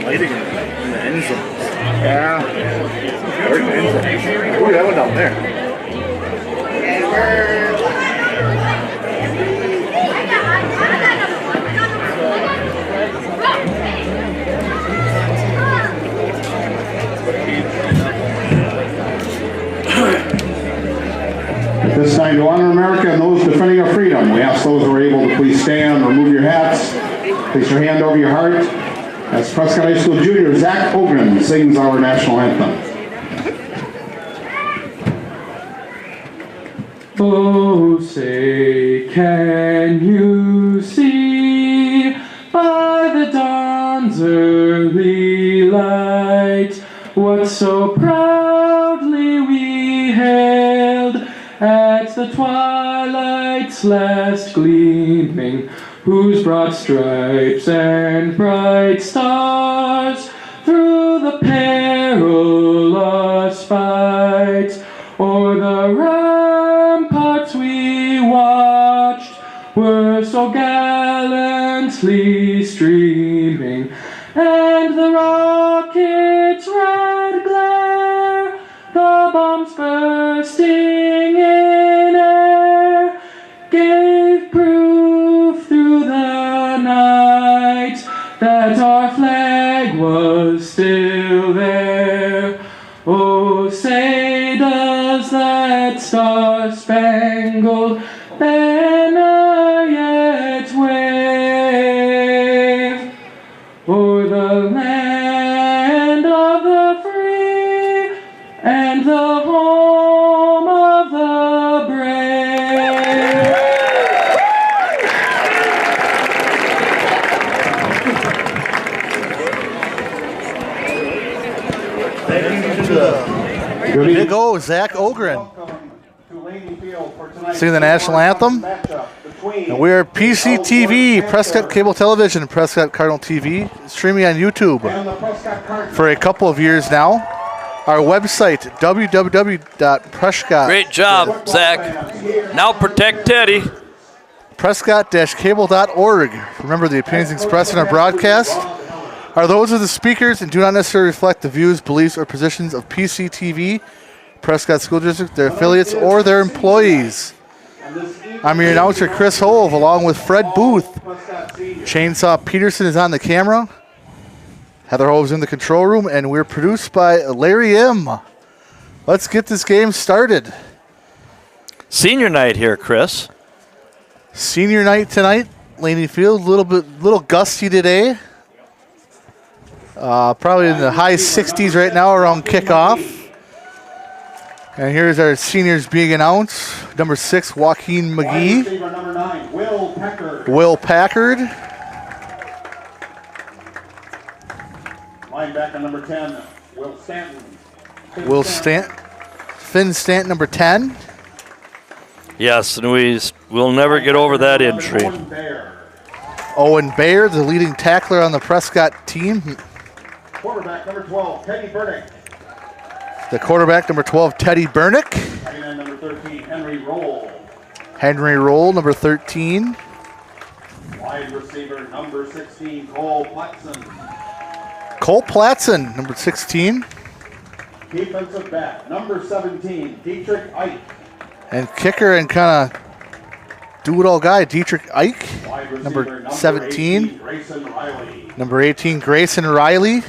lighting in the end zones. Yeah. Where's the end zone? Ooh, that one down there. At this time, to honor America and those defending our freedom, we ask those who are able to please stand, remove your hats, place your hand over your heart, as Prescott High School junior Zach Ogren sings our national anthem. Oh, say, can you see by the dawn's early light what so proudly we hailed at the twilight's last gleaming, whose broad stripes and bright stars through the perilous fight o'er the ramparts we watched were so gallantly streaming, and the rocket's red glare, the bombs bursting in air, gave proof through the night that our flag was still there. Oh, say does that star-spangled banner yet wave o'er the land of the free and the home of the brave. Big O, Zach Ogren, singing the national anthem. And we are PCTV, Prescott Cable Television, Prescott Cardinal TV, streaming on YouTube for a couple of years now. Our website, www.prescott. Great job, Zach. Now protect Teddy. Prescott-cable.org. Remember, the opinions expressed in our broadcast are those of the speakers and do not necessarily reflect the views, beliefs, or positions of PCTV, Prescott School District, their affiliates, or their employees. I'm your announcer, Chris Hove, along with Fred Booth. Chainsaw Peterson is on the camera. Heather Hove's in the control room, and we're produced by Larry M. Let's get this game started. Senior night here, Chris. Senior night tonight, Laney Field, little gusty today. Probably in the high 60s right now around kickoff. And here's our seniors being announced. Number 6, Joaquin McGee. Number 9, Will Packard. Will Packard. Linebacker number 10, Will Stanton. Finn Stanton, number 10. Yes, and we'll never get over that injury. Owen Bayer, the leading tackler on the Prescott team. Quarterback number 12, Teddy Burdick. The quarterback, number 12, Teddy Burnick. Tight end number 13, Henry Roll. Henry Roll, number 13. Wide receiver number 16, Cole Platson. Cole Platson, number 16. Defensive back number 17, Dietrich Ike. And kicker and kind of do-it-all guy, Dietrich Ike, Wide receiver number 17. 18, Grayson Riley. Number 18, Grayson Riley.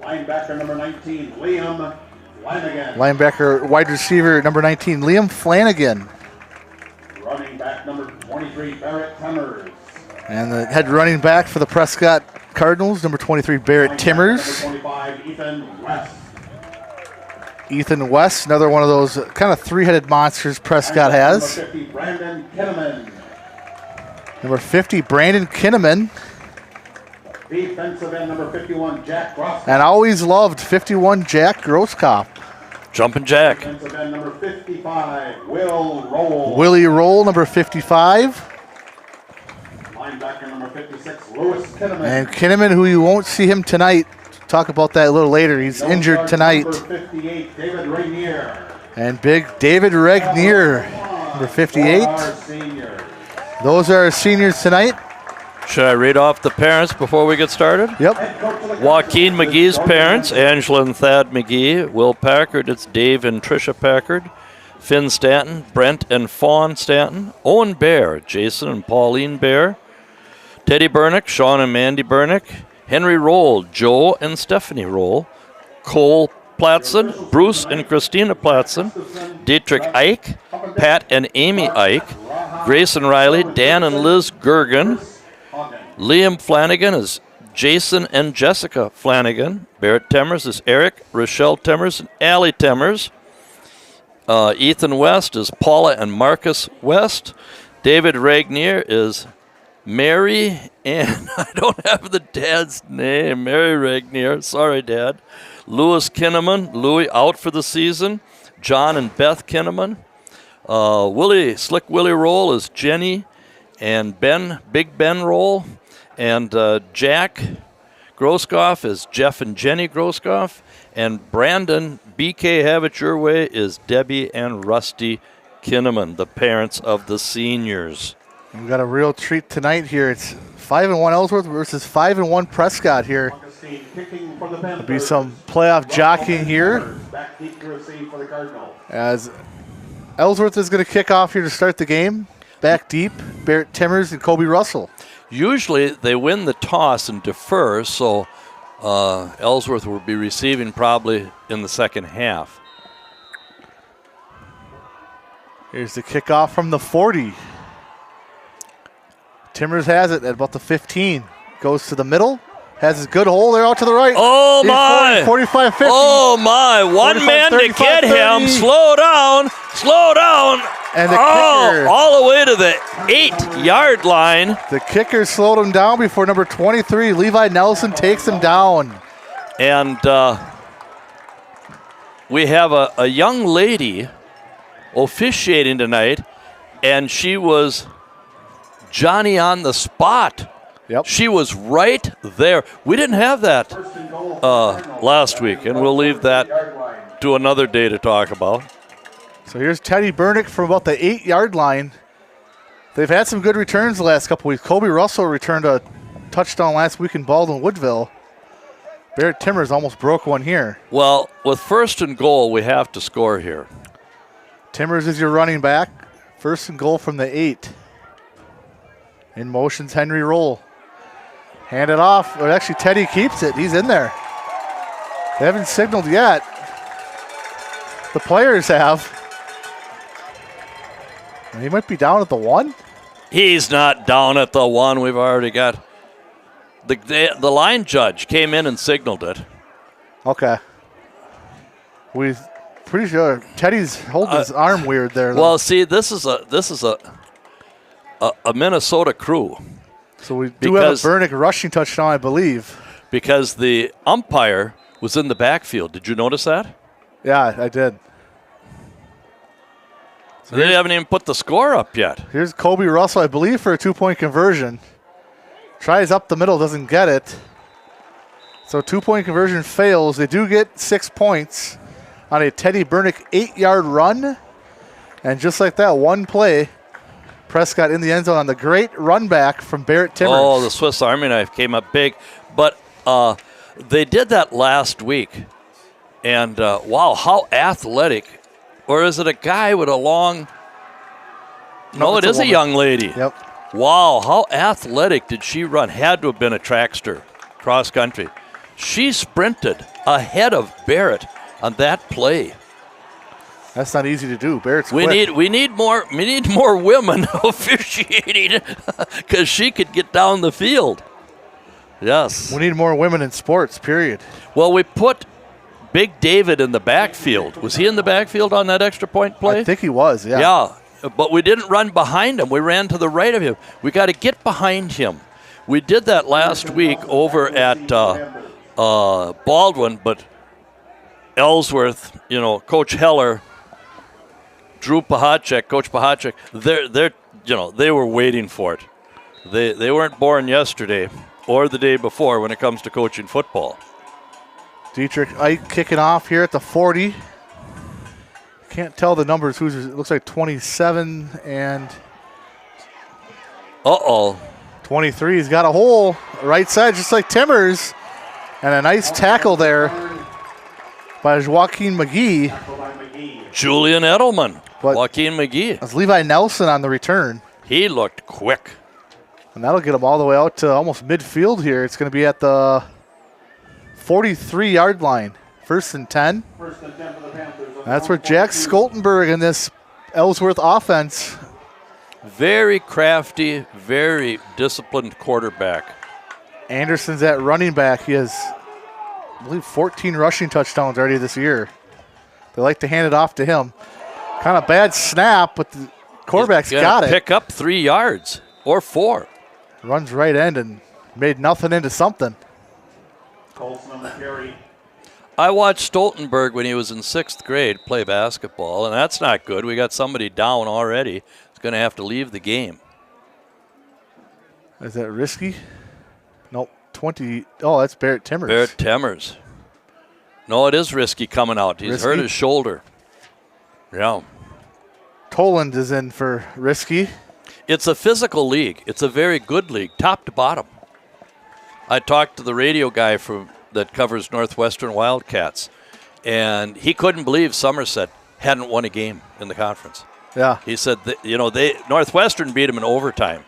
Linebacker number 19, Liam Flanagan. Linebacker, wide receiver, number 19, Liam Flanagan. Running back number 23, Barrett Timmers. And the head running back for the Prescott Cardinals, number 23, Barrett Timmers. Number 25, Ethan West. Ethan West, another one of those kind of three-headed monsters Prescott has. Number 50, Brandon Kinnaman. Number 50, Brandon Kinnaman. Defensive end number 51, Jack Groskopf. And always loved 51, Jack Groskopf. Jumping Jack. Defensive end number 55, Will Roll. Willie Roll, number 55. Linebacker number 56, Lewis Kinnaman. And Kinnaman, who you won't see him tonight. Talk about that a little later. He's injured tonight. Number 58, David Rainier. And big David Regnier, number 58. Those are our seniors tonight. Should I read off the parents before we get started? Yep. Joaquin McGee's parents, Angela and Thad McGee. Will Packard, it's Dave and Tricia Packard. Finn Stanton, Brent and Fawn Stanton. Owen Bear, Jason and Pauline Bear. Teddy Bernick, Sean and Mandy Bernick. Henry Roll, Joe and Stephanie Roll. Cole Platson, Bruce and Christina Platson. Dietrich Ike, Pat and Amy Ike. Grace and Riley, Dan and Liz Gergen. Liam Flanagan is Jason and Jessica Flanagan. Barrett Temmers is Eric, Rochelle Temmers, and Allie Temmers. Ethan West is Paula and Marcus West. David Regnier is Mary, and I don't have the dad's name. Mary Regnier. Sorry, Dad. Louis Kinnaman. Louis out for the season. John and Beth Kinnaman. Slick Willie Roll is Jenny and Ben, Big Ben Roll. And Jack Groskoff is Jeff and Jenny Groskoff. And Brandon, BK Have It Your Way, is Debbie and Rusty Kinnaman, the parents of the seniors. We've got a real treat tonight here. It's 5-1 Ellsworth versus 5-1 Prescott here. There'll be some playoff jockeying here as Ellsworth is going to kick off here to start the game. Back deep, Barrett Timmers and Kobe Russell. Usually they win the toss and defer, so Ellsworth will be receiving probably in the second half. Here's the kickoff from the 40. Timmers has it at about the 15. Goes to the middle. Has his good hole there out to the right. Oh, my. 45-50. Oh, my. One man to get him. Slow down. Slow down. And the kicker. All the way to the 8-yard line. The kicker slowed him down before number 23, Levi Nelson, takes him down. And we have a young lady officiating tonight, and she was Johnny on the spot. Yep. She was right there. We didn't have that last week, and we'll leave that to another day to talk about. So here's Teddy Bernick from about the 8-yard line. They've had some good returns the last couple weeks. Kobe Russell returned a touchdown last week in Baldwin Woodville. Barrett Timmers almost broke one here. Well, with 1st and goal, we have to score here. Timmers is your running back. 1st and goal from the 8. In motion's Henry Roll. Hand it off. Or actually, Teddy keeps it. He's in there. They haven't signaled yet. The players have. And he might be down at the 1. He's not down at the 1. We've already got. The line judge came in and signaled it. Okay. We're pretty sure Teddy's holding his arm weird there, though. Well, see, this is a Minnesota crew. So we do have a Bernick rushing touchdown, I believe. Because the umpire was in the backfield. Did you notice that? Yeah, I did. So they haven't even put the score up yet. Here's Kobe Russell, I believe, for a 2-point conversion. Tries up the middle, doesn't get it. So 2-point conversion fails. They do get 6 points on a Teddy Bernick 8-yard run. And just like that, one play, Prescott in the end zone on the great run back from Barrett Timmers. Oh, the Swiss Army knife came up big. But they did that last week. And, wow, how athletic. Or is it a guy with a long... No, it is a young lady. Yep. Wow, how athletic did she run? Had to have been a trackster, cross country. She sprinted ahead of Barrett on that play. That's not easy to do. Barrett's we quick. need more women officiating because she could get down the field. Yes. We need more women in sports, period. Well, we put Big David in the backfield. Was he in the backfield on that extra point play? I think he was, yeah. Yeah, but we didn't run behind him. We ran to the right of him. We got to get behind him. We did that last week over at Baldwin, but Ellsworth, Coach Heller, Drew Pahacek, Coach Pahacek, they were waiting for it. They weren't born yesterday or the day before when it comes to coaching football. Dietrich Ike kicking off here at the 40. Can't tell the numbers. It looks like 27 and 25. 23, he's got a hole right side just like Timmers. And a nice tackle there by Joaquin McGee. Julian Edelman. But Joaquin McGee. that's Levi Nelson on the return. He looked quick. And that'll get him all the way out to almost midfield here. It's going to be at the 43-yard line. 1st and 10. That's where Jack Skoltenberg in this Ellsworth offense. Very crafty, very disciplined quarterback. Anderson's at running back. He has, I believe, 14 rushing touchdowns already this year. They like to hand it off to him. Kind of bad snap, but the quarterback's got it. Pick up 3 yards or 4. Runs right end and made nothing into something. I watched Stoltenberg when he was in 6th grade play basketball, and that's not good. We got somebody down already. He's going to have to leave the game. Is that risky? Nope. 20. Oh, that's Barrett Timmers. Barrett Timmers. No, it is risky coming out. He's hurt his shoulder. Yeah. Toland is in for risky. It's a physical league. It's a very good league, top to bottom. I talked to the radio guy that covers Northwestern Wildcats, and he couldn't believe Somerset hadn't won a game in the conference. Yeah. He said that, Northwestern beat him in overtime,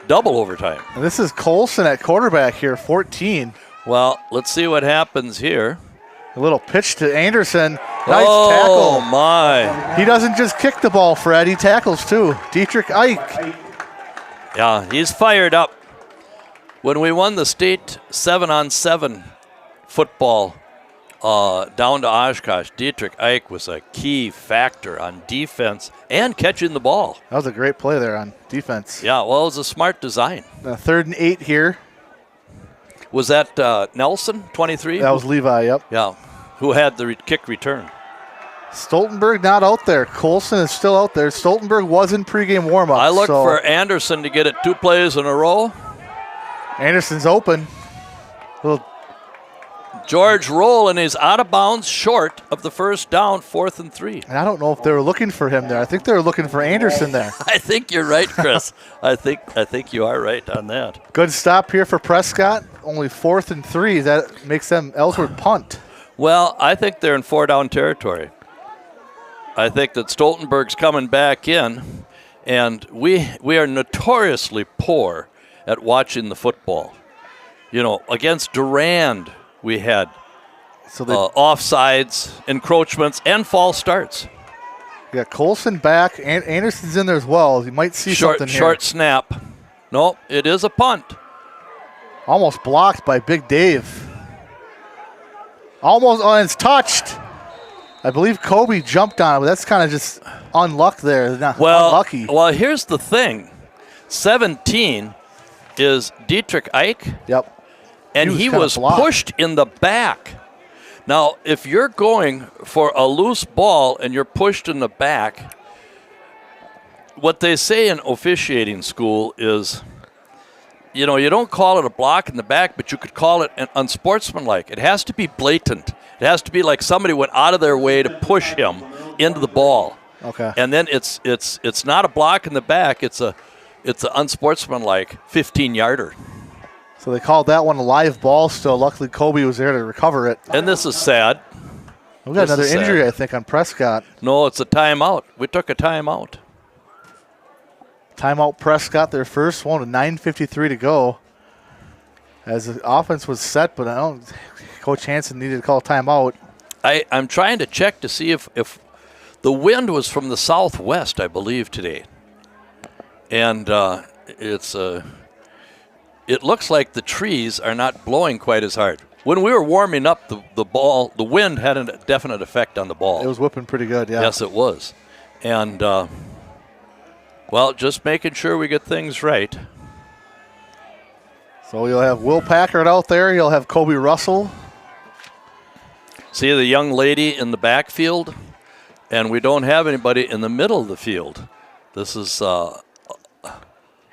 double overtime. And this is Colson at quarterback here, 14. Well, let's see what happens here. A little pitch to Anderson. Nice tackle. Oh, my. He doesn't just kick the ball, Fred. He tackles, too. Dietrich Ike. Yeah, he's fired up. When we won the state 7-on-7 football down to Oshkosh, Dietrich Ike was a key factor on defense and catching the ball. That was a great play there on defense. Yeah, well, it was a smart design. 3rd and 8 here. Was that Nelson, 23? That was Levi, yep. Yeah, who had the kick return. Stoltenberg not out there. Colson is still out there. Stoltenberg was in pregame warm-up. I looked for Anderson to get it 2 plays in a row. Anderson's open. Little George roll, and he's out of bounds short of the first down, 4th and 3. And I don't know if they were looking for him there. I think they were looking for Anderson there. I think you're right, Chris. I think you are right on that. Good stop here for Prescott. Only 4th and 3. That makes them Ellsworth punt. Well, I think they're in 4-down territory. I think that Stoltenberg's coming back in, and we are notoriously poor at watching the football. Against Durand, we had offsides, encroachments, and false starts. You got Colson back, and Anderson's in there as well. You might see something here. Short snap. No, it is a punt. Almost blocked by Big Dave. Almost, and it's touched. I believe Kobe jumped on it, but that's kind of just unluck there. Unlucky. Well, here's the thing. 17 is Dietrich Ike. Yep. And he was pushed in the back. Now, if you're going for a loose ball and you're pushed in the back, what they say in officiating school is, you don't call it a block in the back, but you could call it an unsportsmanlike. It has to be blatant. It has to be like somebody went out of their way to push him into the ball. Okay. And then it's not a block in the back. It's an unsportsmanlike 15-yarder. So they called that one a live ball still. Luckily, Kobe was there to recover it. And this is sad. We got another injury, I think, on Prescott. No, it's a timeout. We took a timeout. Timeout Prescott, their first one with 9:53 to go. As the offense was set, but Coach Hansen needed to call a timeout. I'm trying to check to see if the wind was from the southwest, I believe, today. And it looks like the trees are not blowing quite as hard. When we were warming up, the wind had a definite effect on the ball. It was whipping pretty good, yeah. Yes, it was. And, just making sure we get things right. So you'll have Will Packard out there. You'll have Kobe Russell. See the young lady in the backfield? And we don't have anybody in the middle of the field. This is...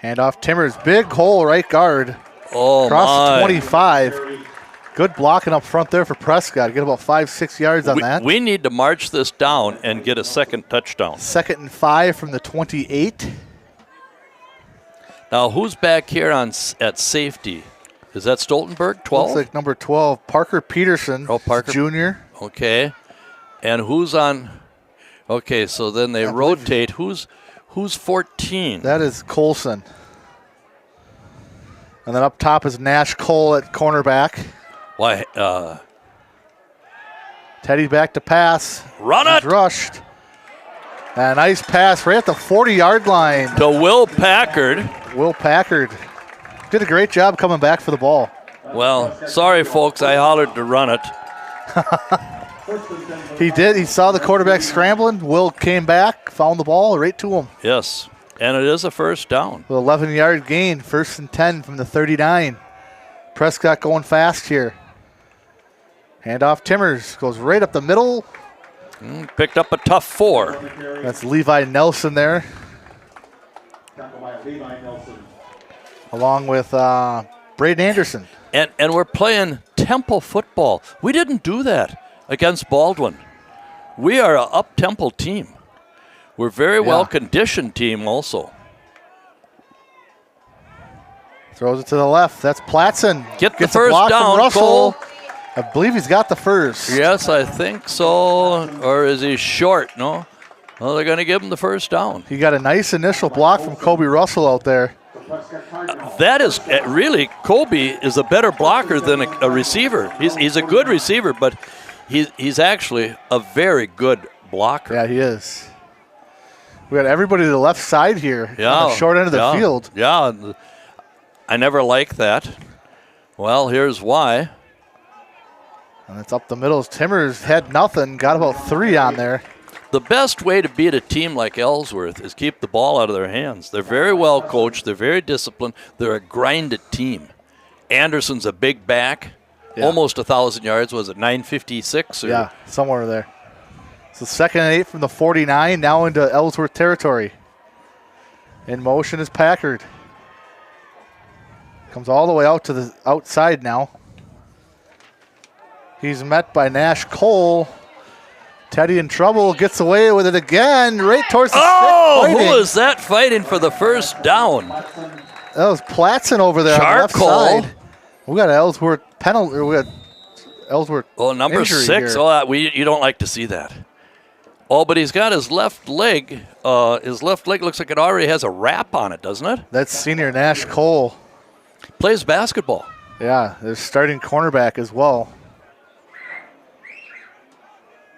Handoff Timmers, big hole right guard. Oh, across the 25. Good blocking up front there for Prescott. Get about 5-6 yards on that. We need to march this down and get a second touchdown. 2nd and 5 from the 28. Now, who's back here at safety? Is that Stoltenberg, 12? Looks like number 12, Parker Peterson, Parker. junior. Okay. And who's on? Okay, so then they rotate. Who's 14? That is Colson. And then up top is Nash Cole at cornerback. Why? Teddy back to pass. Run He's it! rushed. And a nice pass right at the 40-yard line. To Will Packard. Will Packard did a great job coming back for the ball. Well, sorry, folks. I hollered to run it. He did. He saw the quarterback scrambling. Will came back, found the ball right to him. Yes. And it is a first down. With 11-yard gain, 1st and 10 from the 39. Prescott going fast here. Handoff Timmers goes right up the middle. Picked up a tough 4. That's Levi Nelson there. Along with Braden Anderson. And we're playing tempo football. We didn't do that against Baldwin. We are an up-tempo team. We're very well-conditioned team also. Throws it to the left. That's Platson. Get the Gets first a block down, from Russell. Cole. I believe he's got the first. Yes, I think so. Or is he short? No? Well, they're going to give him the first down. He got a nice initial block from Kobe Russell out there. That is really, Kobe is a better blocker than a receiver. He's a good receiver, but he's actually a very good blocker. Yeah, he is. We got everybody to the left side here on the short end of the field. Yeah, I never liked that. Well, here's why. And it's up the middle. Timmers had nothing, got about 3 on there. The best way to beat a team like Ellsworth is keep the ball out of their hands. They're very well coached. They're very disciplined. They're a grinded team. Anderson's a big back. Yeah. Almost 1,000 yards. Was it 956? Yeah, somewhere there. So 2nd and 8 from the 49, now into Ellsworth territory. In motion is Packard. Comes all the way out to the outside now. He's met by Nash Cole. Teddy in trouble, gets away with it again, right towards the stick. Who is that fighting for the first down? That was Platson over there on the left Charcoal. side. We got an Ellsworth penalty. We got Ellsworth. Well, number injury 6. here. Oh, you don't like to see that. Oh, but he's got his left leg. His left leg looks like it already has a wrap on it, doesn't it? That's senior Nash Cole. Plays basketball. Yeah, they're starting cornerback as well.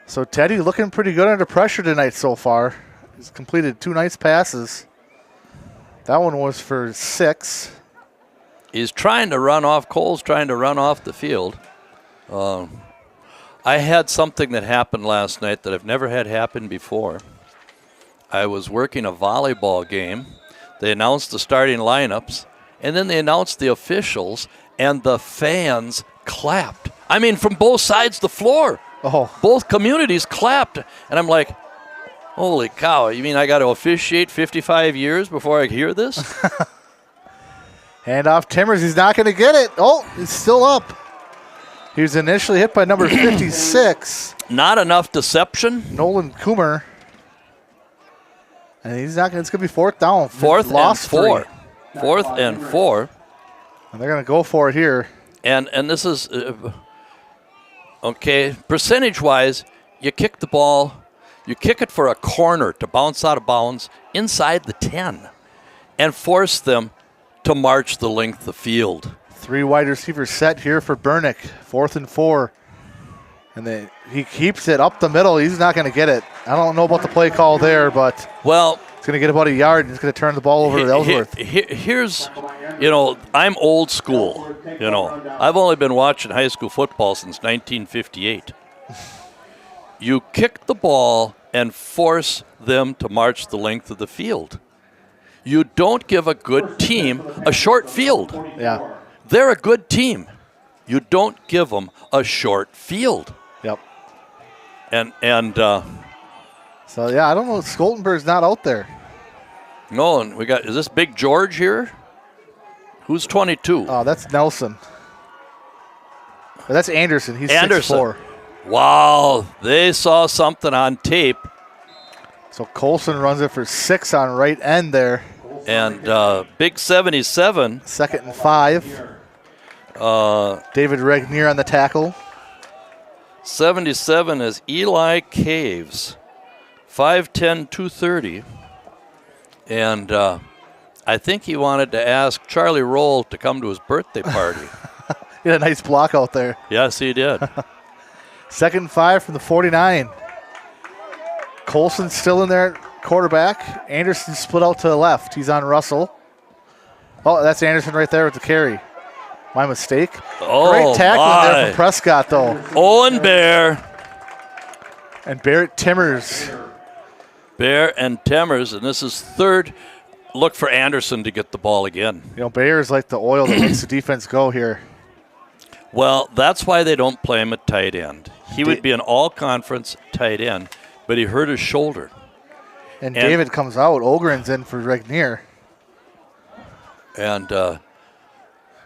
So Teddy looking pretty good under pressure tonight so far. He's completed 2 nice passes. That one was for 6. He's trying to run off. Cole's trying to run off the field. I had something that happened last night that I've never had happen before. I was working a volleyball game. They announced the starting lineups, and then they announced the officials, and the fans clapped. I mean, from both sides of the floor. Oh. Both communities clapped. And I'm like, holy cow, you mean I got to officiate 55 years before I hear this? Handoff Timmers, he's not going to get it. Oh, he's still up. He was initially hit by number 56. Not enough deception. Nolan Coomer. And he's not going to, it's going to be 4th down. 4th Lost and 4. 3. 4th and 4. And they're going to go for it here. And this is, okay, percentage-wise, you kick the ball, you kick it for a corner to bounce out of bounds inside the 10 and force them to march the length of the field. 3 wide receivers set here for Burnick. 4th and 4. And then he keeps it up the middle. He's not going to get it. I don't know about the play call there, but well, it's going to get about a yard. He's going to turn the ball over to Ellsworth. Here's, I'm old school. I've only been watching high school football since 1958. You kick the ball and force them to march the length of the field. You don't give a good team a short field. Yeah. They're a good team. You don't give them a short field. Yep. So yeah, I don't know. Stoltenberg's not out there. No, and is this Big George here? Who's 22? Oh, that's Nelson. That's Anderson. He's Anderson. 6'4". Wow, they saw something on tape. So Colson runs it for 6 on right end there. And big 77. 2nd and 5. David Regnier on the tackle. 77 is Eli Caves. 5'10", 230. And I think he wanted to ask Charlie Roll to come to his birthday party. He had a nice block out there. Yes, he did. 2nd and 5 from the 49. Colson still in there, quarterback. Anderson split out to the left. He's on Russell. Oh, that's Anderson right there with the carry. My mistake. Oh, great tackling there from Prescott, though. Owen Bear. And Barrett Timmers. Bear and Timmers, and this is 3rd. Look for Anderson to get the ball again. You know, Bear is like the oil that makes the defense go here. Well, that's why they don't play him at tight end. He would be an all-conference tight end, but he hurt his shoulder. And David comes out. Ogren's in for Regnier. And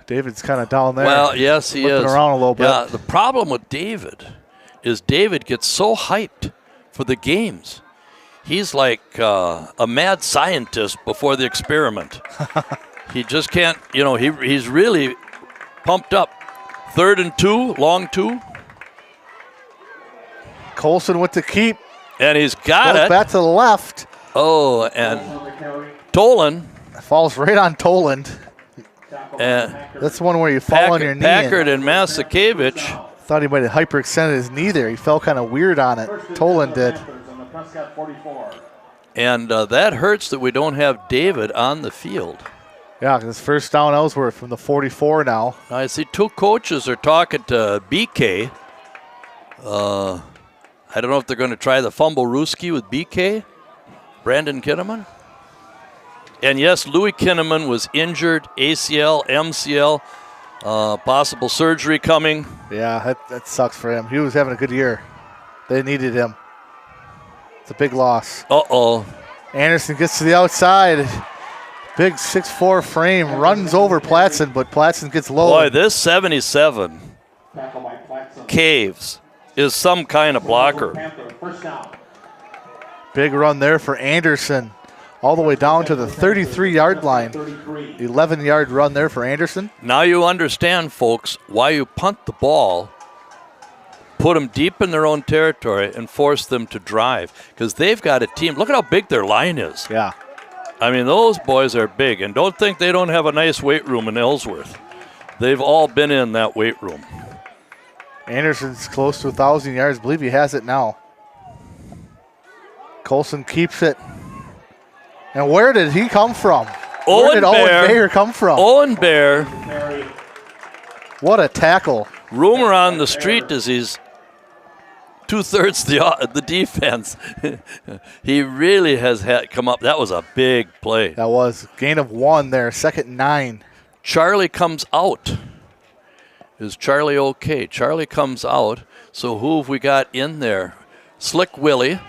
David's kind of down there. Well, yes, he is. Around a little bit. Yeah, the problem with David is David gets so hyped for the games. He's like a mad scientist before the experiment. He just can't, he's really pumped up. 3rd and 2, long 2. Colson with the keep. And he's got Goes it. back to the left. Oh, and Toland. Falls right on Toland. And That's the one where you fall on your knee. Packard and Masakevich. Thought he might have hyperextended his knee there. He fell kind of weird on it. Toland did. And that hurts that we don't have David on the field. Yeah, because first down Ellsworth from the 44 now. I see 2 coaches are talking to BK. I don't know if they're going to try the fumble Ruski with BK, Brandon Kinnaman. And yes, Louis Kinnaman was injured, ACL, MCL, possible surgery coming. Yeah, that sucks for him. He was having a good year. They needed him. It's a big loss. Uh-oh. Anderson gets to the outside. Big 6'4" frame, runs over Platson, but Platson gets low. Boy, this 77 Caves is some kind of blocker. Big run there for Anderson. All the way down to the 33-yard line. 11-yard run there for Anderson. Now you understand, folks, why you punt the ball, put them deep in their own territory, and force them to drive. Because they've got a team. Look at how big their line is. Yeah. I mean, those boys are big. And don't think they don't have a nice weight room in Ellsworth. They've all been in that weight room. Anderson's close to 1,000 yards. I believe he has it now. Colson keeps it. And where did he come from? Where did Owen Bayer come from? Owen Bear. What a tackle. Rumor on the street is he's 2/3 the defense. He really has come up. That was a big play. That was gain of 1 there, 2nd and 9. Charlie comes out. Is Charlie okay? Charlie comes out. So who have we got in there? Slick Willie.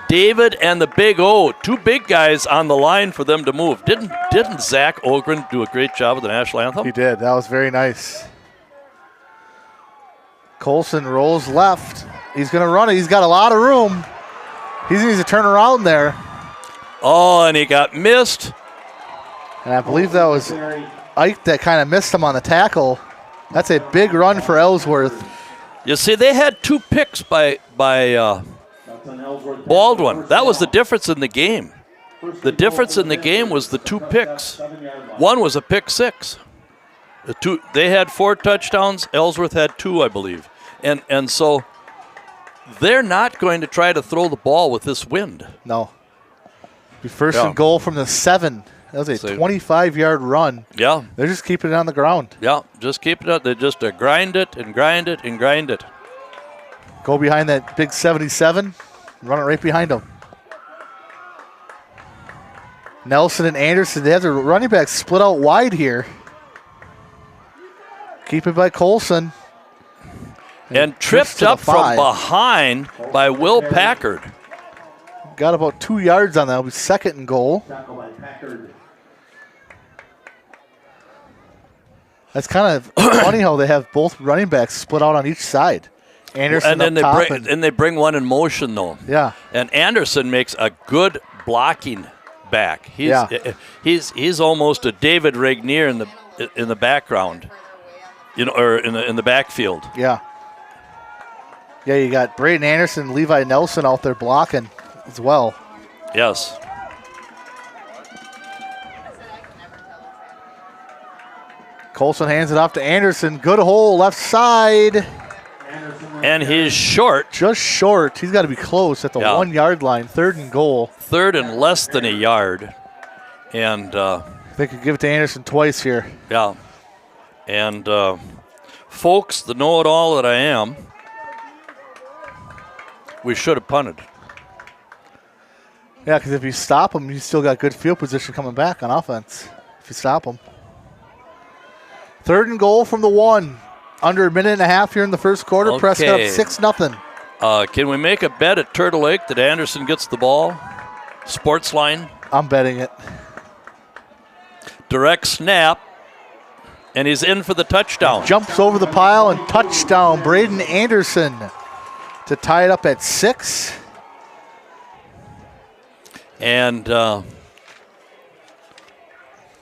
David and the Big O. 2 big guys on the line for them to move. Didn't Zach Ogren do a great job with the national anthem? He did. That was very nice. Colson rolls left. He's going to run it. He's got a lot of room. He needs to turn around there. Oh, and he got missed. And I believe that was Ike that kind of missed him on the tackle. That's a big run for Ellsworth. You see, they had 2 picks by Baldwin. That was the difference in the game. The difference in the game was the 2 picks. One was a pick 6. They had 4 touchdowns. Ellsworth had 2, I believe. And so they're not going to try to throw the ball with this wind. No. Be first and goal from the 7. That was a 25-yard run. Yeah. They're just keeping it on the ground. Yeah, just keep it up. They just grind it and grind it and grind it. Go behind that big 77. Run it right behind them. Nelson and Anderson, they have their running backs split out wide here. Keep it by Colson. And tripped up from behind by Will Packard. Got about 2 yards on that. It'll be 2nd and goal. That's kind of funny how they have both running backs split out on each side. Anderson and then up top they bring one in motion though. Yeah. And Anderson makes a good blocking back. He's almost a David Regnier in the background, or in the backfield. Yeah. Yeah, you got Braden Anderson, Levi Nelson out there blocking as well. Yes. Colson hands it off to Anderson. Good hole, left side. And he's short. Just short. He's got to be close at the 1 yard line. 3rd and goal. 3rd and less than a yard. And they could give it to Anderson twice here. Yeah. And folks, the know-it-all that I am, we should have punted. Yeah, because if you stop him, you still got good field position coming back on offense. If you stop him. 3rd and goal from the 1. Under a minute and a half here in the first quarter. Okay. Prescott up 6-0. Can we make a bet at Turtle Lake that Anderson gets the ball? Sports line. I'm betting it. Direct snap. And he's in for the touchdown. Jumps over the pile and touchdown. Braden Anderson to tie it up at 6. And now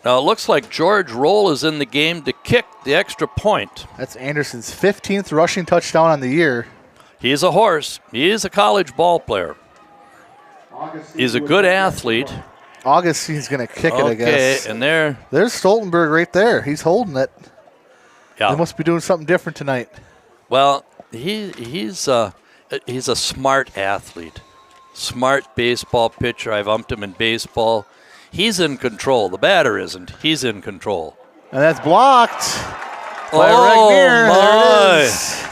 it looks like George Roll is in the game to kick the extra point. That's Anderson's 15th rushing touchdown on the year. He's a horse. He is a college ball player. He's a good athlete. Augustine's going to kick it, I guess. Okay, and there's Stoltenberg right there. He's holding it. Yeah. They must be doing something different tonight. Well, he's a smart athlete. Smart baseball pitcher. I've umped him in baseball. He's in control. The batter isn't. He's in control. And that's blocked by Regnier. My. There it is.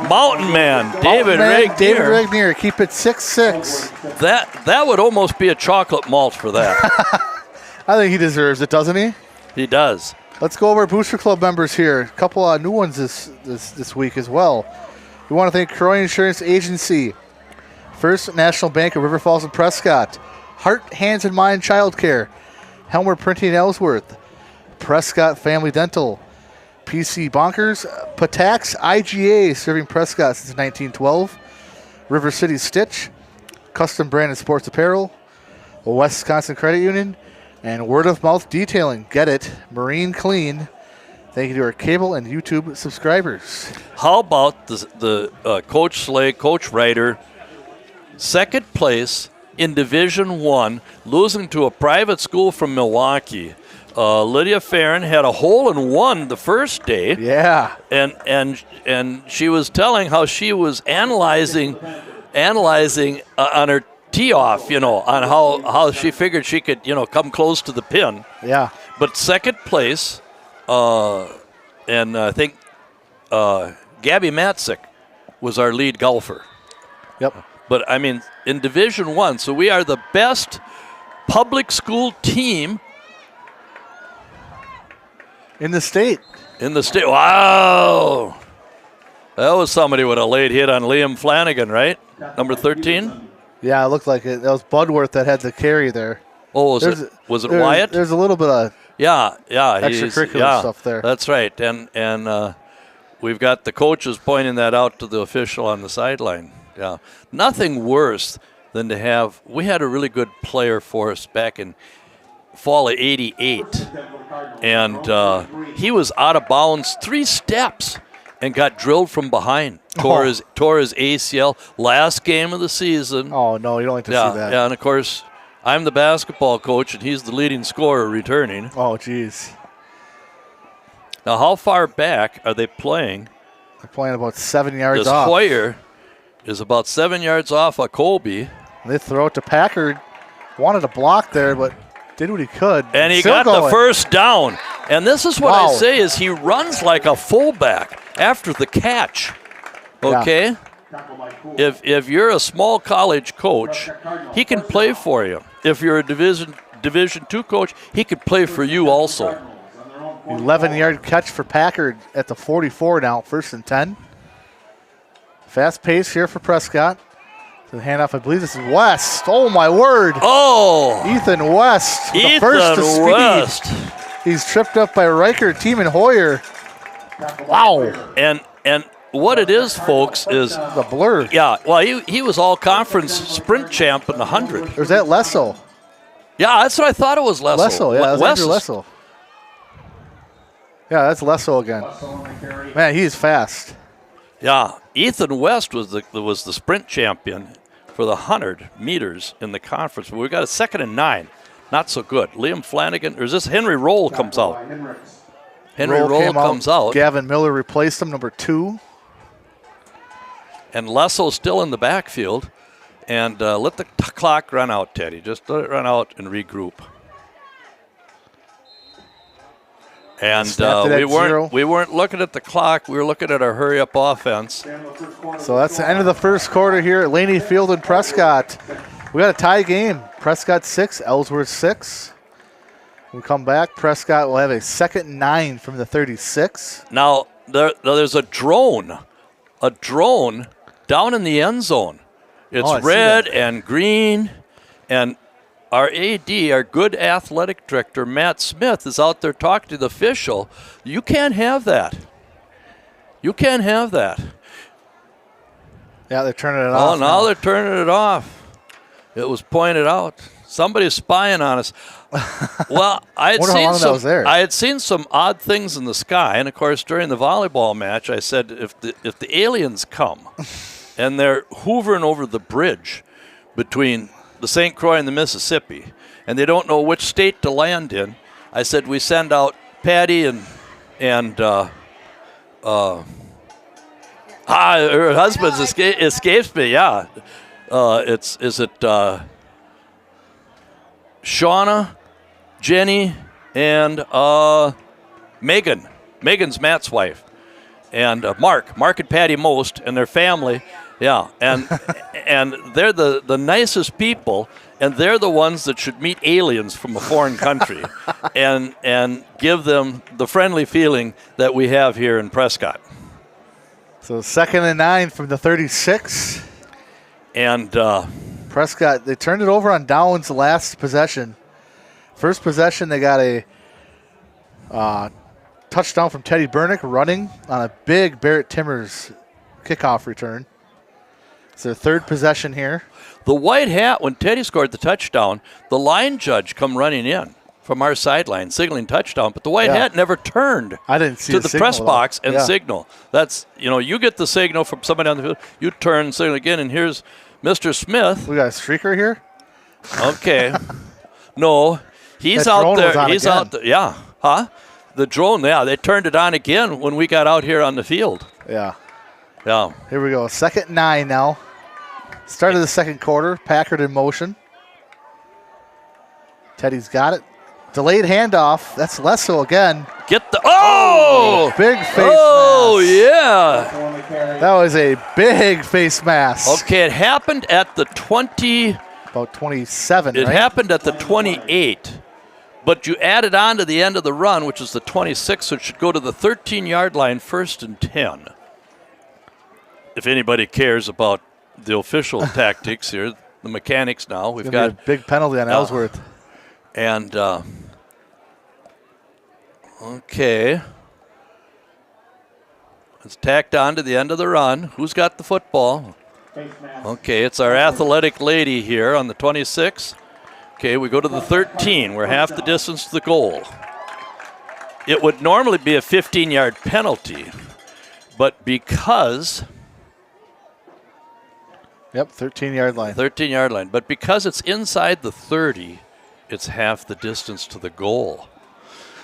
Mountain Man, David Regnier. David Regnier, keep it 6-6. That would almost be a chocolate malt for that. I think he deserves it, doesn't he? He does. Let's go over Booster Club members here. A couple of new ones this week as well. We want to thank Croy Insurance Agency, First National Bank of River Falls and Prescott, Heart, Hands, and Mind Childcare, Helmer Printing Ellsworth, Prescott Family Dental, PC Bonkers, Patax IGA, serving Prescott since 1912, River City Stitch, Custom Branded Sports Apparel, Wisconsin Credit Union, and Word of Mouth Detailing. Get it, Marine Clean. Thank you to our cable and YouTube subscribers. How about the Coach Slay, Coach Ryder, second place in Division I, losing to a private school from Milwaukee. Lydia Farron had a hole in one the first day. Yeah. And she was telling how she was analyzing on her tee off, on how she figured she could, come close to the pin. Yeah. But second place, and I think Gabby Matzik was our lead golfer. Yep. But, I mean, in Division I, so we are the best public school team in the state. Wow. That was somebody with a late hit on Liam Flanagan, right? Number 13? Yeah, it looked like it. That was Budworth that had the carry there. Oh, was it Wyatt? There's a little bit of extracurricular stuff there. That's right. And we've got the coaches pointing that out to the official on the sideline. Yeah. Nothing worse than to have – we had a really good player for us back in fall of '88. And he was out of bounds 3 steps and got drilled from behind. Tore his ACL last game of the season. Oh, no, you don't like to see that. Yeah, and of course, I'm the basketball coach, and he's the leading scorer returning. Oh, geez. Now, how far back are they playing? They're playing about 7 yards off. Hoyer is about 7 yards off of Colby. They throw it to Packard. Wanted to block there, but did what he could. And he got the first down. And this is what I say is he runs like a fullback after the catch. Okay? Yeah. If you're a small college coach, he can play for you. If you're a Division II coach, he could play for you also. 11-yard catch for Packard at the 44 now, 1st and 10. Fast pace here for Prescott. The handoff, I believe this is West. Oh, my word. Oh. Ethan West. The first to speed. West. He's tripped up by Riker, Team and Hoyer. Wow. And what it is, folks, is The blur. yeah. Well, he was all conference sprint champ in the 100. Or is that Lesso? Yeah, that's what I thought it was. Lesso, yeah, that's Wes Andrew is- Lesso. Yeah, that's Lesso again. Man, he is fast. Yeah, Ethan West was the sprint champion for the 100 meters in the conference. But we got a 2nd and 9. Not so good. Liam Flanagan, or is this Henry Roll comes out? Henry Roll came comes out. Gavin Miller replaced him, number 2. And Lesso's still in the backfield. And let the clock run out, Teddy. Just let it run out and regroup. And Snapped it at 0. we weren't looking at the clock. We were looking at our hurry-up offense. So that's the end of the first quarter here at Laney Field in Prescott. We got a tie game. Prescott 6, Ellsworth 6. When we come back, Prescott will have a 2nd and 9 from the 36. Now, there's a drone down in the end zone. It's I see red that. and green, and our AD, our good athletic director, Matt Smith, is out there talking to the official. You can't have that. You can't have that. Yeah, they're turning it Oh, off. now they're turning it off. It was pointed out. Somebody's spying on us. Well, I had seen some odd things in the sky, and of course during the volleyball match, I said if the aliens come and they're hoovering over the bridge between the St. Croix and the Mississippi, and they don't know which state to land in, I said we send out Patty and her husband's escapes me. Yeah, is it Shauna, Jenny, and Megan. Megan's Matt's wife, and Mark and Patty Most, and their family. Yeah, and and they're the nicest people, and they're the ones that should meet aliens from a foreign country, and give them the friendly feeling that we have here in Prescott. So 2nd and 9 from the 36. And Prescott, they turned it over on downs last possession. First possession, they got a touchdown from Teddy Burnick running on a big Barrett Timmers kickoff return. It's their third possession here. The white hat, when Teddy scored the touchdown, the line judge come running in from our sideline, signaling touchdown, but the white hat never turned I didn't see to a the signal, press box and though. signal. That's, you get the signal from somebody on the field, you turn, signal again, and here's Mr. Smith. We got a streaker here? Okay. No, he's That out drone was there. on He's again. out there. Yeah. Huh? The drone, yeah, they turned it on again when we got out here on the field. Yeah. Yeah. Here we go. 2nd and 9 now. Start of the second quarter. Packard in motion. Teddy's got it. Delayed handoff. That's Lesso again. Get the Big face Oh mask. yeah. That was a big face mask. Okay, it happened at the 20. About 27, It right? happened at the 28, but you added on to the end of the run, which is the 26, so it should go to the 13-yard line, 1st and 10. If anybody cares about the official tactics here, the mechanics now, we've got a big penalty on Ellsworth. and okay. It's tacked on to the end of the run. Who's got the football? Okay, it's our athletic lady here on the 26. Okay, we go to the 13. We're half the distance to the goal. It would normally be a 15-yard penalty, but because... Yep, 13-yard line. 13-yard line. But because it's inside the 30, it's half the distance to the goal.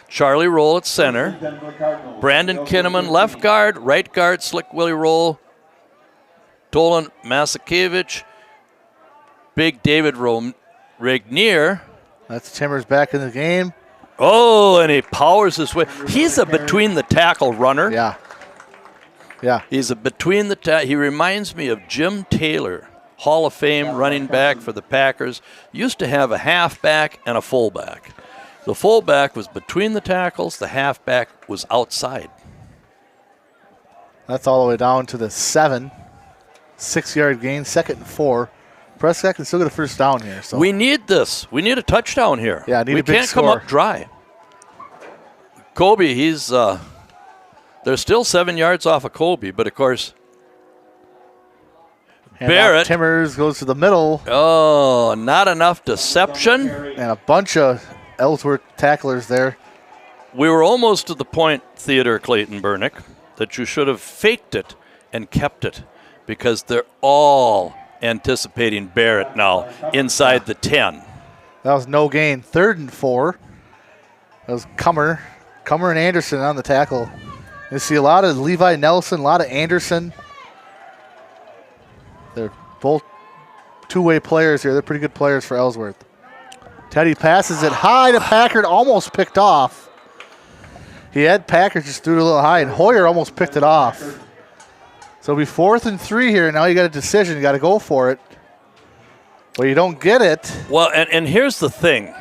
Charlie Roll at center. Brandon Kinnaman, left guard. Right guard, Slick Willie Roll. Dolan Masakevich. Big David Regnier. That's Timmers back in the game. Oh, and he powers his way. He's a between-the-tackle runner. Yeah. Yeah. He's a between the tackle. He reminds me of Jim Taylor, Hall of Fame running back for the Packers. Used to have a halfback and a fullback. The fullback was between the tackles. The halfback was outside. That's all the way down to the 7. 6-yard gain, 2nd and 4. Prescott can still get a first down here. So We need this. We need a touchdown here. Yeah, I need we a big can't come score. up dry. Kobe, he's They're still 7 yards off of Colby, but of course, Hand Barrett. off Timmers goes to the middle. Oh, not enough deception. And a bunch of Ellsworth tacklers there. We were almost to the point, Theodore Clayton Burnick, that you should have faked it and kept it because they're all anticipating Barrett now inside the 10. That was no gain. 3rd and 4. That was Cummer and Anderson on the tackle. You see a lot of Levi Nelson, a lot of Anderson. They're both two-way players here. They're pretty good players for Ellsworth. Teddy passes it high to Packard, almost picked off. He had Packard, just threw it a little high, and Hoyer almost picked it off. So it'll be 4th and 3 here. Now you got a decision. You got to go for it. But you don't get it. Well, and here's the thing.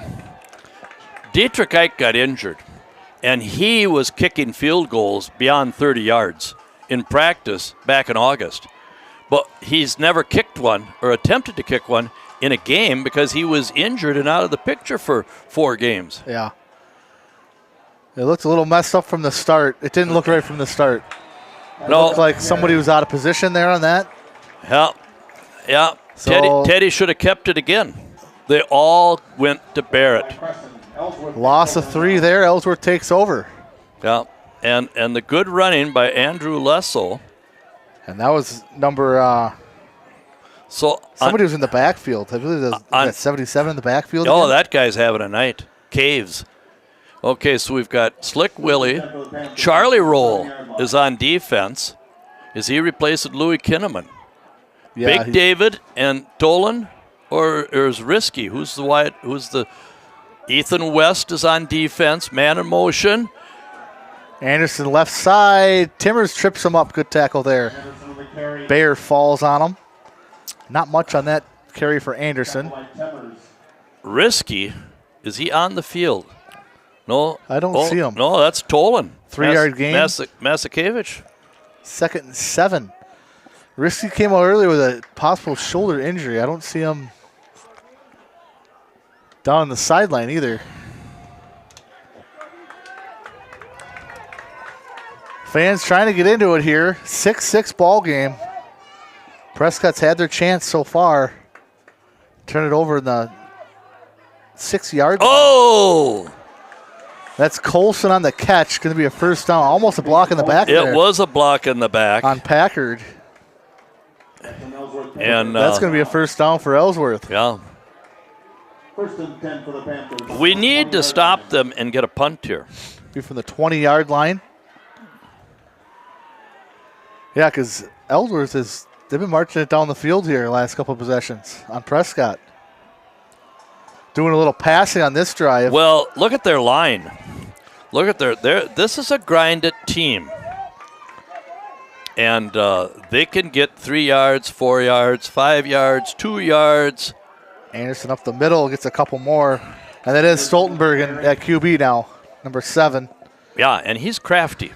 Dietrich Ike got injured, and he was kicking field goals beyond 30 yards in practice back in August. But he's never kicked one or attempted to kick one in a game because he was injured and out of the picture for 4 games. Yeah. It looked a little messed up from the start. It didn't look right from the start. It looked like somebody was out of position there on that. Yeah. So Teddy should have kept it again. They all went to Barrett. Loss of 3 there. Ellsworth takes over. Yeah. And the good running by Andrew Lessel. And that was number somebody was in the backfield. I believe that 77 in the backfield. Oh, again? that guy's having a night. Caves. Okay, so we've got Slick Willie. Charlie Roll is on defense. Is he replacing Louis Kinnaman? Yeah, Big David and Dolan, or is Risky? Who's the Ethan West is on defense, man in motion. Anderson left side. Timmers trips him up. Good tackle there. Bayer falls on him. Not much on that carry for Anderson. Risky, is he on the field? No. I don't see him. No, that's Tolan. 3-yard gain. Masakevich. 2nd and 7. Risky came out earlier with a possible shoulder injury. I don't see him down on the sideline either. Fans trying to get into it here. 6-6 ball game. Prescott's had their chance so far. Turn it over in the 6-yard line. Oh! That's Colson on the catch. Going to be a first down. Almost a block in the back there. It was a block in the back. On Packard. And that's going to be a first down for Ellsworth. Yeah. 1st and 10 for the Panthers. We need to stop them and get a punt here. Be from the 20-yard line. Yeah, because Ellsworth they've been marching it down the field here last couple of possessions on Prescott. Doing a little passing on this drive. Well, look at their line. Look at this is a grinded team. And they can get 3 yards, 4 yards, 5 yards, 2 yards. Anderson up the middle, gets a couple more. And that is Stoltenberg at QB now, number 7. Yeah, and he's crafty.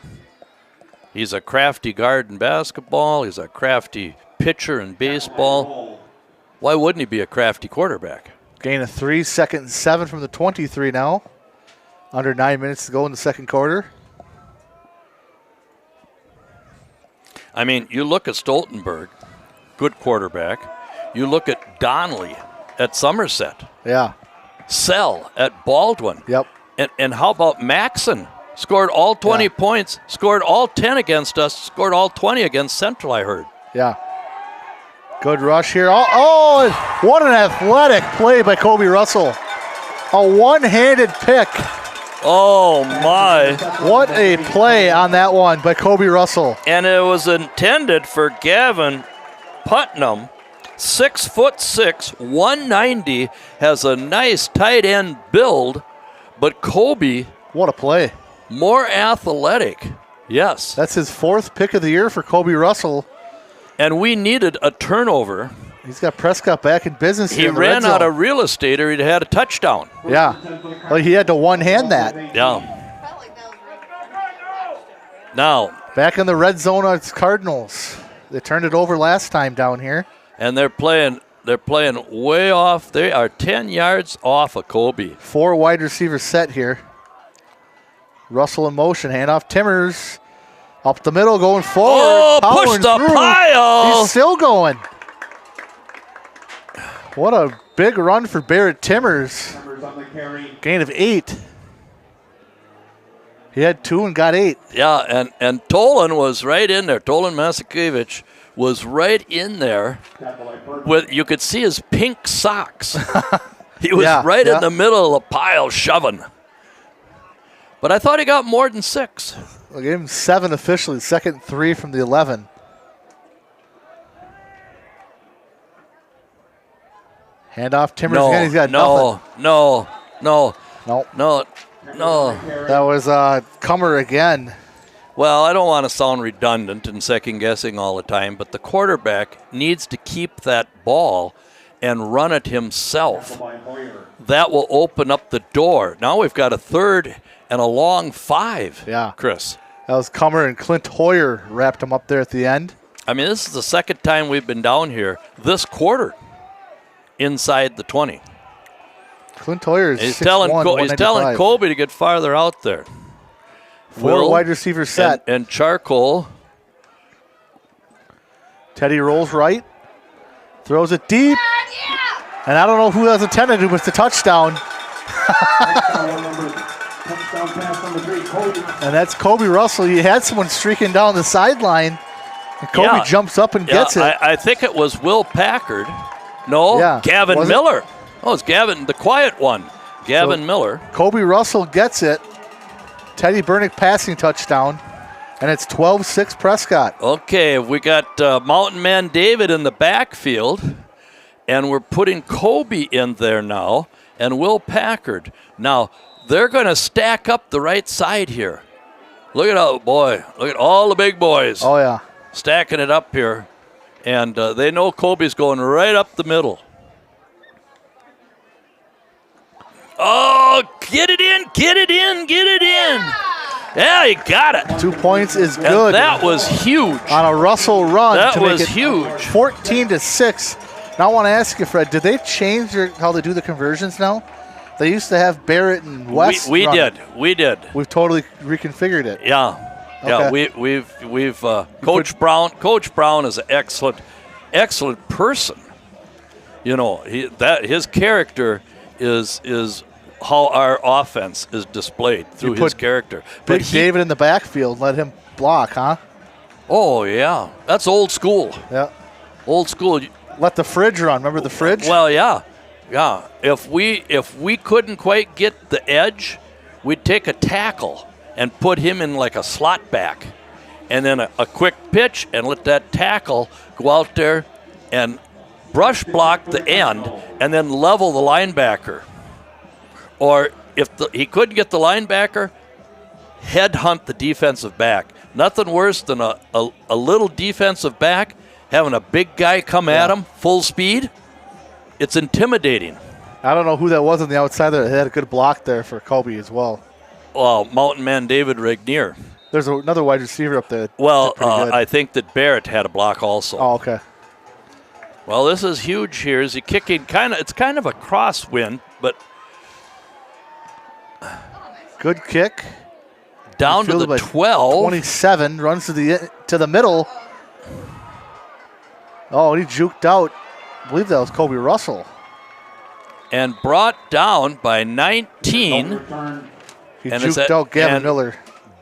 He's a crafty guard in basketball. He's a crafty pitcher in baseball. Why wouldn't he be a crafty quarterback? Gain of 3, 2nd and 7 from the 23 now. Under 9 minutes to go in the second quarter. I mean, you look at Stoltenberg, good quarterback. You look at Donnelly at Somerset. Yeah. Sell at Baldwin. Yep. And how about Maxon? Scored all 20 points, scored all 10 against us, scored all 20 against Central, I heard. Yeah. Good rush here. Oh, what an athletic play by Kobe Russell. A one-handed pick. Oh, my. What a play on that one by Kobe Russell. And it was intended for Gavin Putnam, 6'6", 190, has a nice tight end build, but Kobe, what a play. More athletic. Yes. That's his 4th pick of the year for Kobe Russell. And we needed a turnover. He's got Prescott back in business here. He ran out of real estate or he'd had a touchdown. Yeah. Well, he had to one-hand that. Yeah. Now. Back in the red zone, it's Cardinals. They turned it over last time down here. And they're playing way off. They are 10 yards off of Kobe. 4 wide receivers set here. Russell in motion, handoff Timmers. Up the middle, going forward. Oh, push powering the through. pile. He's still going. What a big run for Barrett Timmers. Timmers on the carry. Gain of 8. He had 2 and got 8. Yeah, and Tolan was right in there. Tolan Masakiewicz was right in there. With, you could see his pink socks. He was right in the middle of the pile shoving. But I thought he got more than 6. I gave him 7 officially, second 3 from the 11. Handoff Timmers again. He's got nothing. No. That was Comer again. Well, I don't want to sound redundant and second guessing all the time, but the quarterback needs to keep that ball and run it himself. That will open up the door. Now we've got a 3rd and a long 5. Yeah, Chris. That was Comer, and Clint Hoyer wrapped him up there at the end. I mean, this is the second time we've been down here this quarter inside the 20. Clint Hoyer is He's 6'1", telling Colby to get farther out there. 4 wide receiver set. And Charcoal. Teddy rolls right. Throws it deep. And I don't know who has intended it, but it's a touchdown. And that's Kobe Russell. You had someone streaking down the sideline. And Kobe jumps up and gets it. I think it was Will Packard. No, Gavin Miller. Oh, it's Gavin, the quiet one. Gavin Miller. Kobe Russell gets it. Teddy Bernick passing touchdown. And it's 12-6 Prescott. Okay, we got Mountain Man David in the backfield. And we're putting Kobe in there now. And Will Packard. Now, they're going to stack up the right side here. Look at look at all the big boys. Oh, yeah. Stacking it up here. And they know Kobe's going right up the middle. Oh, get it in. Yeah, he got it. 2 points is good. And that was huge. On a Russell run. That to was make it huge. 14-6. Now I want to ask you, Fred, did they change how they do the conversions now? They used to have Barrett and West. We did. We've totally reconfigured it. Yeah. Okay. Yeah, we've Coach Brown. Coach Brown is an excellent person. You know, his character is how our offense is displayed through his character. Big David in the backfield, let him block, huh? Oh yeah, that's old school. Yeah, old school. Let the fridge run. Remember the fridge? Well, yeah. If we couldn't quite get the edge, we'd take a tackle and put him in like a slot back, and then a quick pitch and let that tackle go out there and brush block the end and then level the linebacker. Or if he couldn't get the linebacker, headhunt the defensive back. Nothing worse than a little defensive back having a big guy come at him full speed. It's intimidating. I don't know who that was on the outside there. They had a good block there for Kobe as well. Mountain Man David Regnier. There's another wide receiver up there. Well, I think that Barrett had a block also. Oh, okay. Well, this is huge here. Is he kicking it's kind of a crosswind, but good kick. Down to the 12. 27, runs to the middle. Oh, he juked out. I believe that was Kobe Russell. And brought down by 19. He juked out Gavin Miller.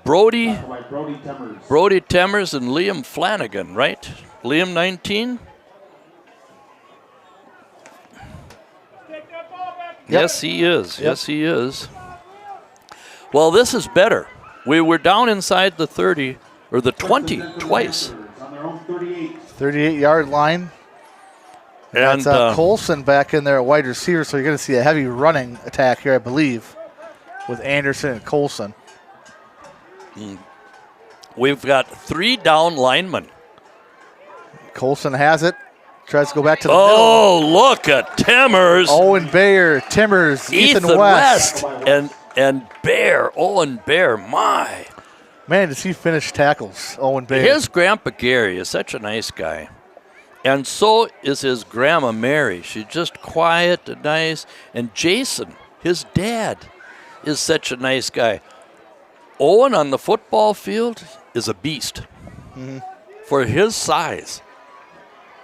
Brody Temmers and Liam Flanagan, right? Liam 19? Yes, he is. Yep. Yes, he is. Well, this is better. We were down inside the 30 or the 20 twice. 38-yard line. And that's Colson back in there at wide receiver, so you're going to see a heavy running attack here, I believe, with Anderson and Colson. We've got 3 down linemen. Colson has it. Tries to go back to the middle. Oh, look at Timmers. Owen Bayer, Timmers, Ethan West. And Bear, Owen Bear, my. Man, does he finish tackles, Owen Bayer. His grandpa Gary is such a nice guy. And so is his grandma Mary. She's just quiet and nice. And Jason, his dad, is such a nice guy. Owen on the football field is a beast for his size.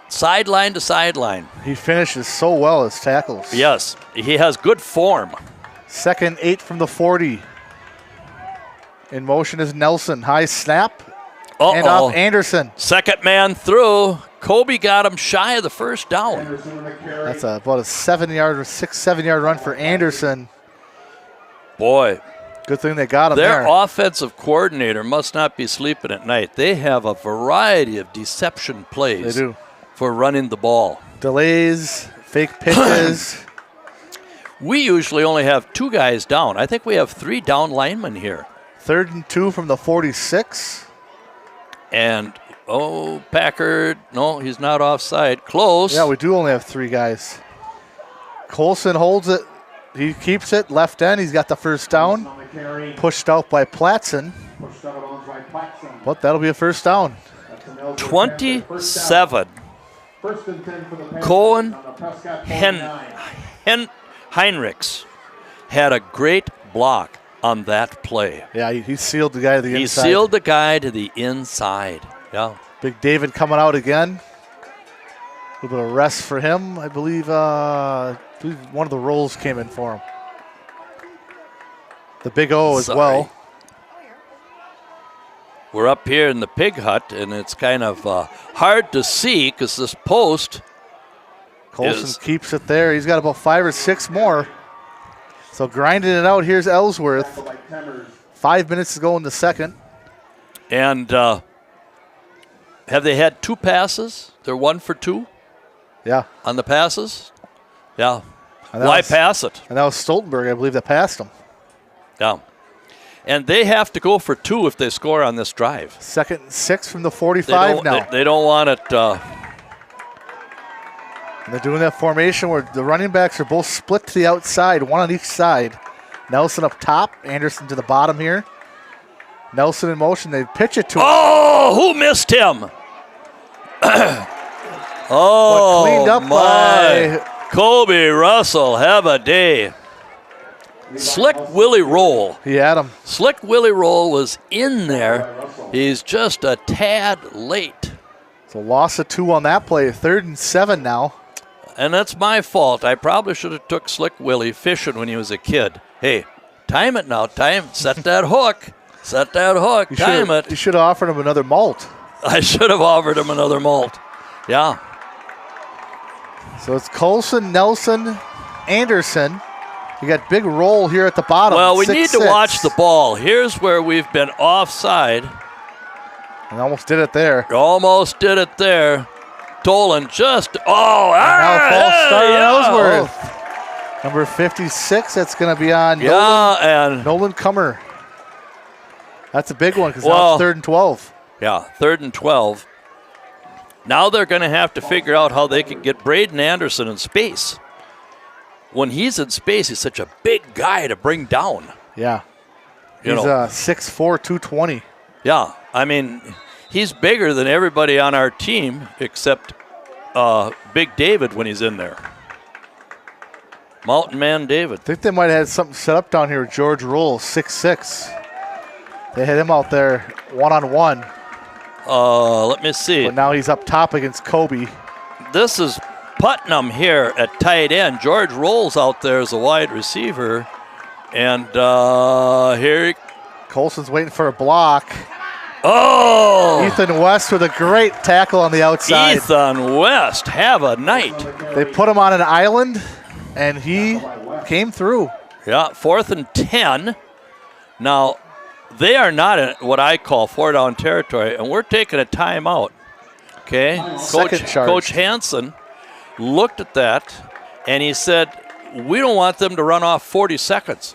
Sideline to sideline. He finishes so well his tackles. Yes, he has good form. 2nd 8 from the 40. In motion is Nelson. High snap. And off Anderson. Second man through. Kobe got him shy of the first down. That's about a 7-yard or 6-7-yard run for Anderson. Boy. Good thing they got him Their there. offensive coordinator must not be sleeping at night. They have a variety of deception plays They do. for running the ball. Delays, fake pitches. We usually only have 2 guys down. I think we have 3 down linemen here. 3rd and 2 from the 46. And, Packard, no, he's not offside. Close. Yeah, we do only have 3 guys. Colson holds it. He keeps it. Left end. He's got the first down. Pushed out by Platson. But that'll be a first down. 27. Cohen Heinrichs had a great block on that play. Yeah, he sealed the guy to the inside. He sealed the guy to the inside. Yeah. Big David coming out again. A little bit of rest for him. I believe one of the rolls came in for him. The Big O as well. We're up here in the pig hut, and it's kind of hard to see because this post Colson keeps it there. He's got about 5 or 6 more. So grinding it out, here's Ellsworth. 5 minutes to go in the second. And have they had 2 passes? They're 1 for 2? Yeah. On the passes? Yeah. And Why pass it? And that was Stoltenberg, I believe, that passed him. Yeah. And they have to go for 2 if they score on this drive. 2nd and 6 from the 45 now. They don't want it. And they're doing that formation where the running backs are both split to the outside, one on each side. Nelson up top, Anderson to the bottom here. Nelson in motion. They pitch it to him. Oh, who missed him? But cleaned up by Kobe Russell. Have a day. Slick Willie Roll. He had him. Slick Willie Roll was in there. He's just a tad late. So loss of 2 on that play. 3rd and 7 now. And that's my fault. I probably should have took Slick Willie fishing when he was a kid. Hey, time it now. Set that hook. Set that hook. Time it. You should have offered him another malt. I should have offered him another malt. Yeah. So it's Colson, Nelson, Anderson. You got big roll here at the bottom. Well, we need to 6-6. watch the ball. Here's where we've been offside. And almost did it there. Almost did it there. Dolan just, now false start on Ellsworth. Number 56, that's going to be on Nolan Kummer. That's a big one because now it's 3rd and 12. Yeah, 3rd and 12. Now they're going to have to figure out how they can get Braden Anderson in space. When he's in space, he's such a big guy to bring down. Yeah. He's 6'4", 220. Yeah, I mean, he's bigger than everybody on our team except Big David when he's in there. Mountain Man David. I think they might have had something set up down here with George Rule, 6'6". They had him out there one-on-one. Let me see. But now he's up top against Kobe. This is Putnam here at tight end. George Rolls out there as a wide receiver. And here Colson's waiting for a block. Oh! Ethan West with a great tackle on the outside. Ethan West, have a night. They put him on an island, and he came through. Yeah, 4th and 10. Now, they are not in what I call 4-down territory, and we're taking a timeout. Okay? Coach Hansen looked at that, and he said, we don't want them to run off 40 seconds.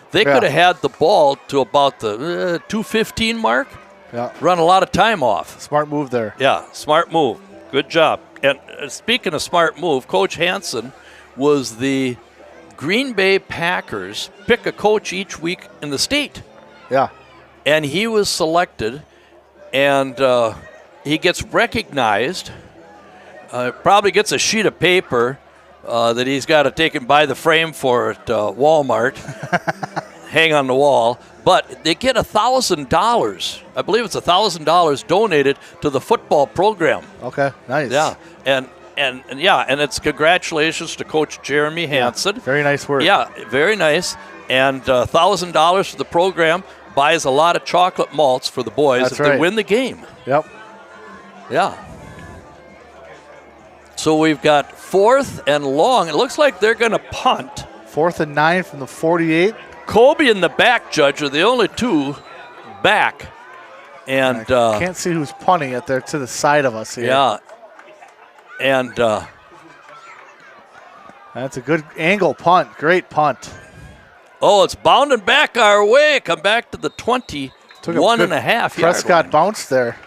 They could have had the ball to about the 2:15 mark. Yeah. Run a lot of time off. Smart move there. Yeah, smart move. Good job. And speaking of smart move, Coach Hansen was the Green Bay Packers pick a coach each week in the state. Yeah. And he was selected, and he gets recognized, probably gets a sheet of paper that he's got to take and buy the frame for at Walmart. hang on the wall. But they get $1,000. I believe it's $1,000 donated to the football program. Okay, nice. Yeah, and it's congratulations to Coach Jeremy Hansen. Very nice work. Yeah, very nice. And $1,000 for the program buys a lot of chocolate malts for the boys That's if right. they win the game. Yep. Yeah. So we've got 4th and long. It looks like they're going to punt. 4th and 9 from the 48. Kobe and the back judge are the only two back. And Can't see who's punting it. They're to the side of us here. yeah. And That's a good angle punt. Great punt. it's bounding back our way. Come back to the 21 Took a and a half yard Prescott line. bounced there.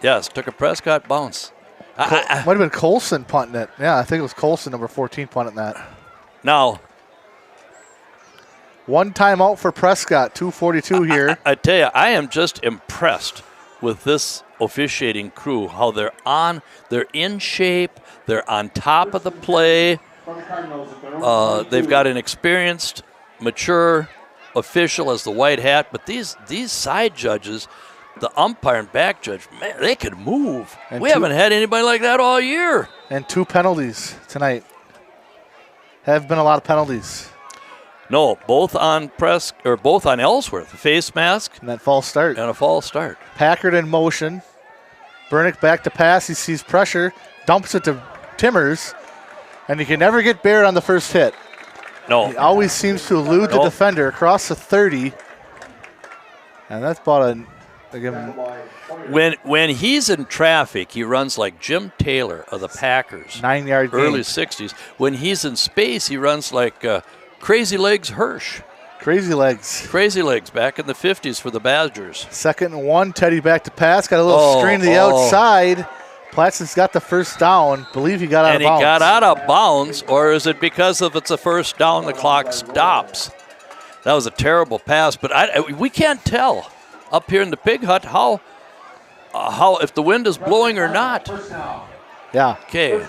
Yes, took a Prescott bounce. Might have been Colson punting it. Yeah, I think it was Colson, number 14, punting that. Now, One timeout for Prescott, 2:42 here. I tell you, I am just impressed with this officiating crew, how they're in shape, they're on top of the play. They've got an experienced, mature official as the white hat, but these side judges, the umpire and back judge, man, they could move. And We haven't had anybody like that all year. And 2 penalties tonight. Have been a lot of penalties. No, both on Ellsworth, a face mask And that false start. and a false start. Packard in motion. Bernick back to pass. He sees pressure. Dumps it to Timmers. And he can never get Baird on the first hit. No, He always seems to elude the Nope. defender across the 30. And that's about when he's in traffic, he runs like Jim Taylor of the Packers. 9-yard gain. Early 60s. When he's in space, he runs like Crazy Legs Hirsch. Crazy legs. Crazy Legs back in the 50s for the Badgers. 2nd and 1. Teddy back to pass. Got a little screen to the outside. Platson's got the first down. Believe he got out And of bounds. he got out of bounds, or is it because of it's a first down, the clock stops? That was a terrible pass, but we can't tell up here in the pig hut how if the wind is blowing or not. Yeah. Okay.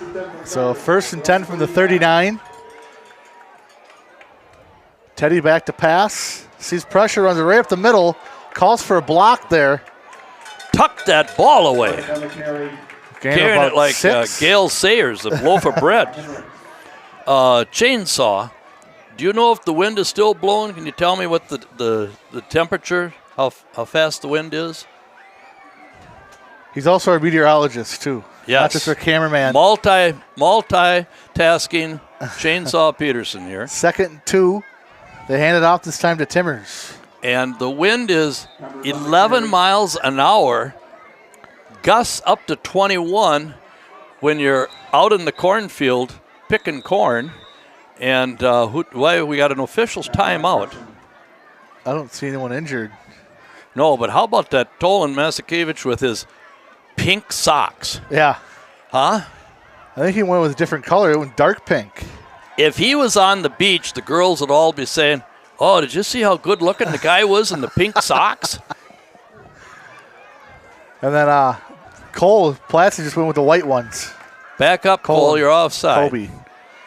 So 1st and 10 from the 39. Teddy back to pass. Sees pressure, runs it right up the middle. Calls for a block there. Tuck that ball away. Gain Carrying about it like 6. Gail Sayers, the loaf of bread. Chainsaw. Do you know if the wind is still blowing? Can you tell me what the temperature, how fast the wind is? He's also our meteorologist, too. Yes. Not just our cameraman. Multitasking Chainsaw Peterson here. 2nd and 2. They hand it off this time to Timmers. And the wind is 11 miles an hour, gusts up to 21 when you're out in the cornfield picking corn. And why we got an official's timeout. I don't see anyone injured. No, but how about that Tolan Masikevich with his pink socks? Yeah. Huh? I think he went with a different color. It went dark pink. If he was on the beach, the girls would all be saying, "Oh, did you see how good looking the guy was in the pink socks?" And then Cole Platson just went with the white ones. Back up, Cole, you're offside. Kobe.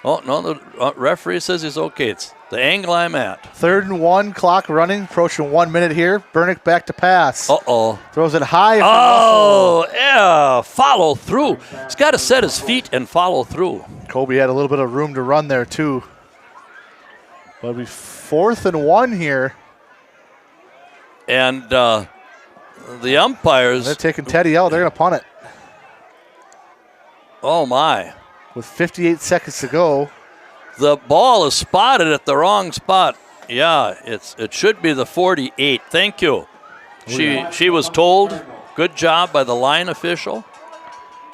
Oh, no, the referee says he's okay. It's the angle I'm at. 3rd and 1, clock running, approaching 1 minute here. Bernick back to pass. Uh-oh. Throws it high. Oh, yeah, follow through. He's got to set his feet and follow through. Kobe had a little bit of room to run there, too. But it'll be 4th and 1 here. And the umpires. They're taking Teddy out. They're going to punt it. Oh, my. With 58 seconds to go. The ball is spotted at the wrong spot. Yeah, it should be the 48. Thank you. She was told. Good job by the line official.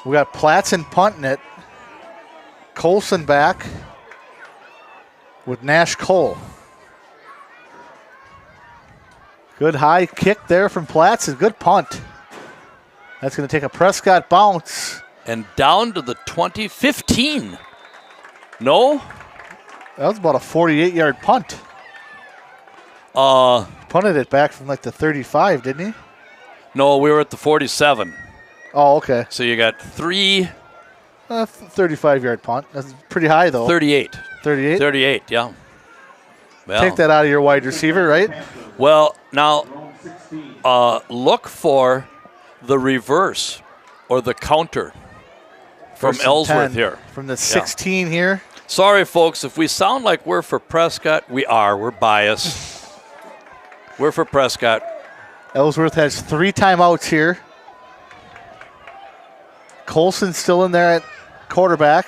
We got Platson punting it. Colson back with Nash Cole. Good high kick there from Platson. Good punt. That's going to take a Prescott bounce. And down to the 20-15. No? That was about a 48-yard punt. Punted it back from like the 35, didn't he? No, we were at the 47. Oh, okay. So you got 35-yard punt. That's pretty high, though. 38. 38? 38, yeah. Well, Take that out of your wide receiver, right? Well, now look for the reverse or the counter from 1st and Ellsworth 10 here. From the 16 here. Sorry, folks, if we sound like we're for Prescott, we are. We're biased. We're for Prescott. Ellsworth has 3 timeouts here. Colson still in there at quarterback.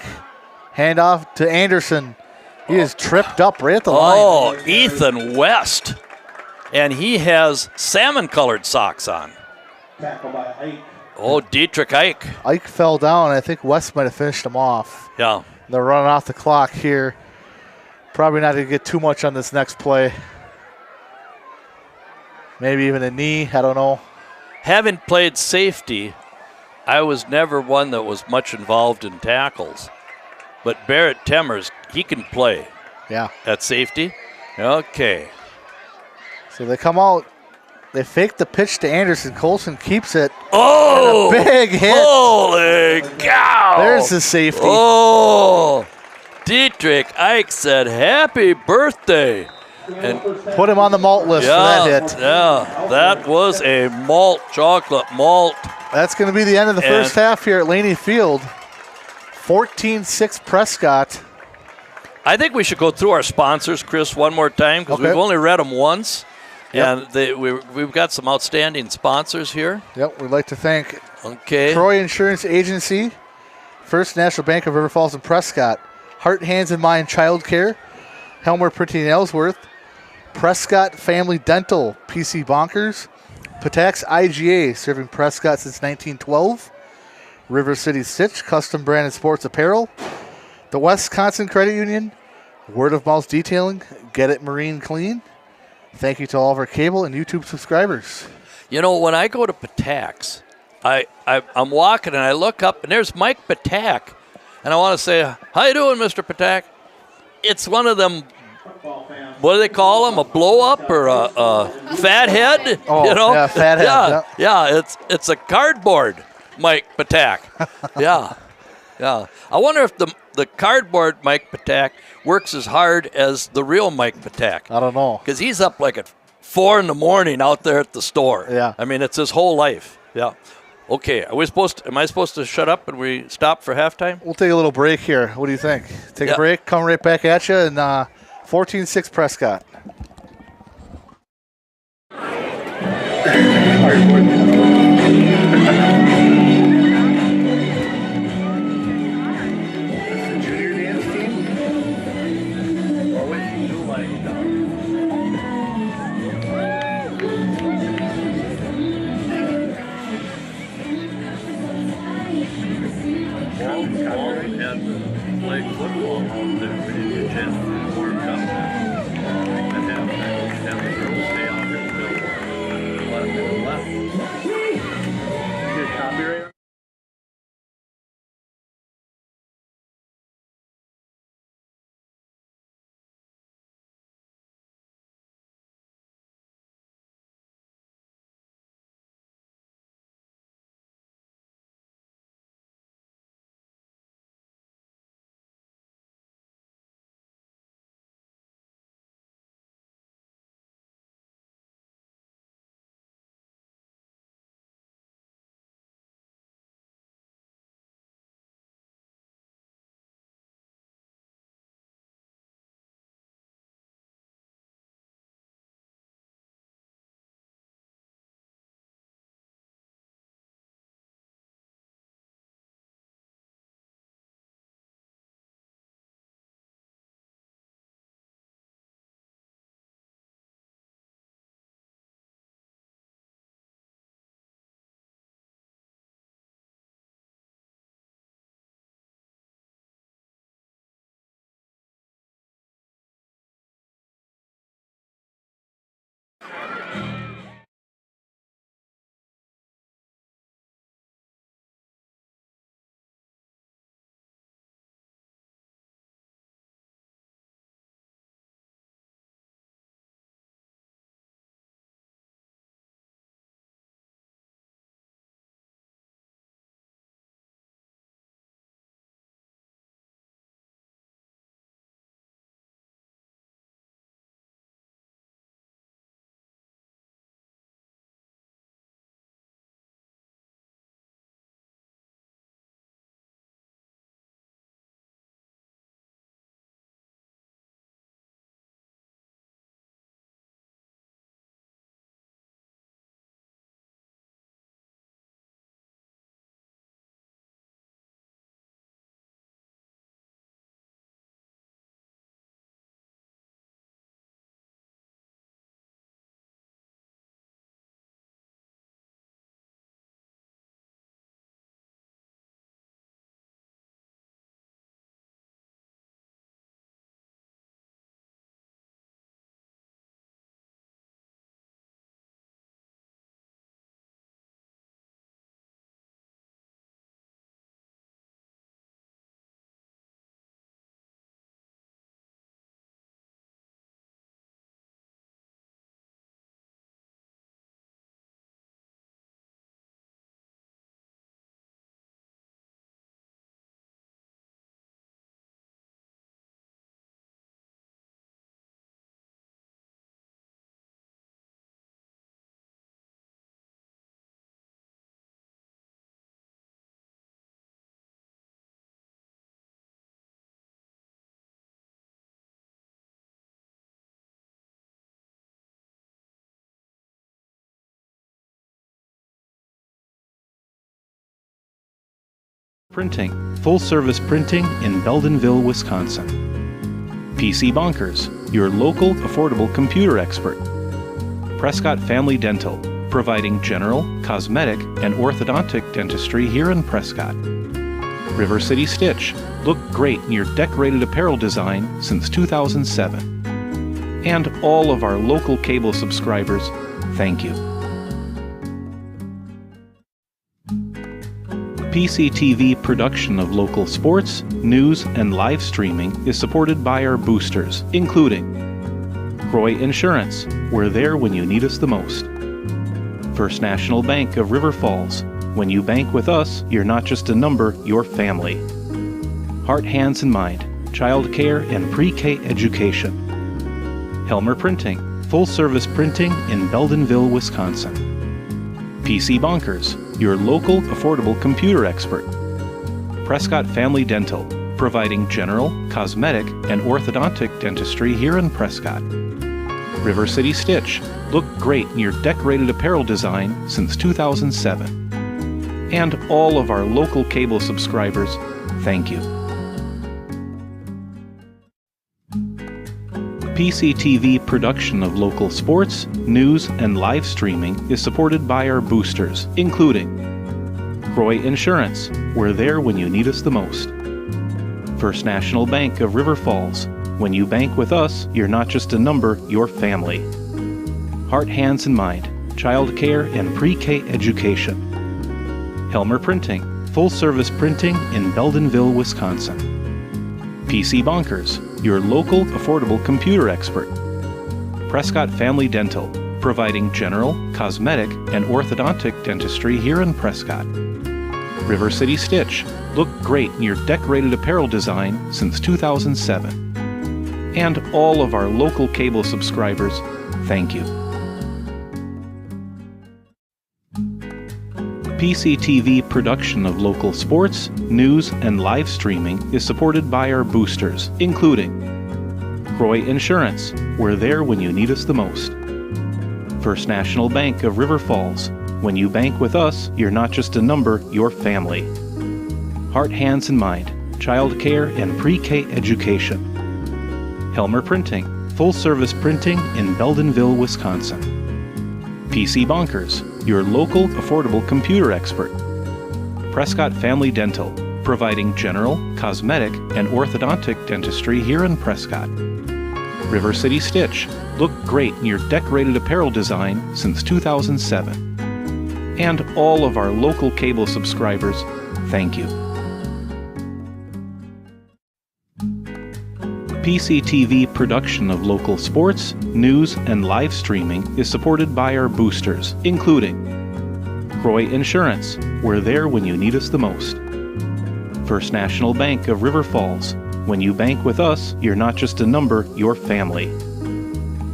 Handoff to Anderson. He is tripped up right at the line. Oh, Ethan West. And he has salmon-colored socks on. Oh, Dietrich Ike. Ike fell down. I think West might have finished him off. Yeah. They're running off the clock here. Probably not going to get too much on this next play. Maybe even a knee. I don't know. Having played safety, I was never one that was much involved in tackles. But Barrett Temmers, he can play Yeah. at safety. Okay. So they come out. They fake the pitch to Anderson. Colson keeps it. Oh! And a big hit. Holy cow! There's the safety. Oh! Dietrich Ike said, "Happy birthday!" And Put him on the malt list for that hit. yeah, that was a malt, chocolate malt. That's going to be the end of the first half here at Laney Field. 14-6 Prescott. I think we should go through our sponsors, Chris, one more time because we've only read them once. Yep. And we've got some outstanding sponsors here. Yep, we'd like to thank Okay. Troy Insurance Agency, First National Bank of River Falls and Prescott, Heart, Hands, and Mind Child Care, Helmer Printing in Ellsworth, Prescott Family Dental, PC Bonkers, Patax IGA, serving Prescott since 1912, River City Stitch, custom branded sports apparel, the Wisconsin Credit Union, Word of Mouth Detailing, Get It Marine Clean. Thank you to all of our cable and YouTube subscribers. You know, when I go to Patax, I'm walking and I look up and there's Mike Patak. And I want to say, how you doing, Mr. Patak? It's one of them, what do they call them, a blow-up or a fat head? Oh, you know? yeah, fat head. Yeah, it's a cardboard Mike Patak. Yeah. I wonder if the cardboard Mike Patak works as hard as the real Mike Patak. I don't know. Because he's up like at 4 in the morning out there at the store. Yeah. I mean, it's his whole life. Yeah. Okay. Am I supposed to shut up and we stop for halftime? We'll take a little break here. What do you think? Take a break, come right back at you, and 14-6 Prescott. Junior dance team? Or what you do like And play football out there. We didn't get a chance to warm up at halftime. And the girls stay out here until 11 minutes left. Good copyright. Printing, full-service printing in Beldenville, Wisconsin. PC Bonkers, your local affordable computer expert. Prescott Family Dental, providing general, cosmetic, and orthodontic dentistry here in Prescott. River City Stitch, look great in your decorated apparel design since 2007. And all of our local cable subscribers, thank you. PCTV production of local sports, news, and live streaming is supported by our boosters, including Croy Insurance, we're there when you need us the most. First National Bank of River Falls, when you bank with us, you're not just a number, you're family. Heart, Hands, and Mind, child care and pre-K education. Helmer Printing, full-service printing in Beldenville, Wisconsin. PC Bonkers, your local affordable computer expert. Prescott Family Dental, providing general, cosmetic, and orthodontic dentistry here in Prescott. River City Stitch, look great in your decorated apparel design since 2007. And all of our local cable subscribers, thank you. PCTV production of local sports, news, and live streaming is supported by our boosters, including Croy Insurance, we're there when you need us the most. First National Bank of River Falls, when you bank with us, you're not just a number, you're family. Heart, Hands, and Mind, child care and pre-K education. Helmer Printing, full-service printing in Beldenville, Wisconsin. PC Bonkers, your local affordable computer expert. Prescott Family Dental, providing general, cosmetic, and orthodontic dentistry here in Prescott. River City Stitch, look great in your decorated apparel design since 2007. And all of our local cable subscribers, thank you. PCTV production of local sports, news, and live streaming is supported by our boosters, including Croy Insurance, we're there when you need us the most. First National Bank of River Falls, when you bank with us, you're not just a number, you're family. Heart, Hands, and Mind, child care and pre-K education. Helmer Printing, full-service printing in Beldenville, Wisconsin. PC Bonkers, your local affordable computer expert. Prescott Family Dental, providing general, cosmetic, and orthodontic dentistry here in Prescott. River City Stitch, look great in your decorated apparel design since 2007. And all of our local cable subscribers, thank you. PCTV production of local sports, news, and live streaming is supported by our boosters, including Croy Insurance, we're there when you need us the most. First National Bank of River Falls, when you bank with us, you're not just a number, you're family.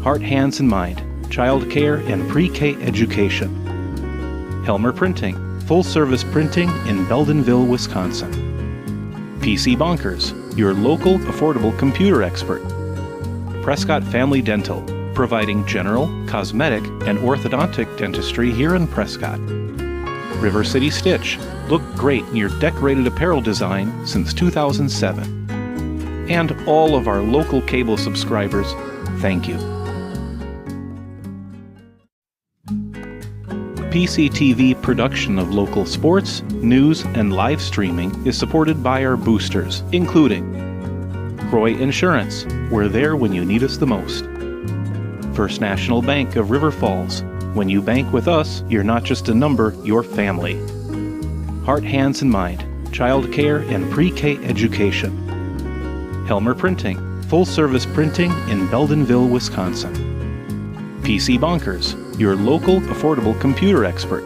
Heart, Hands, and Mind, child care and pre-K education. Helmer Printing, full-service printing in Beldenville, Wisconsin. PC Bonkers, your local affordable computer expert. Prescott Family Dental, providing general, cosmetic, and orthodontic dentistry here in Prescott. River City Stitch, look great in your decorated apparel design since 2007. And all of our local cable subscribers, thank you. PCTV production of local sports, news, and live streaming is supported by our boosters, including Croy Insurance, we're there when you need us the most. First National Bank of River Falls, when you bank with us, you're not just a number, you're family. Heart, Hands, and Mind, child care and pre-K education. Helmer Printing, full-service printing in Beldenville, Wisconsin. PC Bonkers, your local affordable computer expert.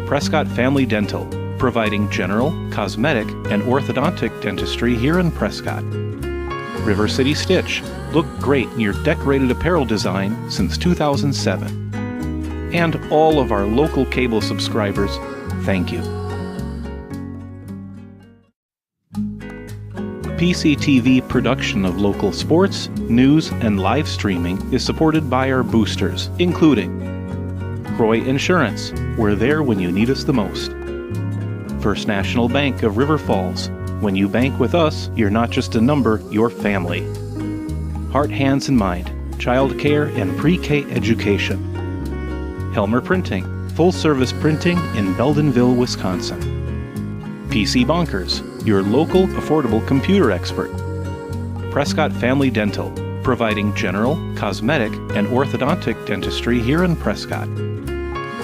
Prescott Family Dental, providing general, cosmetic, and orthodontic dentistry here in Prescott. River City Stitch, look great in your decorated apparel design since 2007. And all of our local cable subscribers, thank you. PCTV production of local sports, news, and live streaming is supported by our boosters, including Croy Insurance, we're there when you need us the most. First National Bank of River Falls. When you bank with us, you're not just a number, you're family. Heart, Hands, and Mind, child care and pre-K education. Helmer Printing, full-service printing in Beldenville, Wisconsin. PC Bonkers, your local affordable computer expert. Prescott Family Dental, providing general, cosmetic, and orthodontic dentistry here in Prescott.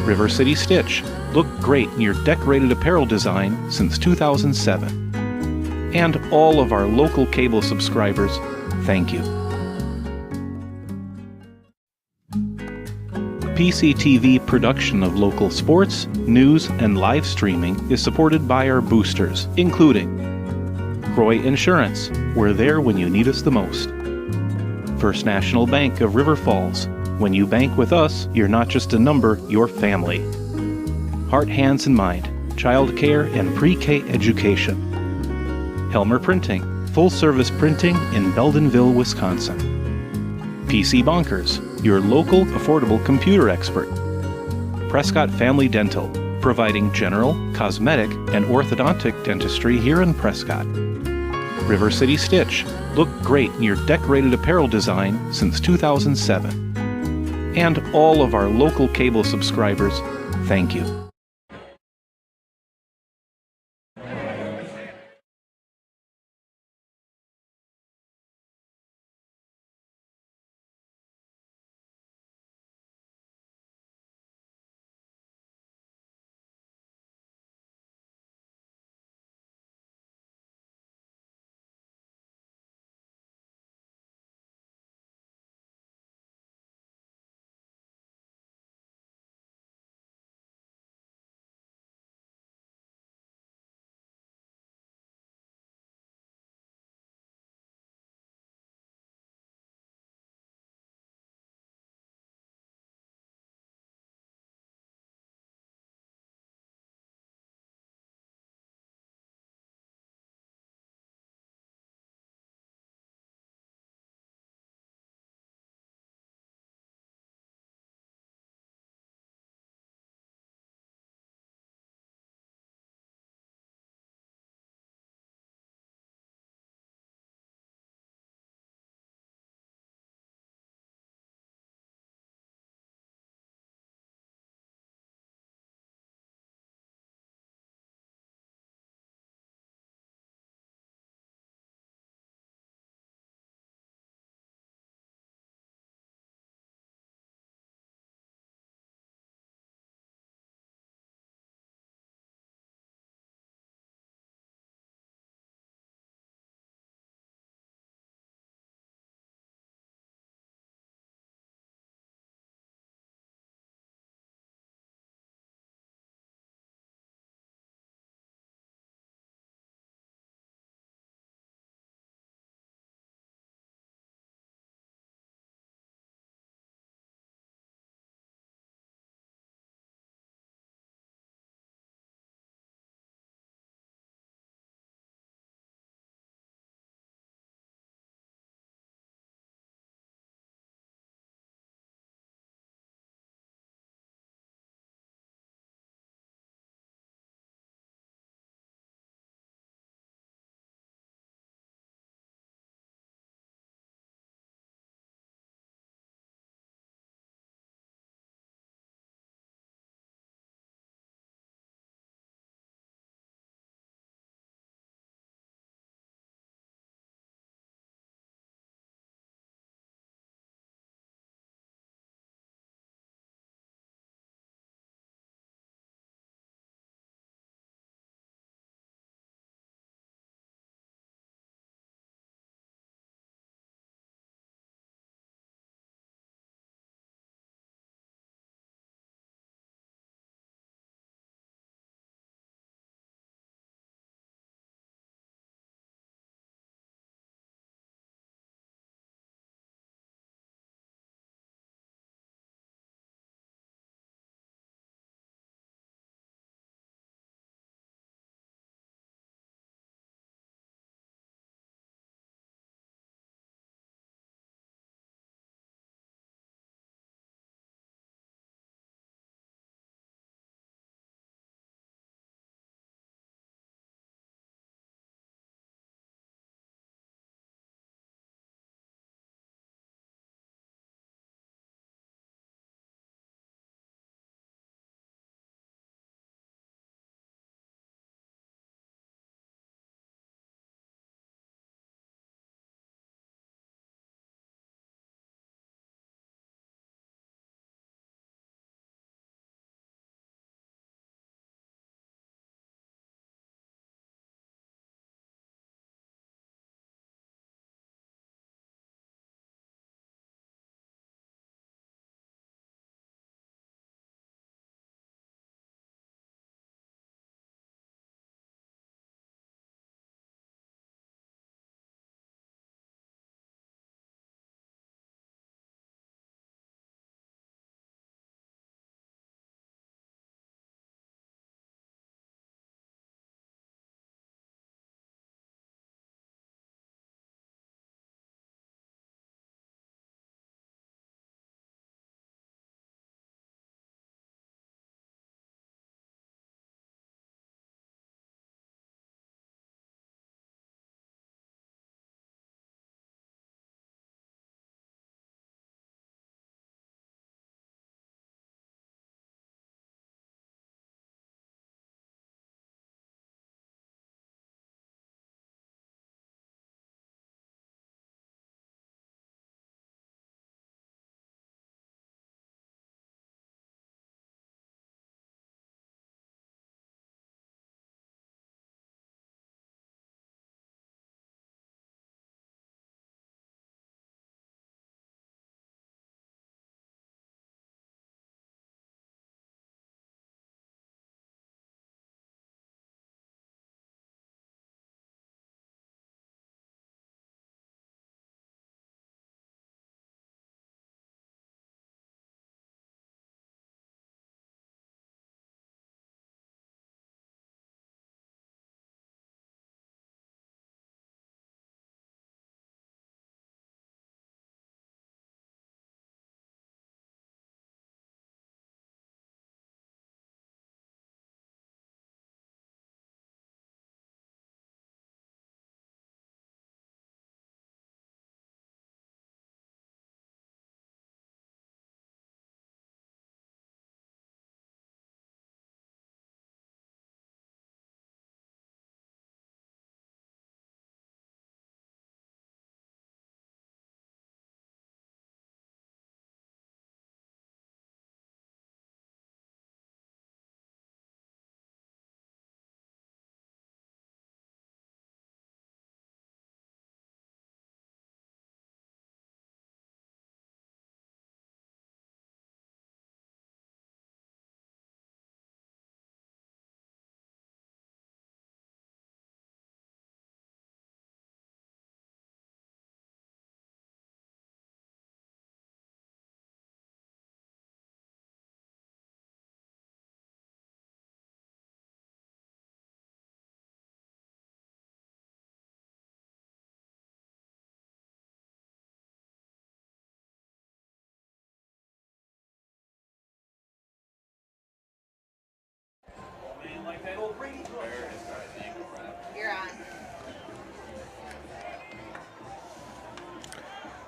River City Stitch, look great in your decorated apparel design since 2007. And all of our local cable subscribers, thank you. PCTV production of local sports, news, and live streaming is supported by our boosters, including Croy Insurance, we're there when you need us the most. First National Bank of River Falls, when you bank with us, you're not just a number, you're family. Heart, Hands, and Mind, child care and pre-K education. Helmer Printing, full-service printing in Beldenville, Wisconsin. PC Bonkers, your local affordable computer expert. Prescott Family Dental, providing general, cosmetic, and orthodontic dentistry here in Prescott. River City Stitch, look great in your decorated apparel design since 2007. And all of our local cable subscribers, thank you.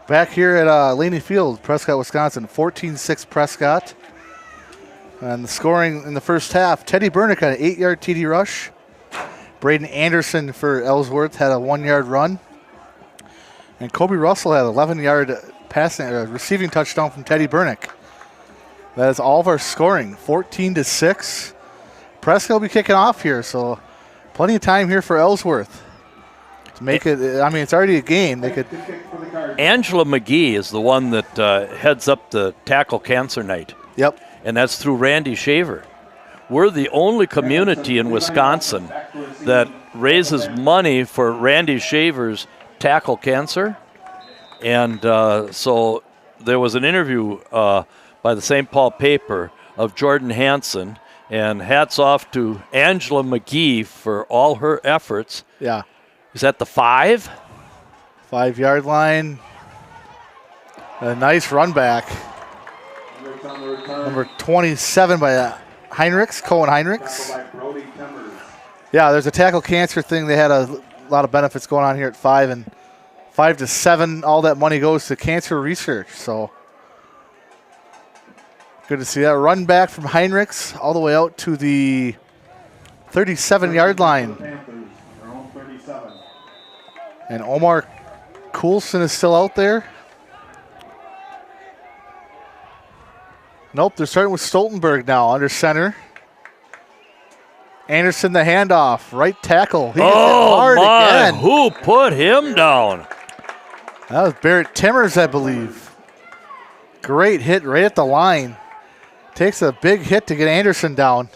Back here at Laney Field, Prescott, Wisconsin, 14-6 Prescott. And the scoring in the first half, Teddy Burnick had an 8-yard TD rush. Braden Anderson for Ellsworth had a 1-yard run. And Kobe Russell had an 11-yard receiving touchdown from Teddy Burnick. That is all of our scoring, 14-6. Prescott will be kicking off here, so plenty of time here for Ellsworth to make it. I mean, it's already a game. They could. Angela McGee is the one that heads up the Tackle Cancer Night. Yep. And that's through Randy Shaver. We're the only community in Wisconsin that raises money for Randy Shaver's Tackle Cancer. And so there was an interview by the St. Paul paper of Jordan Hansen, and hats off to Angela McGee for all her efforts. Yeah. Is that the 5? 5-yard line. A nice run back. Number 27 by Heinrichs, Cohen Heinrichs. Yeah, there's a tackle cancer thing. They had a lot of benefits going on here at 5, and 5 to 7, all that money goes to cancer research. So good to see that run back from Heinrichs all the way out to the 37-yard line. And Omar Coulson is still out there. Nope, they're starting with Stoltenberg now under center. Anderson the handoff, right tackle. He gets hit hard again. Who put him down? That was Barrett Timmers, I believe. Great hit right at the line. Takes a big hit to get Anderson down.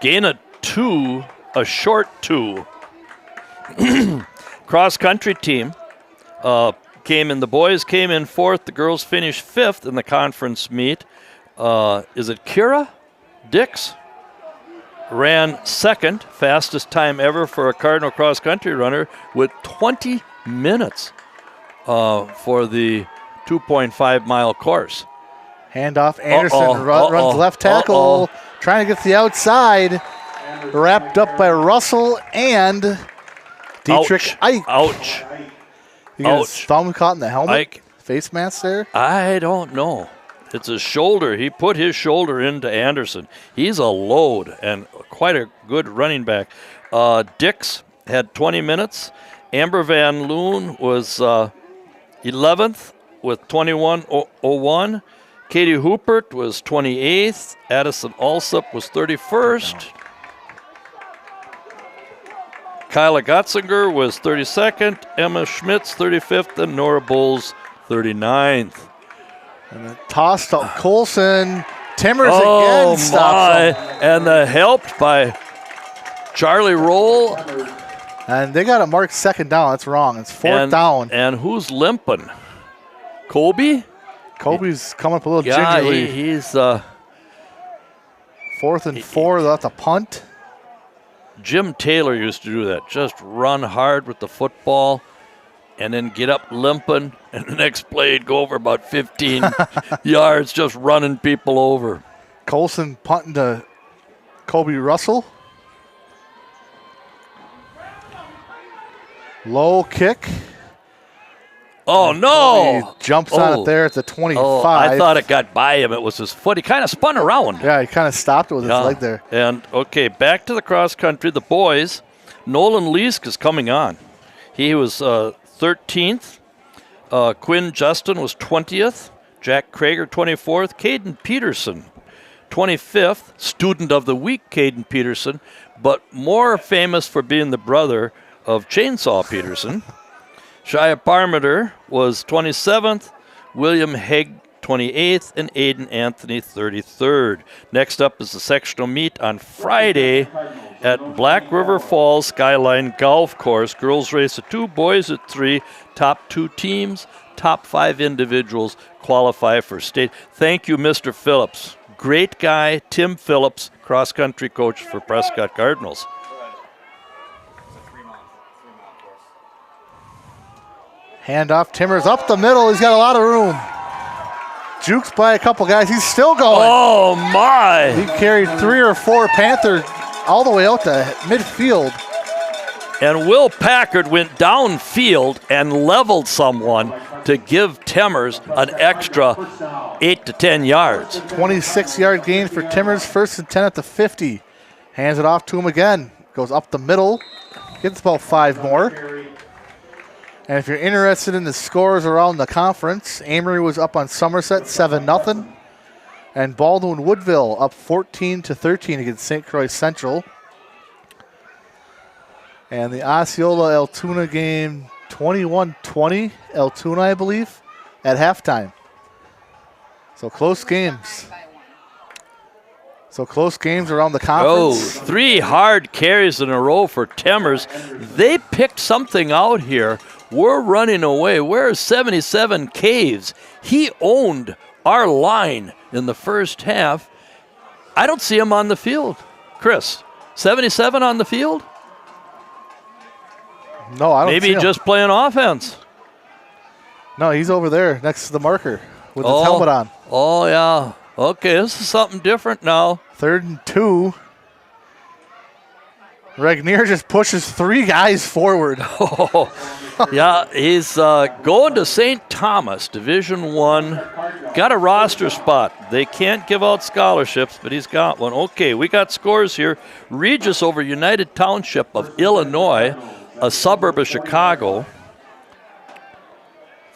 Gain a 2, a short 2. Cross-country team the boys came in 4th. The girls finished 5th in the conference meet. Is it Kira Dix? Ran 2nd, fastest time ever for a Cardinal cross-country runner with 20 minutes for the 2.5-mile course. Handoff, Anderson runs left tackle, trying to get to the outside. Wrapped up by Russell and Dietrich Ike. Ouch. You got his thumb caught in the helmet? Ike. Face mask there? I don't know. It's his shoulder. He put his shoulder into Anderson. He's a load and quite a good running back. Dix had 20 minutes. Amber Van Loon was 11th with 21:01. Katie Hoopert was 28th. Addison Alsop was 31st. Kyla Gotzinger was 32nd. Emma Schmitz 35th. And Nora Bowles 39th. And then tossed up Coulson. Timmers again stops him. And the helped by Charlie Roll. And they got a marked 2nd down. That's wrong. It's 4th down. And who's limping? Kobe? Kobe's coming up a little gingerly. He's 4th and 4. That's a punt. Jim Taylor used to do that. Just run hard with the football and then get up limping, and the next play he'd go over about 15 yards, just running people over. Coulson punting to Kobe Russell. Low kick. Oh, no. He jumps on it there at the 25. Oh, I thought it got by him. It was his foot. He kind of spun around. Yeah, he kind of stopped it with his leg there. And, okay, back to the cross country. The boys, Nolan Leask is coming on. He was 13th. Quinn Justin was 20th. Jack Krager, 24th. Caden Peterson, 25th. Student of the Week, Caden Peterson, but more famous for being the brother of Chainsaw Peterson. Shia Parmenter was 27th. William Hegg, 28th. And Aiden Anthony, 33rd. Next up is the sectional meet on Friday at Black River Falls Skyline Golf Course. Girls race at 2, boys at 3. Top 2 teams, top 5 individuals qualify for state. Thank you, Mr. Phillips. Great guy, Tim Phillips, cross-country coach for Prescott Cardinals. Handoff, Timmers up the middle. He's got a lot of room. Jukes by a couple guys. He's still going. Oh, my. He carried 3 or 4 Panther all the way out to midfield. And Will Packard went downfield and leveled someone to give Timmers an extra 8 to 10 yards. 26-yard gain for Timmers, 1st and 10 at the 50. Hands it off to him again. Goes up the middle. Gets about 5 more. And if you're interested in the scores around the conference, Amory was up on Somerset 7-0. And Baldwin Woodville up 14-13 against St. Croix Central. And the Osceola Altoona game, 21-20, Altoona, I believe, at halftime. So close games. So close games around the conference. 3 hard carries in a row for Timmers. They picked something out here. We're running away. Where's 77 Caves? He owned our line in the first half. I don't see him on the field. Chris, 77 on the field? No, I don't see him. Maybe just playing offense. No, he's over there next to the marker with his helmet on. Oh, yeah. Okay, this is something different now. 3rd and 2. Regnier just pushes 3 guys forward. Yeah, he's going to St. Thomas, Division I. Got a roster spot. They can't give out scholarships, but he's got one. Okay, we got scores here. Regis over United Township of Illinois, a suburb of Chicago.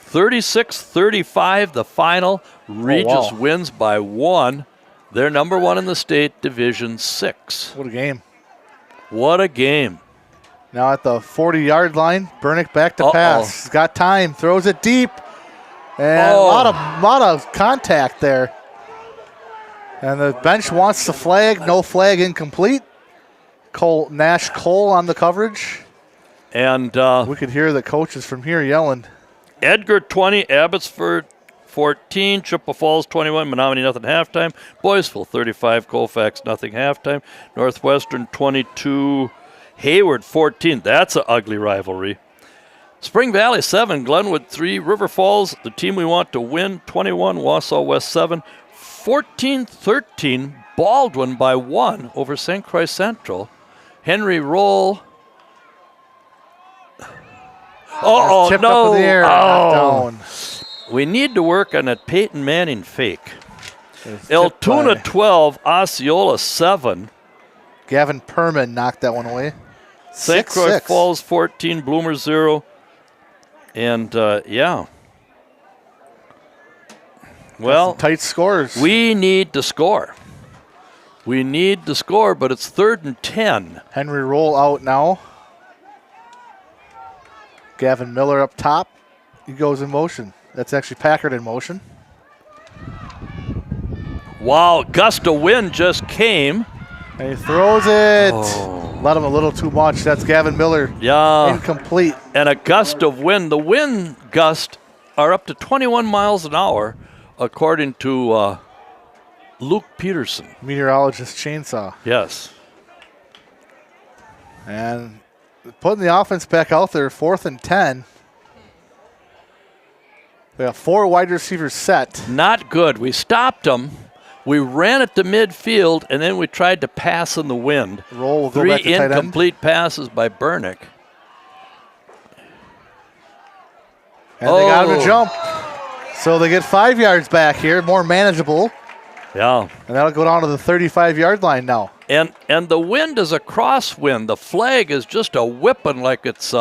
36-35, the final. Regis wins by 1. They're number 1 in the state, Division VI. What a game. What a game. Now at the 40-yard line, Bernick back to pass. He's got time, throws it deep. And a lot of contact there. And the bench wants the flag. No flag, incomplete. Nash Cole on the coverage. And we could hear the coaches from here yelling. Edgar 20, Abbotsford 14, Chippewa Falls 21, Menominee nothing halftime. Boyceville 35, Colfax nothing halftime. Northwestern 22, Hayward 14. That's an ugly rivalry. Spring Valley 7, Glenwood 3, River Falls, the team we want to win, 21, Wausau West 7. 14-13, Baldwin by 1 over St. Croix Central. Henry Roll. Tipped up in the air. Down. We need to work on that Peyton Manning fake. Altoona 12, Osceola 7. Gavin Perman knocked that one away. St. Croix Falls 14, Bloomer 0. And, yeah. Well, tight scores. We need to score. We need to score, but it's 3rd and 10. Henry Roll out now. Gavin Miller up top. He goes in motion. That's actually Packard in motion. Wow, gust of wind just came. And he throws it. Let him a little too much. That's Gavin Miller. Yeah. Incomplete. And a gust of wind. The wind gusts are up to 21 miles an hour, according to Luke Peterson. Meteorologist Chainsaw. Yes. And putting the offense back out there, 4th and 10. We have 4 wide receivers set. Not good. We stopped them. We ran it to midfield, and then we tried to pass in the wind. Roll will go 3 back to tight end. incomplete passes by Bernick. And they got him to jump. So they get 5 yards back here, more manageable. Yeah. And that'll go down to the 35-yard line now. And the wind is a crosswind. The flag is just a whipping like it's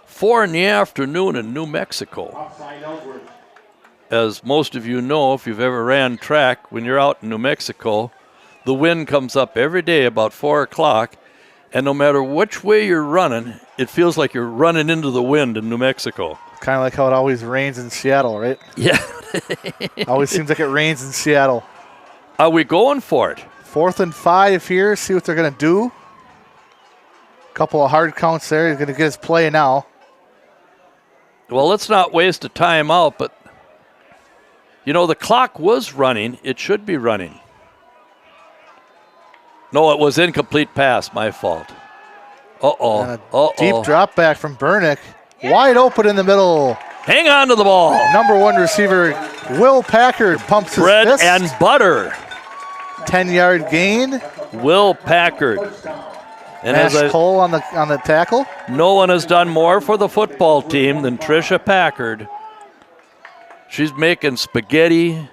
4 in the afternoon in New Mexico. As most of you know, if you've ever ran track, when you're out in New Mexico, the wind comes up every day about 4 o'clock, and no matter which way you're running, it feels like you're running into the wind in New Mexico. Kind of like how it always rains in Seattle, right? Yeah. Always seems like it rains in Seattle. Are we going for it? 4th and 5 here. See what they're going to do. Couple of hard counts there. He's going to get his play now. Well, let's not waste a timeout, but, you know, the clock was running. It should be running. No, it was incomplete pass. My fault. Deep drop back from Bernick. Wide open in the middle. Hang on to the ball. Number 1 receiver, Will Packard, pumps his Bread fist. and butter. 10-yard gain. Will Packard. And Nash Cole on the tackle. no one has done more for the football team than Tricia Packard. She's making spaghetti.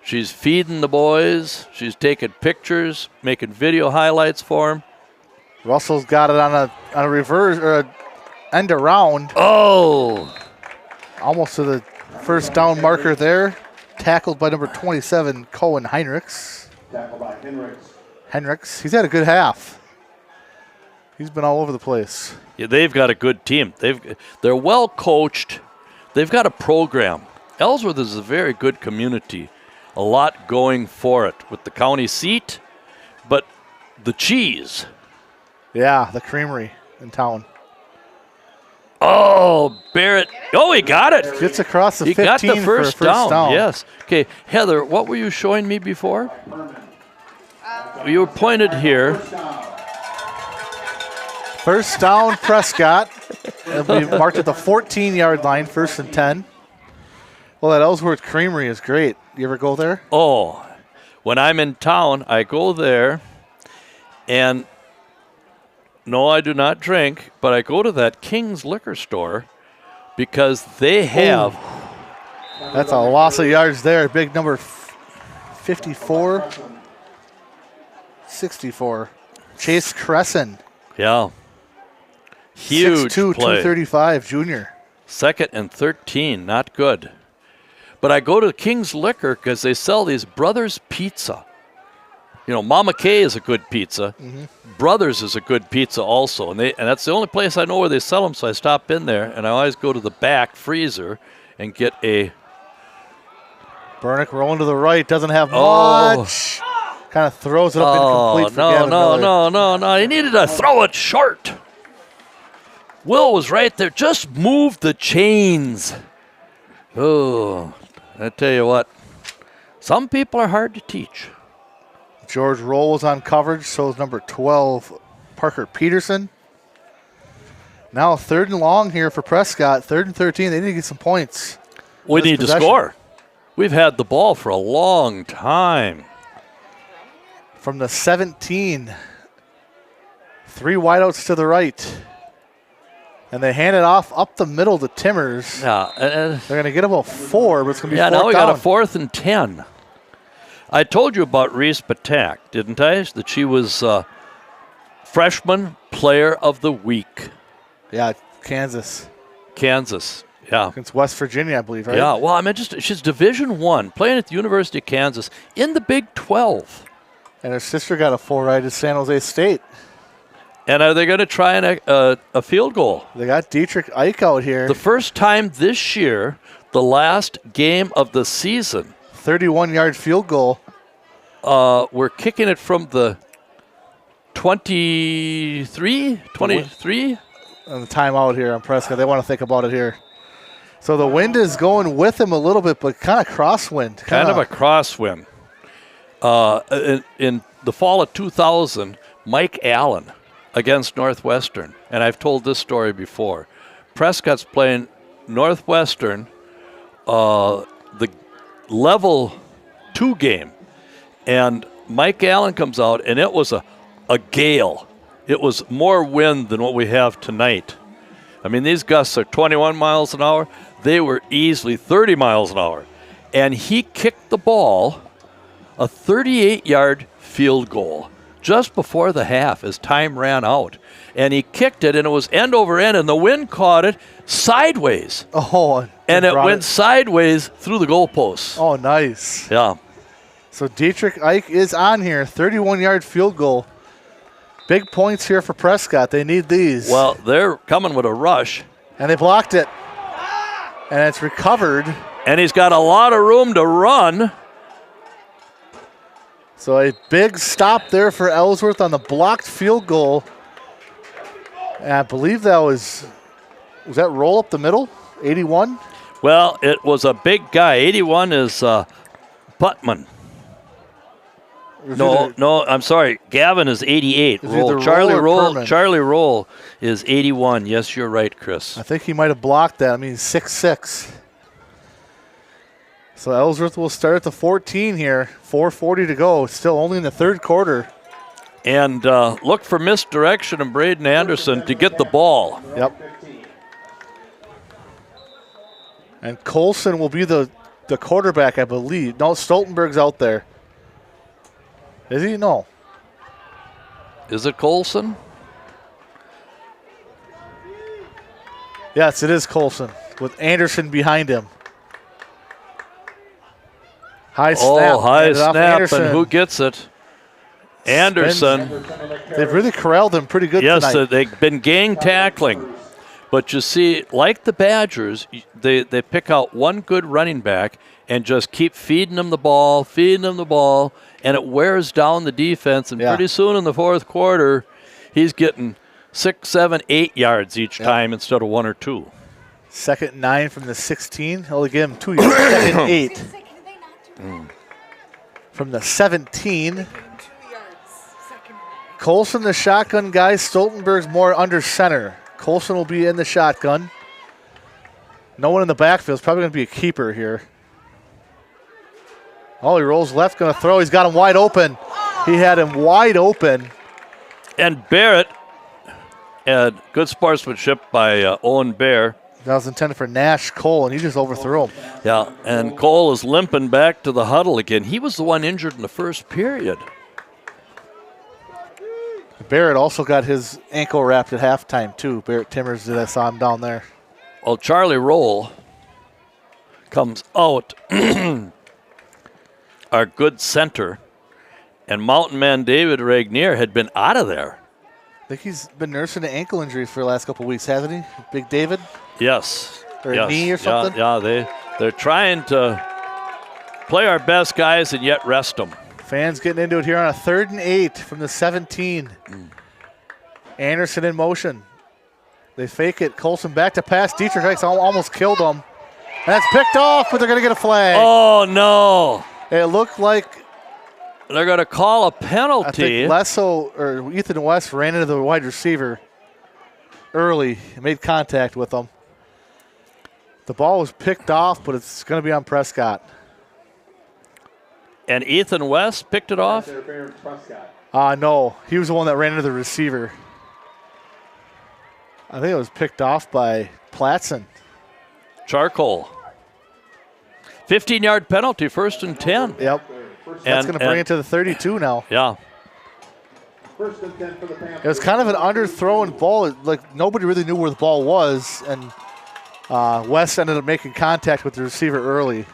She's feeding the boys. She's taking pictures, making video highlights for them. Russell's got it on a reverse or a end around. Oh! Almost to the first down marker there. Tackled by number 27, Cohen Heinrichs. Tackled by Henricks. He's had a good half. He's been all over the place. Yeah, they've got a good team. They're well coached. They've got a program. Ellsworth is a very good community. A lot going for it with the county seat, but the cheese. Yeah, the creamery in town. Oh, Barrett. Oh, he got it. Gets across the He 15 got the for a first down. down. Yes. Okay, Heather, what were you showing me before? You were pointed here. First down, Prescott. It'll be marked at the 14-yard line, 1st and 10. Well, that Ellsworth Creamery is great. You ever go there? Oh, when I'm in town, I go there, and no, I do not drink, but I go to that King's liquor store because they have. That's a loss of yards there. Big number 54. 64. Chase Crescent. Yeah. Huge 6'2", play. 235, junior. 2nd and 13, not good. But I go to King's Liquor because they sell these Brothers Pizza. You know, Mama K is a good pizza. Mm-hmm. Brothers is a good pizza also. And that's the only place I know where they sell them, so I stop in there, and I always go to the back freezer and get a... Burnick rolling to the right, doesn't have Oh. much. Kind of throws it up Oh, incomplete for Gavin Miller. no. He needed to throw it short. Will was right there. Just move the chains. Oh, I tell you what. Some people are hard to teach. George Rolls on coverage, so is number 12, Parker Peterson. Now 3rd and long here for Prescott. 3rd and 13. They need to get some points. We This need to possession. score. We've had the ball for a long time. From the 17. 3 wideouts to the right. And they hand it off up the middle to Timmers. Yeah. They're going to get about 4, but it's going to be Yeah, 4th now we down. got a 4th and 10. I told you about Reese Patak, didn't I? That she was freshman player of the week. Yeah, Kansas. Kansas. Yeah. Against West Virginia, I believe, right? Yeah, well, I mean, she's Division I, playing at the University of Kansas in the Big 12. And her sister got a full ride to San Jose State. And are they going to try a field goal? They got Dietrich Ike out here. The first time this year, the last game of the season, 31-yard field goal. we're kicking it from the 23? And the timeout here on Prescott. They want to think about it here. So the wind is going with him a little bit, but kind of crosswind. Kind of a crosswind. In the fall of 2000, Mike Allen against Northwestern, and I've told this story before. Prescott's playing Northwestern, the level 2 game, and Mike Allen comes out, and it was a gale. It was more wind than what we have tonight. I mean, these gusts are 21 miles an hour. They were easily 30 miles an hour. And he kicked the ball, a 38-yard field goal, just before the half as time ran out. And he kicked it, and it was end over end, and the wind caught it sideways. Oh, And it went sideways through the goalposts. Oh, nice. Yeah. So Dietrich Ike is on here, 31-yard field goal. Big points here for Prescott. They need these. Well, they're coming with a rush. And they blocked it. And it's recovered. And he's got a lot of room to run. So a big stop there for Ellsworth on the blocked field goal. And I believe that was that roll up the middle? 81? Well, it was a big guy. 81 is Buttman. No, I'm sorry. Gavin is 88. Roll. Charlie Roll is 81. Yes, you're right, Chris. I think he might have blocked that. I mean, 6'6". So Ellsworth will start at the 14 here. 4:40 to go. Still only in the third quarter. And look for misdirection of Braden Anderson to get the ball. Yep. And Colson will be the quarterback, I believe. No, Stoltenberg's out there. Is he? No. Is it Colson? Yes, it is Colson with Anderson behind him. High snap. Oh, high Handed off snap, Anderson. and who gets it? Anderson. They've really corralled him pretty good Yes, tonight. they've been gang tackling. But you see, like the Badgers, they pick out one good running back and just keep feeding them the ball, and it wears down the defense. And pretty soon in the fourth quarter, he's getting 6, 7, 8 yards each time instead of 1 or 2. 2nd and 9 from the 16. Only give him 2 yards. 2nd and 8. From the 17. Colson, the shotgun guy. Stoltenberg's more under center. Colson will be in the shotgun. No one in the backfield. It's probably going to be a keeper here. Oh, he rolls left, going to throw. He's got him wide open. He had him wide open. And Barrett had good sportsmanship by Owen Bear. That was intended for Nash Cole, and he just overthrew him. Yeah, and Cole is limping back to the huddle again. He was the one injured in the first period. Barrett also got his ankle wrapped at halftime, too. Barrett Timmers, I saw him down there. Well, Charlie Roll comes out, our good center, and Mountain Man David Regnier had been out of there. I think he's been nursing an ankle injury for the last couple of weeks, hasn't he? Big David? Yes. Or a knee or something? Yeah, they're trying to play our best guys and yet rest them. Fans getting into it here on a 3rd and 8 from the 17. Anderson in motion. They fake it. Colson back to pass. Dietrich Hicks almost killed him. And that's picked off, but they're going to get a flag. Oh, no. It looked like they're going to call a penalty. I think Lesso or Ethan West ran into the wide receiver early and made contact with him. The ball was picked off, but it's going to be on Prescott. And Ethan West picked it off? No. He was the one that ran into the receiver. I think it was picked off by Platson. Charcoal. 15-yard penalty, 1st and 10. Yep. That's going to bring it to the 32 now. Yeah. It was kind of an underthrown ball. Like nobody really knew where the ball was, and West ended up making contact with the receiver early.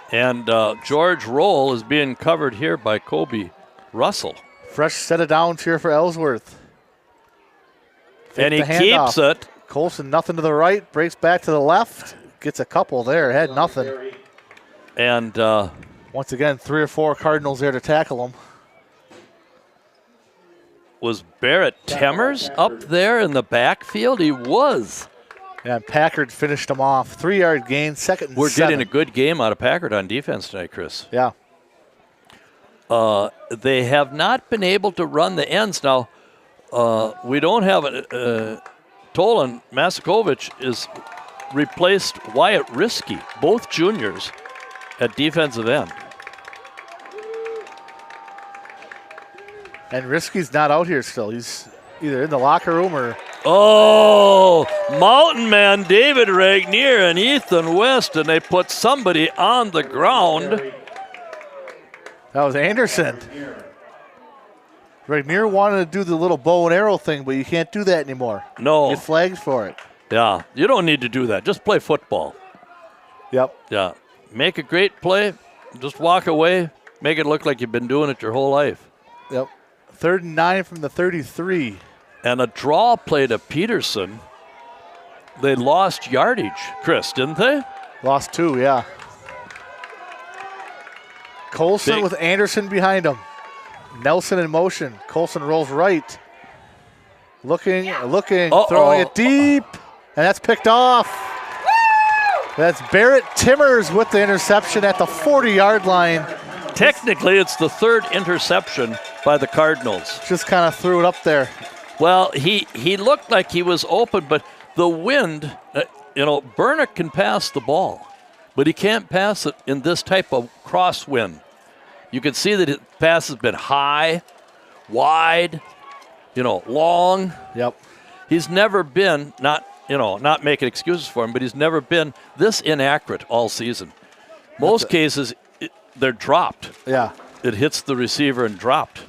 And George Roll is being covered here by Kobe Russell. Fresh set of downs here for Ellsworth. And he keeps it. Colson, nothing to the right, breaks back to the left, gets a couple there, had nothing. And once again, 3 or 4 Cardinals there to tackle him. Was Barrett Timmers up there in the backfield? He was. Yeah, Packard finished him off. 3-yard gain, 2nd and We're 7. getting a good game out of Packard on defense tonight, Chris. Yeah. They have not been able to run the ends. Now, we don't have Tolan Masikovic is replaced Wyatt Risky, both juniors at defensive end. And Risky's not out here still. He's either in the locker room or... Oh, Mountain Man David Regnier and Ethan West, and they put somebody on the ground. That was Anderson. Regnier wanted to do the little bow and arrow thing, but you can't do that anymore. No. Get flagged for it. Yeah, you don't need to do that. Just play football. Yep. Yeah, make a great play. Just walk away. Make it look like you've been doing it your whole life. Yep. 3rd and 9 from the 33. And a draw play to Peterson. They lost yardage, Chris, didn't they? Lost 2, yeah. Colson with Anderson behind him. Nelson in motion. Colson rolls right. Looking, throwing it deep. And that's picked off. That's Barrett Timmers with the interception at the 40-yard line. Technically, it's the 3rd interception by the Cardinals. Just kind of threw it up there. Well, he looked like he was open, but the wind, Bernick can pass the ball, but he can't pass it in this type of crosswind. You can see that his pass has been high, wide, long. Yep. He's never been, not making excuses for him, but he's never been this inaccurate all season. Most cases, they're dropped. Yeah. It hits the receiver and dropped.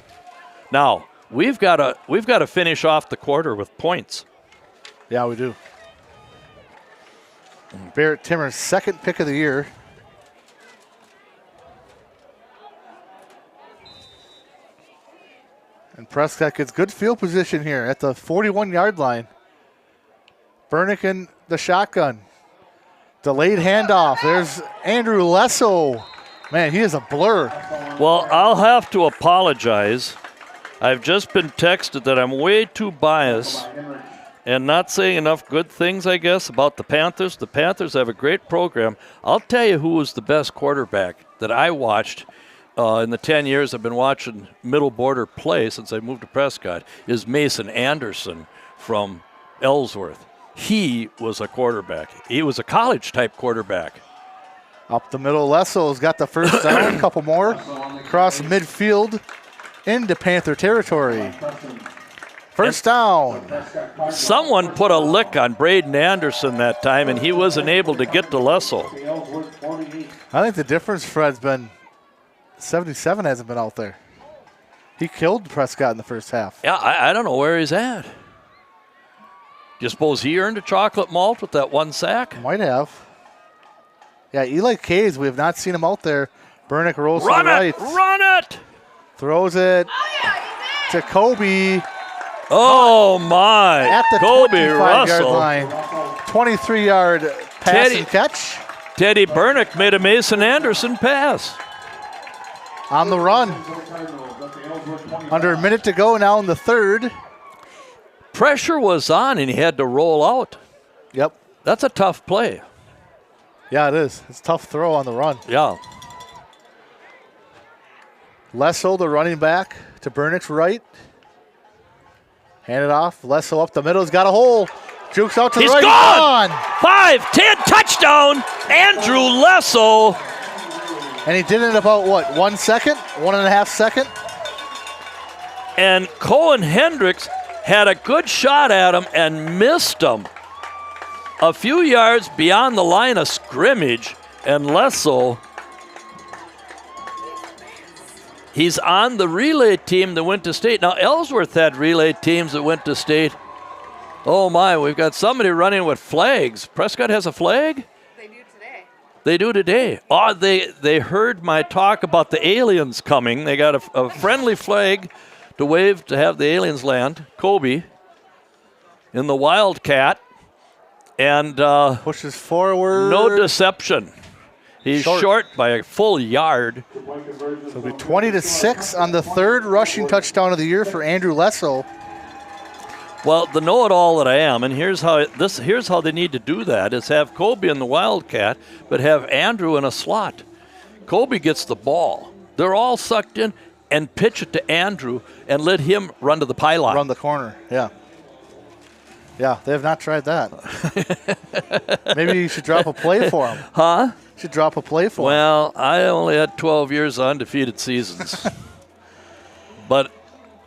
Now, we've got to finish off the quarter with points. Yeah, we do. Barrett Timmer's second pick of the year. And Prescott gets good field position here at the 41-yard line. Bernick in the shotgun. Delayed handoff. There's Andrew Lesso. Man, he is a blur. Well, I'll have to apologize. I've just been texted that I'm way too biased and not saying enough good things, I guess, about the Panthers. The Panthers have a great program. I'll tell you who was the best quarterback that I watched in the 10 years I've been watching middle border play since I moved to Prescott, is Mason Anderson from Ellsworth. He was a quarterback. He was a college-type quarterback. Up the middle, Lesso's got the first down, a couple more. Across midfield into Panther territory. First down. Someone put a lick on Braden Anderson that time, and he wasn't able to get to Lesso. I think the difference, Fred's been 77 hasn't been out there. He killed Prescott in the first half. Yeah, I don't know where he's at. Do you suppose he earned a chocolate malt with that one sack? Might have. Yeah, Eli Kays, we have not seen him out there. Bernick rolls to the right. Run it! Throws it to Kobe. Oh, my. At the Kobe 25-yard Russell. line. 23-yard pass and catch. Teddy Bernick made a Mason Anderson pass. On the run. Under a minute to go now in the third. Pressure was on, and he had to roll out. Yep. That's a tough play. Yeah, it is. It's a tough throw on the run. Yeah. Lesso, the running back, to Bernick's right. Hand it off. Lesso up the middle. He's got a hole. Jukes out to the He's right. gone! 5-10 touchdown, Andrew Lesso. And he did it in about, what, 1 second? 1.5 seconds? And Cohen Hendricks had a good shot at him and missed him a few yards beyond the line of scrimmage. And Lesso, he's on the relay team that went to state. Now, Ellsworth had relay teams that went to state. Oh, my, we've got somebody running with flags. Prescott has a flag? They do today. They do today. Oh, they heard my talk about the aliens coming. They got a friendly flag to wave to have the aliens land. Kobe in the Wildcat. And pushes forward. no deception. He's short by a full yard. So it'll be 20-6 on the third rushing touchdown of the year for Andrew Lesso. Well, the know-it-all that I am, and here's how they need to do that, is have Kobe in the Wildcat, but have Andrew in a slot. Kobe gets the ball. They're all sucked in, and pitch it to Andrew and let him run to the pylon. Run the corner, yeah. Yeah, they have not tried that. Maybe you should drop a play for him. Huh? Should drop a play for him. Well, I only had 12 years of undefeated seasons. But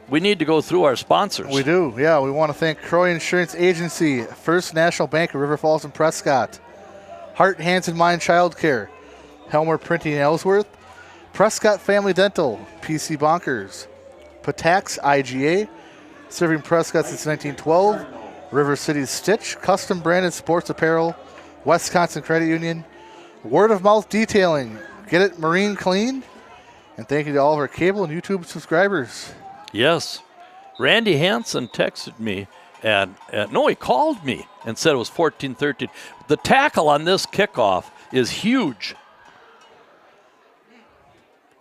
we need to go through our sponsors. We do, yeah. We want to thank Croy Insurance Agency, First National Bank of River Falls and Prescott, Heart, Hands, and Mind Child Care, Helmer Printing in Ellsworth, Prescott Family Dental, PC Bonkers, Patax IGA, serving Prescott since 1912, River City Stitch, custom branded sports apparel, Wisconsin Credit Union, Word of Mouth Detailing, get it marine clean, and thank you to all of our cable and YouTube subscribers. Yes. Randy Hansen texted me, and no, he called me and said it was 14-13. The tackle on this kickoff is huge.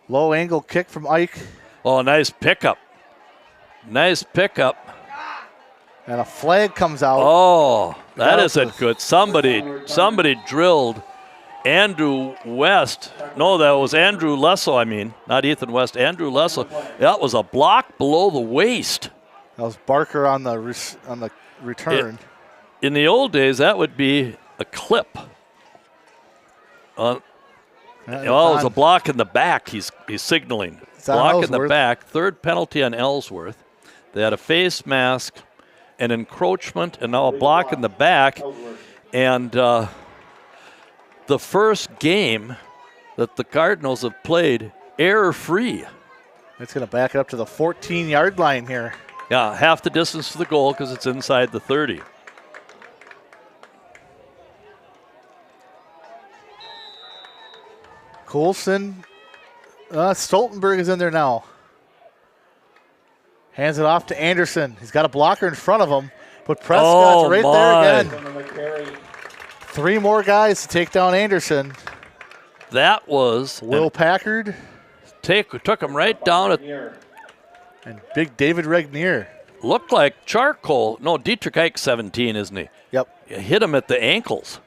Low angle kick from Ike. Oh, nice pickup. Nice pickup. And a flag comes out. Oh, that isn't good. Somebody drilled Andrew West. No, that was Andrew Lesso, I mean. Not Ethan West, Andrew Lesso. That was a block below the waist. That was Barker on the return. In the old days, that would be a clip. Oh, it was a block in the back. He's signaling. Block in the back. Third penalty on Ellsworth. They had a face mask, an encroachment, and now a block in the back. And the first game that the Cardinals have played error-free. It's going to back it up to the 14-yard line here. Yeah, half the distance to the goal because it's inside the 30. Coulson. Stoltenberg is in there now. Hands it off to Anderson. He's got a blocker in front of him, but Prescott's there again. 3 more guys to take down Anderson. That was Will Packard. Took him right down at. And big David Regnier. Looked like charcoal. No, Dietrich Ike 17, isn't he? Yep. Hit him at the ankles.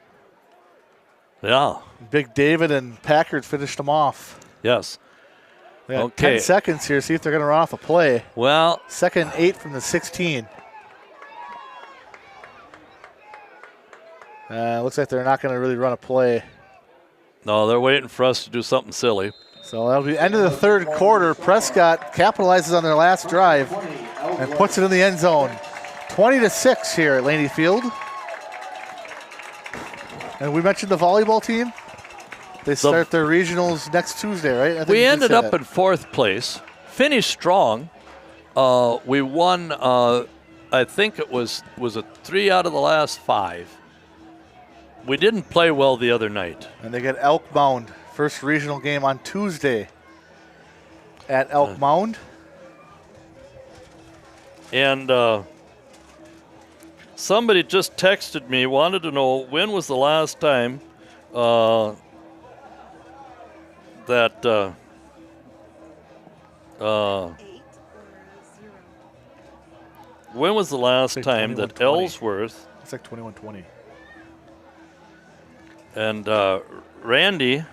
Yeah. Big David and Packard finished him off. Yes. Okay. 10 seconds here. See if they're going to run off a play. Well. 2nd 8 from the 16. Looks like they're not going to really run a play. No, they're waiting for us to do something silly. So that'll be end of the 3rd quarter. Prescott capitalizes on their last drive and puts it in the end zone. 20-6 here at Laney Field. And we mentioned the volleyball team. They start their regionals next Tuesday, right? I think we ended up in 4th place. Finished strong. We won, I think it was it 3 out of the last 5. We didn't play well the other night. And they get Elk Mound. First regional game on Tuesday at Elk Mound. And somebody just texted me, wanted to know when was the last time that when was the last time that Ellsworth? It's like 21-20. And Randy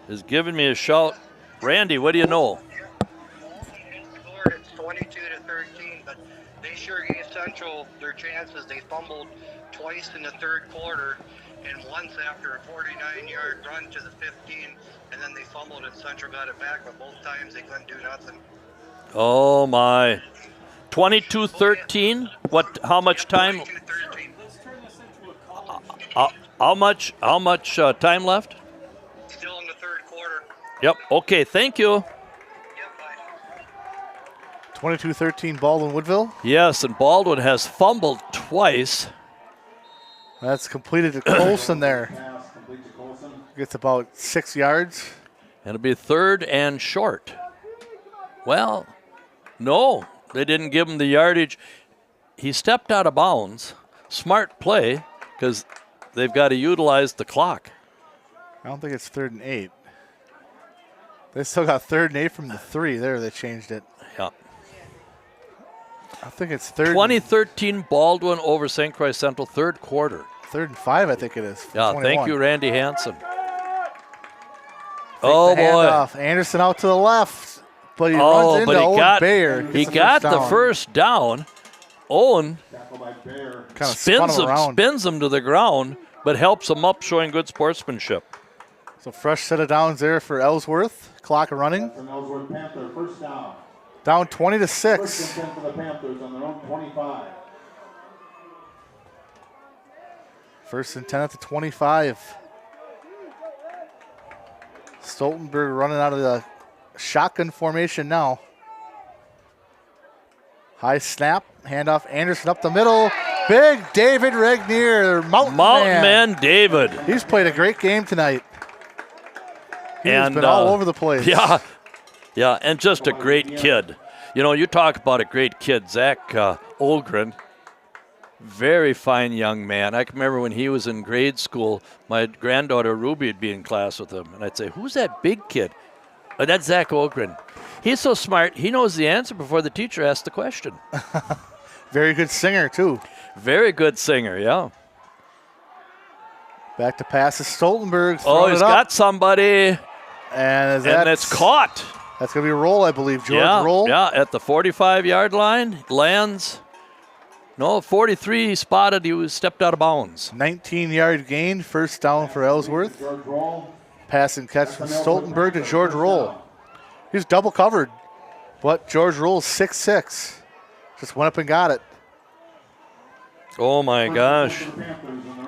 is giving me a shout. Randy, what do you know? It's 22-13, but they sure gave Central their chances. They fumbled twice in the 3rd quarter and once after a 49-yard run to the 15, and then they fumbled and Central got it back, but both times they couldn't do nothing. Oh my. 22-13? What? How much time? 22-13. How much time left? Still in the 3rd quarter. Yep. Okay. Thank you. Yep, bye. 22-13 Baldwin Woodville. Yes, and Baldwin has fumbled twice. That's completed to Colson there. Gets about 6 yards. It'll be 3rd and short. Well, no, they didn't give him the yardage. He stepped out of bounds. Smart play because they've got to utilize the clock. I don't think it's 3rd and 8. They still got 3rd and 8 from the 3 there. They changed it. Yeah. I think it's 3rd. 2013 Baldwin over St. Croix Central, 3rd quarter. 3rd and 5, I think it is. Yeah, 21. thank you, Randy Hansen. Oh, boy. Anderson out to the left, but he runs into Owen Bayer. He got the first down. Owen spins him to the ground, but helps him up, showing good sportsmanship. So fresh set of downs there for Ellsworth. Clock running. Down 20-6. First and 10 at the 25. Stoltenberg running out of the shotgun formation now. High snap, handoff, Anderson up the middle. Big David Regnier, Mountain Man David. He's played a great game tonight. He's been all over the place. Yeah, and just a great kid. You know, you talk about a great kid, Zach Olgren. Very fine young man. I can remember when he was in grade school, my granddaughter Ruby would be in class with him, and I'd say, "Who's that big kid?" Oh, that's Zach Olgren. He's so smart, he knows the answer before the teacher asks the question. Very good singer, too. Very good singer, yeah. Back to pass to Stoltenberg. Oh, he's got somebody. And it's caught. That's going to be a roll, I believe. George Roll. Yeah, at the 45-yard line. Lands. No, 43 spotted. He was stepped out of bounds. 19-yard gain. First down for Ellsworth. Pass and catch from Stoltenberg to George Roll. He's double covered, but George Roll's 6'6". Just went up and got it. Oh, my gosh.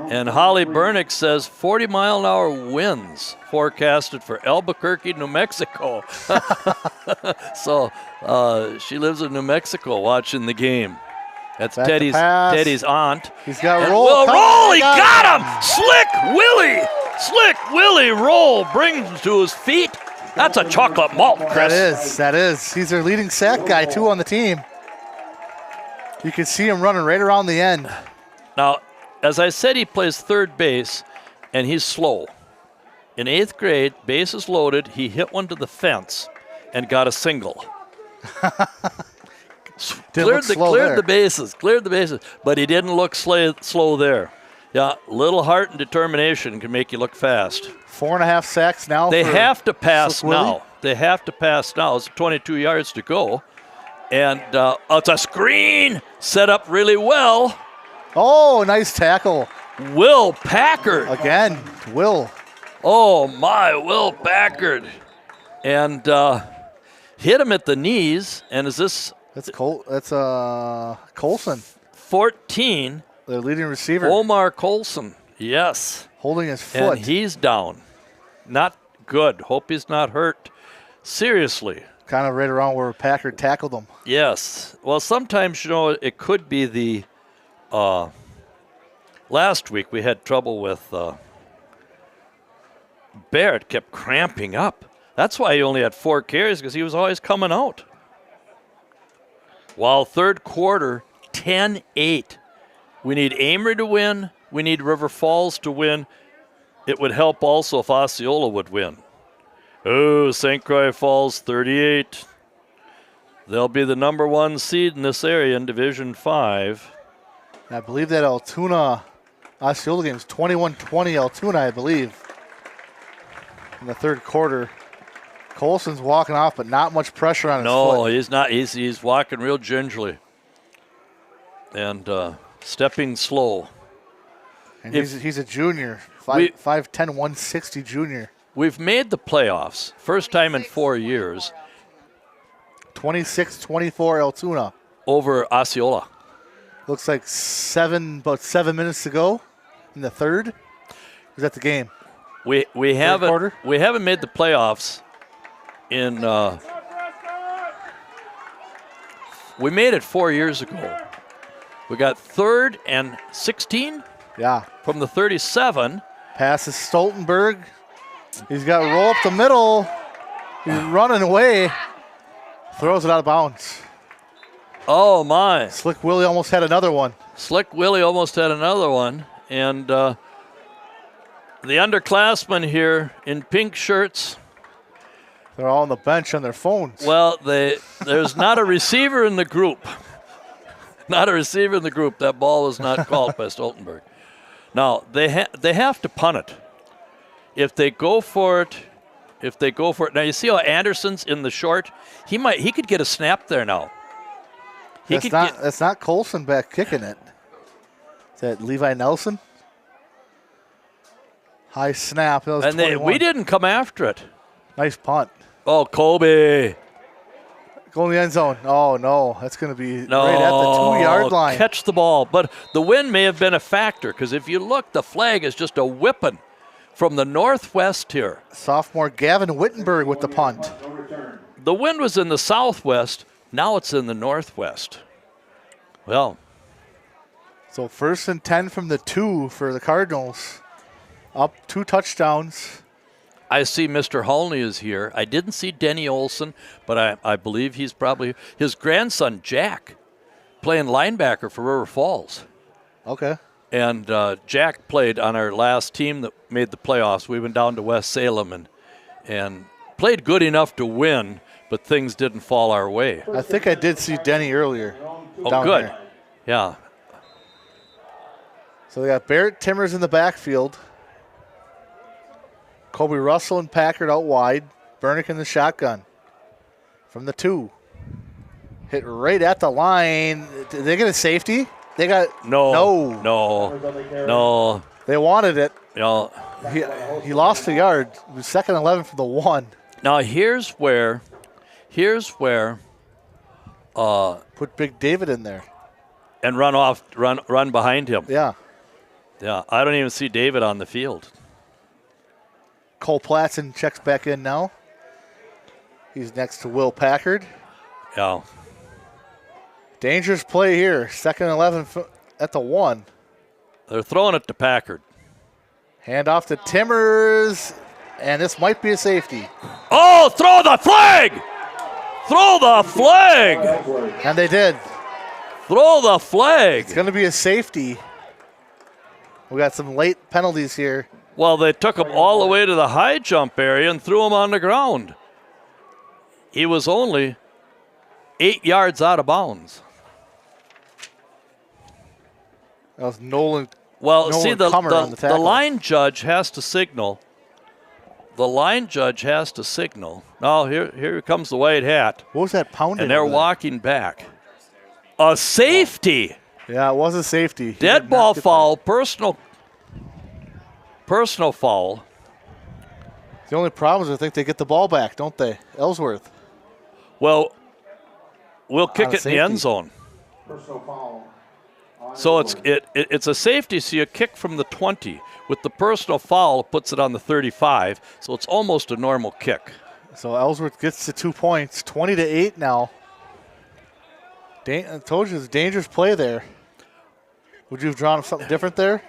And Holly Bernick says 40-mile-an-hour winds forecasted for Albuquerque, New Mexico. So she lives in New Mexico watching the game. That's Back Teddy's aunt. He's got And Roll. Will coming. Roll, he got him! Slick Willie Roll brings him to his feet. That's a chocolate malt, Chris. That is. He's their leading sack guy, too, on the team. You can see him running right around the end. Now, as I said, he plays third base, and he's slow. In 8th grade, bases loaded, he hit one to the fence and got a single. Cleared the bases, but he didn't look slow there. Yeah, little heart and determination can make you look fast. 4.5 sacks now. They have to pass Slick Willie. now. It's 22 yards to go. And it's a screen set up really well. Oh, nice tackle. Will Packard. Again, Will. Oh, my, Will Packard. And hit him at the knees. And is this? That's Colson, 14. their leading receiver. Omar Colson, yes. Holding his foot. And he's down. Not good. Hope he's not hurt. Seriously. Kind of right around where Packard tackled him. Yes. Well, sometimes, it could be the last week we had trouble with Barrett kept cramping up. That's why he only had 4 carries, because he was always coming out. While third quarter, 10-8. We need Amory to win. We need River Falls to win. It would help also if Osceola would win. Oh, St. Croix Falls, 38. They'll be the number 1 seed in this area in Division 5. I believe that Altoona Osceola game is 21-20 Altoona, I believe, in the third quarter. Colson's walking off, but not much pressure on his foot. No, he's not. He's walking real gingerly and stepping slow. And he's a junior, 5'10", 160 junior. We've made the playoffs, first time in 4 years. 26-24 Altoona. Over Osceola. Looks like about 7 minutes to go in the third. Was that the game? We haven't quarter? We haven't made the playoffs in. We made it 4 years ago. We got 3rd and 16. Yeah. From the 37. Passes Stoltenberg. He's got to roll up the middle. He's running away. Throws it out of bounds. Oh, my. Slick Willie almost had another one. And the underclassmen here in pink shirts. They're all on the bench on their phones. Well, there's not a receiver in the group. That ball was not called by Stoltenberg. Now, they have to punt it. If they go for it. Now, you see how Anderson's in the short? He could get a snap there now. That's not Colson back kicking it. Is that Levi Nelson? High snap. That was 21. We didn't come after it. Nice punt. Oh, Kobe. Go in the end zone. Oh, no. That's going to be right at the 2-yard line. Catch the ball. But the wind may have been a factor, because if you look, the flag is just a whipping from the northwest here. Sophomore Gavin Wittenberg with the punt. The wind was in the southwest. Now it's in the northwest. Well. So 1st and 10 from the 2 for the Cardinals. Up 2 touchdowns. I see Mr. Holney is here. I didn't see Denny Olson, but I believe he's probably his grandson, Jack, playing linebacker for River Falls. Okay. And Jack played on our last team that made the playoffs. We went down to West Salem and played good enough to win, but things didn't fall our way. I think I did see Denny earlier. Oh, good. There. Yeah. So they got Barrett Timmers in the backfield. Kobe Russell and Packard out wide. Bernick in the shotgun. From the 2. Hit right at the line. Did they get a safety? They got no. They wanted it. No. He lost a yard. It was 2nd and 11 for the 1. Now here's where Put Big David in there. and run behind him. Yeah. Yeah, I don't even see David on the field. Cole Platson checks back in now. He's next to Will Packard. Yeah. Dangerous play here. 2nd and 11 at the 1. They're throwing it to Packard. Hand off to Timmers, and this might be a safety. Oh, throw the flag! Throw the flag! And they did. Throw the flag! It's going to be a safety. We got some late penalties here. Well, they took him all the way to the high jump area and threw him on the ground. He was only 8 yards out of bounds. That was Nolan. Well, Nolan see, the Kummer on the tackle. line judge has to signal. The line judge has to signal. Now, here comes the white hat. What was that pounding? And they're over there? walking back. A safety. Yeah, it was a safety. He Dead did not ball get foul, personal foul. that. The only problem is I think they get the ball back, don't they? Ellsworth. Well, we'll kick On a it in the end safety. zone. Personal foul. So it's a safety, so you kick from the 20. With the personal foul, it puts it on the 35, so it's almost a normal kick. So Ellsworth gets to 2 points, 20-8 now. I told you it's a dangerous play there. Would you have drawn something different there?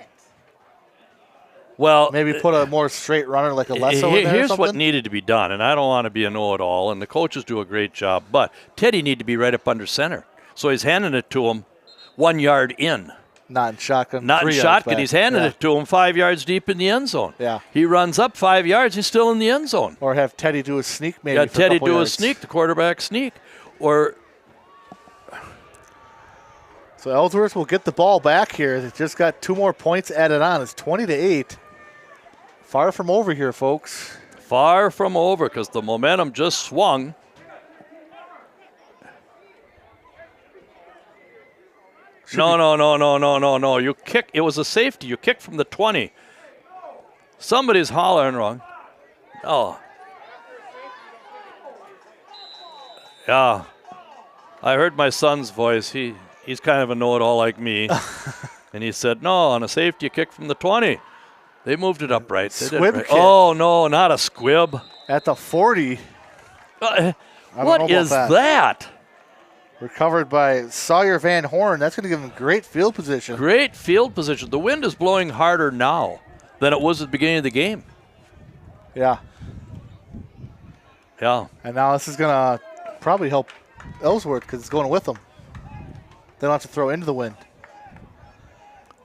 Well, Maybe put a more straight runner like a Lesso in there or here's what something? needed to be done, and I don't want to be a know-it-all, and the coaches do a great job, but Teddy need to be right up under center. So he's handing it to him 1 yard in. Not in shotgun. Not in 3 yards shotgun. back. He's handing Yeah. it to him 5 yards deep in the end zone. Yeah. He runs up 5 yards. He's still in the end zone. Or have Teddy do a sneak maybe. Got for a Teddy couple do yards. a sneak, the quarterback sneak. Or So Ellsworth will get the ball back here. They just got 2 more points added on. It's 20-8. Far from over here, folks. far from over because the momentum just swung. No. You kick. It was a safety. You kick from the 20. Somebody's hollering wrong. Oh. Yeah. I heard my son's voice. He's kind of a know-it-all like me. And he said, no, on a safety, you kick from the 20. They moved it up right. They did Squib right. kick. Oh, no, not a squib. At the 40. What is that? Recovered by Sawyer Van Horn. That's going to give him great field position. Great field position. The wind is blowing harder now than it was at the beginning of the game. Yeah. Yeah. And now this is going to probably help Ellsworth because it's going with them. They don't have to throw into the wind.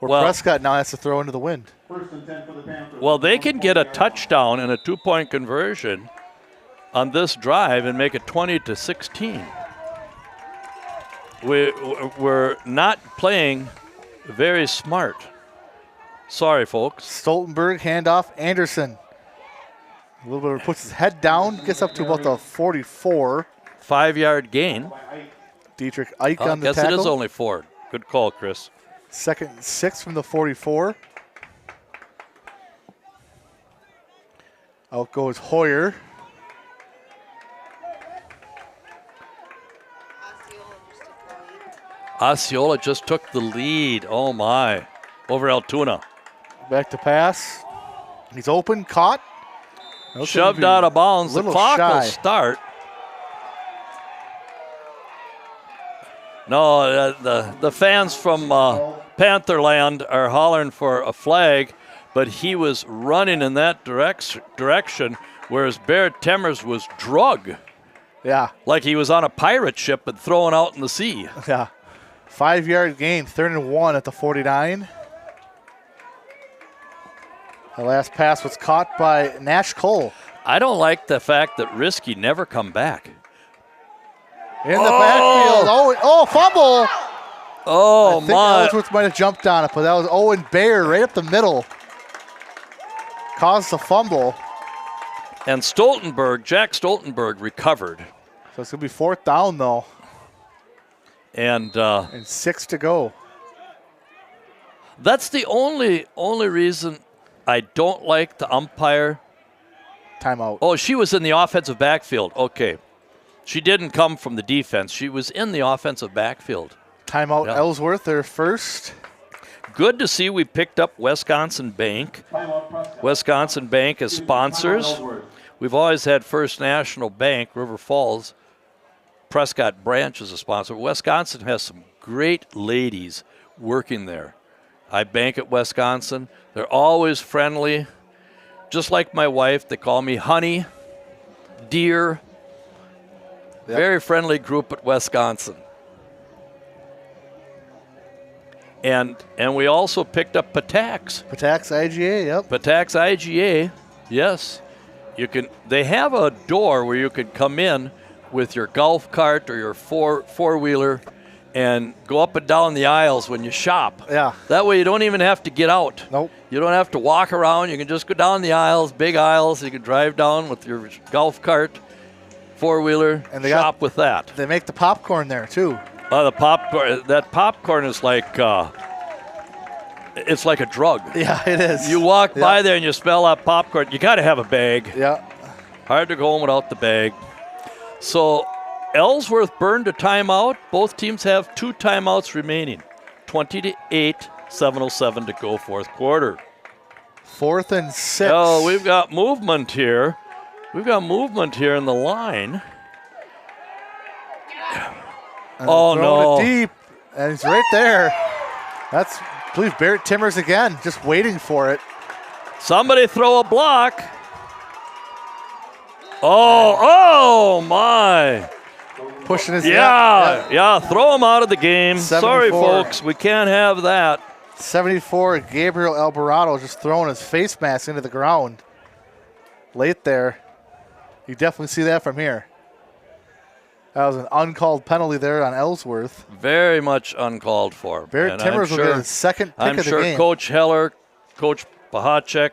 Or Well- Prescott now has to throw into the wind. First and 10 for the Panthers. Well, they can get a touchdown and a 2-point conversion on this drive and make it 20-16. We're not playing very smart. Sorry, folks. Stoltenberg, handoff, Anderson. A little bit puts his head down, gets up to about the 44. 5-yard gain. Dietrich Ike I on the guess tackle. it is only 4. Good call, Chris. Second and 6 from the 44. Out goes Hoyer. Osceola just took the lead. Oh, my. Over Altoona. Back to pass. He's open, caught. That's gonna Shoved be out of bounds. a The little clock will shy. start. No, the fans from Pantherland are hollering for a flag, but he was running in that direction, whereas Barrett Temmers was drug, Yeah, like he was on a pirate ship and thrown out in the sea. yeah. 5-yard gain, 3rd and 1 at the 49. The last pass was caught by Nash Cole. I don't like the fact that Risky never come back. In the backfield. Oh, fumble. Oh, I think my. Ellsworth might have jumped on it, but that was Owen Bayer right up the middle. Caused the fumble. And Jack Stoltenberg recovered. So it's going to be 4th down, though, And and 6 to go. that's the only reason I don't like the umpire. Timeout. Oh, she was in the offensive backfield. Okay. She didn't come from the defense. She was in the offensive backfield. Timeout, Yeah. Ellsworth, their first. Good to see we picked up Wisconsin Bank. Wisconsin Bank as sponsors. We've always had First National Bank, River Falls. Prescott branch is a sponsor. Wisconsin has some great ladies working there. I bank at Wisconsin. They're always friendly. Just like my wife, they call me honey, dear. Yep. Very friendly group at Wisconsin. And we also picked up Patax. Patax IGA, yep. Patax IGA, yes. They have a door where you can come in with your golf cart or your four-wheeler and go up and down the aisles when you shop. Yeah. That way you don't even have to get out. Nope. You don't have to walk around. You can just go down the aisles, big aisles. You can drive down with your golf cart, four-wheeler, And they shop with that. They make the popcorn there, too. The popcorn. That popcorn is like it's like a drug. Yeah, it is. You walk by there and you smell that popcorn. You got to have a bag. Yeah. Hard to go home without the bag. So Ellsworth burned a timeout. Both teams have 2 timeouts remaining. 20-8, 7:07 to go, fourth quarter. 4th and 6. Oh, we've got movement here. We've got movement here in the line. And Oh, throwing no. it deep, and he's right there. That's, I believe, Barrett Timmers again, just waiting for it. Somebody throw a block. Oh my. Pushing his Yeah, throw him out of the game. 74. Sorry, folks, we can't have that. 74, Gabriel Alvarado just throwing his face mask into the ground. Late there. You definitely see that from here. That was an uncalled penalty there on Ellsworth. Very much uncalled for. Barrett And Timmers will get his second pick I'm of the sure game. Coach Heller, Coach Pahacek.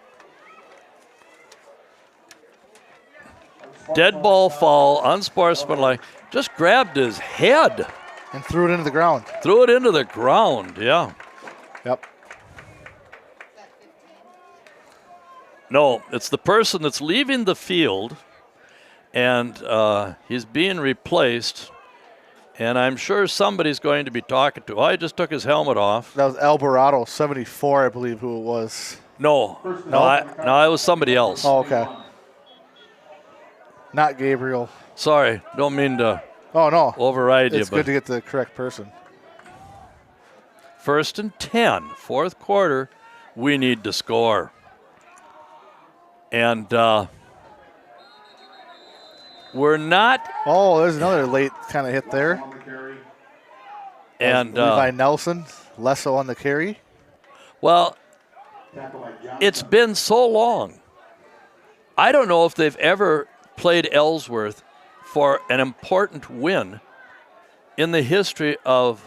Dead ball foul, unsportsmanlike. Just grabbed his head. And threw it into the ground. Threw it into the ground, yeah. Yep. No, it's the person that's leaving the field, and he's being replaced, and I'm sure somebody's going to be talking to. I just took his helmet off. That was Alvarado, 74, I believe who it was. No, it was somebody else. Oh, okay. Not Gabriel. Sorry, don't mean to Oh, no. override you, It's but good to get the correct person. 1st and 10, fourth quarter, we need to score. And we're not. Oh, there's another late kind of hit there. And Levi Nelson, Lesso on the carry. well, it's been so long. I don't know if they've ever played Ellsworth for an important win in the history of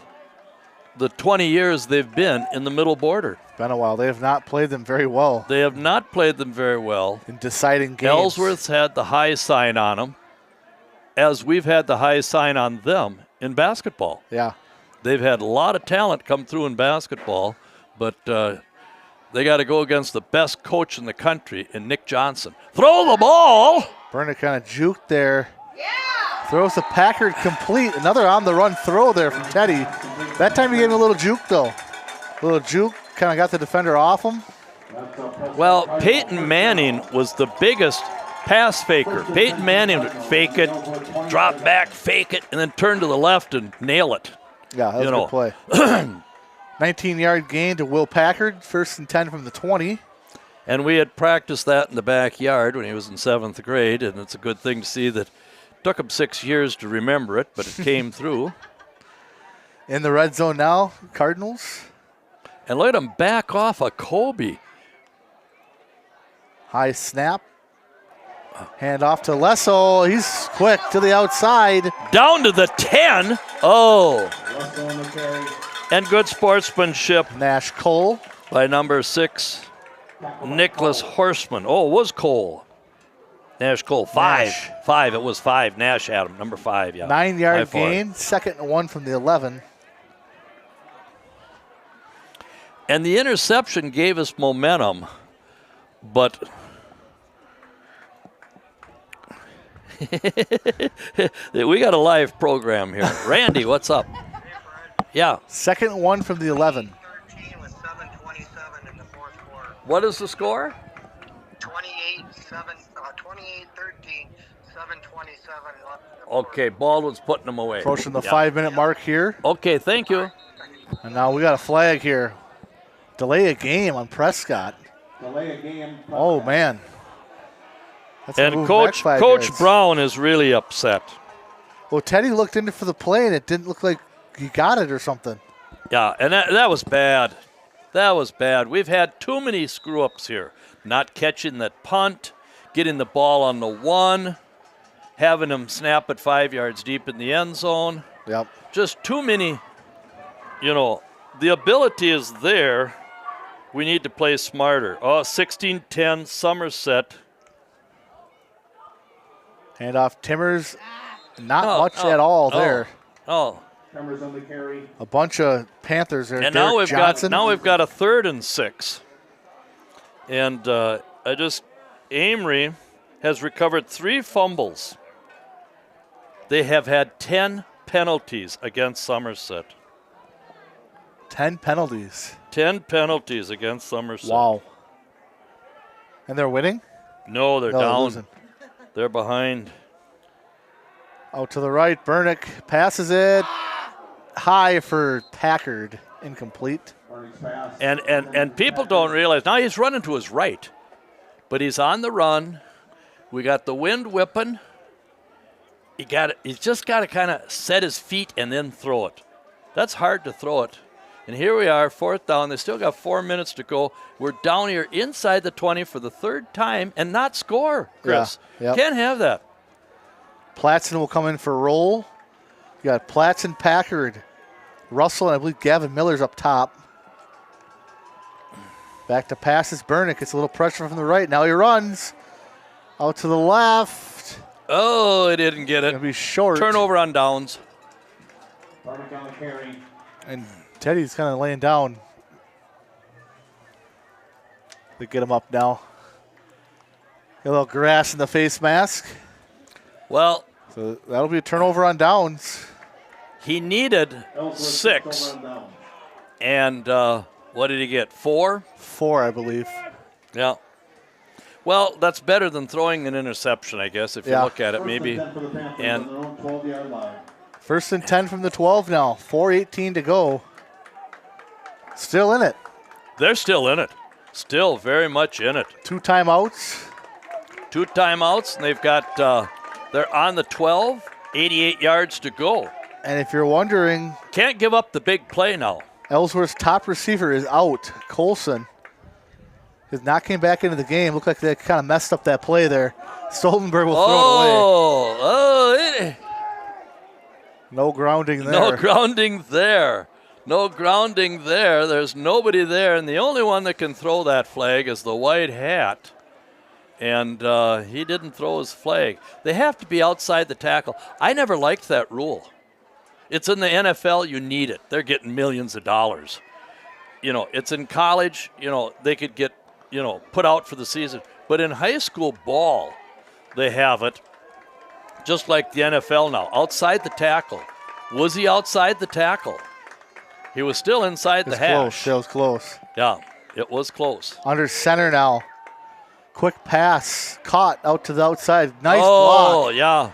the 20 years they've been in the middle border. Been a while. They have not played them very well They have not played them very well. in deciding games. Ellsworth's had the high sign on them, as we've had the high sign on them in basketball. Yeah. They've had a lot of talent come through in basketball, but they got to go against the best coach in the country in Nick Johnson. Throw the ball! Burner kind of juked there. Throws the Packard complete. Another on-the-run throw there from Teddy. That time he gave him a little juke, though. A little juke, kind of got the defender off him. Well, Peyton Manning was the biggest pass faker. Peyton Manning would fake it, drop back, fake it, and then turn to the left and nail it. Yeah, that was a good play. 19-yard gain to Will Packard. 1st and 10 from the 20. And we had practiced that in the backyard when he was in 7th grade, and it's a good thing to see that. Took him 6 years to remember it, but it came through. In the red zone now, Cardinals. And let him back off a Kobe. High snap. Hand off to Lesso. He's quick to the outside. Down to the 10. Oh. And good sportsmanship Nash Cole. by number 6, Nicholas Horseman. Oh, it was Cole. Nash Cole, 5. Nash. 5, it was 5. Nash had him, number 5, yeah. 9-yard High four. gain. 2nd and 1 from the 11. And the interception gave us momentum But we got a live program here. Randy, what's up? Yeah. Second one from the 11. 13 with 7:27 in the fourth quarter. What is the score? 28-13, 7:27 left. Okay, Baldwin's putting them away. Approaching the 5-minute mark here. Okay, thank you. And now we got a flag here. Delay a game on Prescott. Delay a game. Oh, man. That's a And move Coach back 5 yards. Brown is really upset. Well, Teddy looked into for the play, and it didn't look like he got it or something. Yeah, and that was bad. That was bad. We've had too many screw-ups here. Not catching that punt, getting the ball on the 1, having them snap it 5 yards deep in the end zone. Yep. Just too many, the ability is there. We need to play smarter. 16-10 Somerset. Hand off Timmers. Not much at all there. Oh. Timmers on the carry. A bunch of Panthers there. And Derek now we've Johnson. got a 3rd and 6. And Amory has recovered 3 fumbles. They have had 10 penalties against Somerset. 10 penalties. 10 penalties against Somerset. Wow. And they're winning? No, they're No, they're down. losing. They're behind. Out to the right, Bernick passes it high for Packard, incomplete. And people don't realize, now he's running to his right, but he's on the run. We got the wind whipping. He's just got to kind of set his feet and then throw it. That's hard to throw it. And here we are, 4th down. They still got 4 minutes to go. We're down here inside the 20 for the 3rd time and not score, Chris. Yeah, yep. Can't have that. Platson will come in for roll. You got Platson, Packard, Russell, and I believe Gavin Miller's up top. Back to passes. Bernick gets a little pressure from the right. Now he runs. Out to the left. Oh, he didn't get it. Gonna be short. Turnover on downs. Bernick on the carry. And Teddy's kind of laying down. They get him up now. A little grass in the face mask. Well, So that'll be a turnover on downs. he needed Ellsworth 6. over and down. And what did he get? 4? 4, I believe. Yeah. Well, that's better than throwing an interception, I guess, if you Yeah. look at it, First maybe. and 10 for the Panthers and- on their own 12-yard line. 1st and 10 from the 12 now. 4:18 to go. Still in it. They're still in it. Still very much in it. 2 timeouts. 2 timeouts, and they've got, they're on the 12, 88 yards to go. And if you're wondering, Can't give up the big play now. Ellsworth's top receiver is out. Colson has not came back into the game. Looked like they kind of messed up that play there. Stoltenberg will throw it away. No grounding there. No grounding there. No grounding there. There's nobody there, and the only one that can throw that flag is the white hat. And he didn't throw his flag. They have to be outside the tackle. I never liked that rule. It's in the NFL. You need it. They're getting millions of dollars. It's in college. They could get, put out for the season. But in high school ball, they have it. Just like the NFL now. Outside the tackle. Was he outside the tackle? He was still inside the hash. Close. It was close. Yeah, it was close. Under center now. Quick pass. Caught out to the outside. Nice Oh, block. yeah.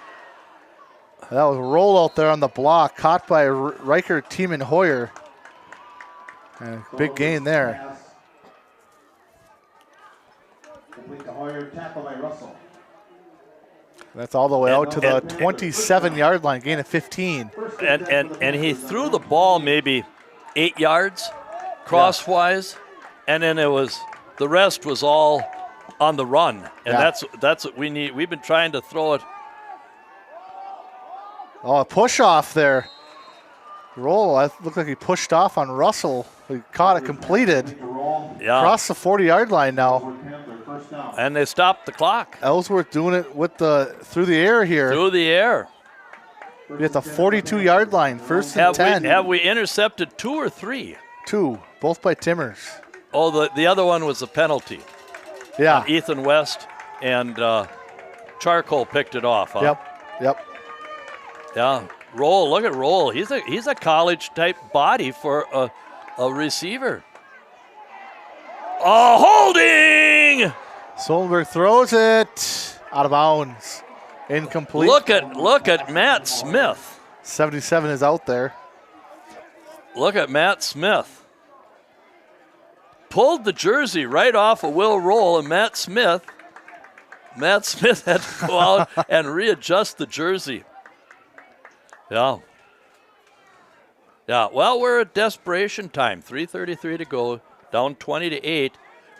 That was a roll out there on the block. Caught by Riker, Tiemann, Hoyer. And big gain there. Pass. Complete to Hoyer, tackle by Russell. That's all the way out to the 27-yard line. Gain of 15. And he threw the ball maybe 8 yards crosswise, and then the rest was all on the run. And Yeah. that's what we need. We've been trying to throw it. Oh, a push off there. Roll. It looked like he pushed off on Russell. He caught it completed. Yeah. Across the 40-yard line now. Panther, first down. And they stopped the clock Ellsworth doing it with through the air here. through the air. We're at the 42-yard line. 1st and 10. Have we intercepted 2 or 3? 2, both by Timmers. Oh, the other one was a penalty. Yeah. Ethan West and Charcoal picked it off. Huh? Yep. Yeah. Roll. Look at Roll. He's a college type body for a receiver. Holding. Solberg throws it out of bounds. Incomplete. Look at Matt Smith. 77 is out there. Look at Matt Smith. Pulled the jersey right off of Will Roll, and Matt Smith had to go out and readjust the jersey. Yeah. Well, we're at desperation time. 3:33 to go. Down 20-8.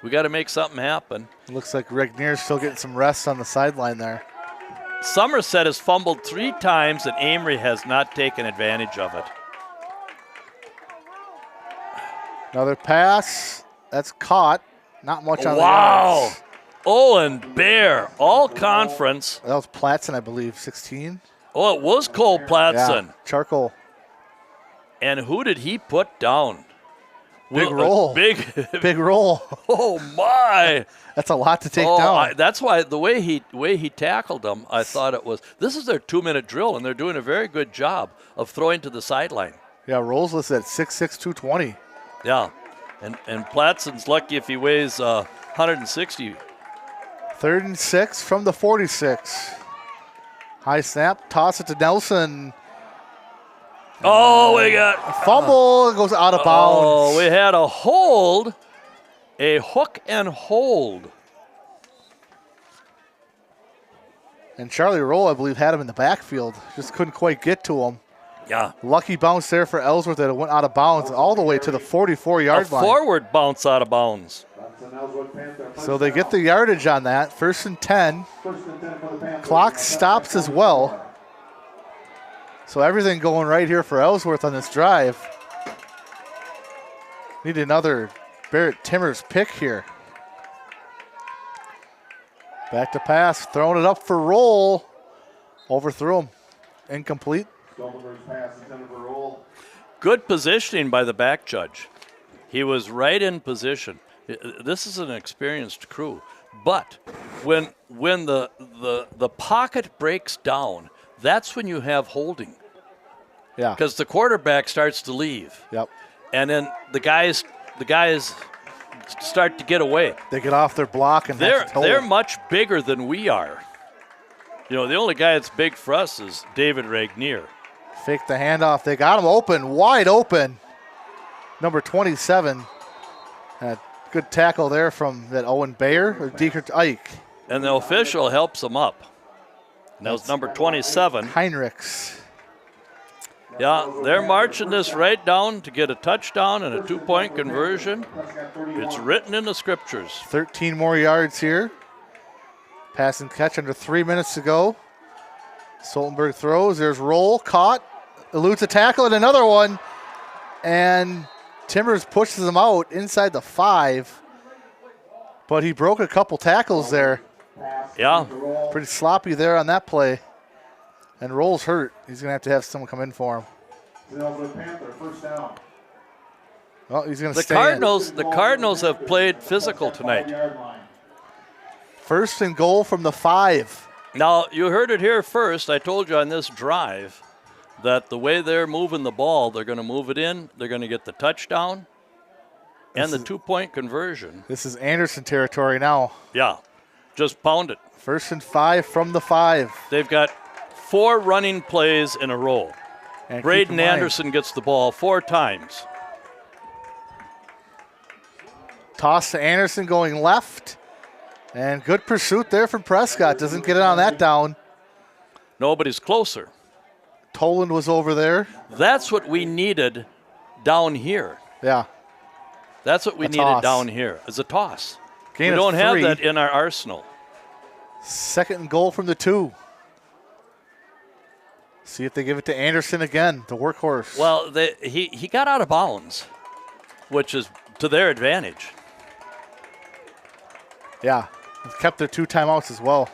We got to make something happen. Looks like Regnier's still getting some rest on the sideline there. Somerset has fumbled 3 times, and Amory has not taken advantage of it. Another pass. That's caught. Not much on the Wow. yards. Owen Bear, all conference. That was Platson, I believe, 16. Oh, it was Cole Platson. Yeah, Charcoal. And who did he put down? Big roll. Big roll. Oh, my. That's a lot to take down. That's why the way he tackled them, I thought it was. This is their 2-minute drill, and they're doing a very good job of throwing to the sideline. Yeah, Rolls listed at 6'6", 220. Yeah. And Platson's lucky if he weighs 160. 3rd and 6 from the 46. High snap, toss it to Nelson. Oh, we got Fumble, it goes out of bounds. Oh, we had a hold, a hook and hold. And Charlie Roll, I believe, had him in the backfield. Just couldn't quite get to him. Yeah. Lucky bounce there for Ellsworth that it went out of bounds all the way to the 44-yard line. Forward bounce out of bounds. So they get the yardage on that. 1st and 10. Clock stops as well. So everything going right here for Ellsworth on this drive. Need another Barrett Timmers pick here. Back to pass, throwing it up for Roll. Overthrew him. Incomplete. Good positioning by the back judge. He was right in position. This is an experienced crew. But when the pocket breaks down, that's when you have holding. Yeah. Because the quarterback starts to leave. Yep. And then the guys start to get away. They get off their block and they're much bigger than we are. You know, the only guy that's big for us is David Regnier. Fake the handoff. They got him open, wide open. Number 27. Good tackle there from that Owen Bayer or Diekert Ike. And the official helps him up. And that was number 27. Heinrichs. Yeah, they're marching this right down to get a touchdown and a 2-point conversion. It's written in the scriptures. 13 more yards here. Pass and catch under 3 minutes to go. Soltenberg throws. There's Roll. Caught. Eludes a tackle and another one. And Timmers pushes him out inside the 5. But he broke a couple tackles there. Yeah. Pretty sloppy there on that play. And Roll's hurt. He's going to have someone come in for him. Well, he's going to stay in. The Cardinals have played physical tonight. 1st and goal from the 5. Now, you heard it here first. I told you on this drive that the way they're moving the ball, they're going to move it in, they're going to get the touchdown and the 2-point conversion. This is Anderson territory now. Yeah, just pound it. 1st and 5 from the 5. They've got 4 running plays in a row. And Braden Anderson gets the ball 4 times. Toss to Anderson going left. And good pursuit there from Prescott. Doesn't get it on that down. Nobody's closer. Toland was over there. That's what we needed down here. Yeah. That's what we needed down here, is a toss. Gain we don't of have 3. that in our arsenal. 2nd and goal from the 2. See if they give it to Anderson again, the workhorse. Well, he got out of bounds, which is to their advantage. Yeah, kept their 2 timeouts as well.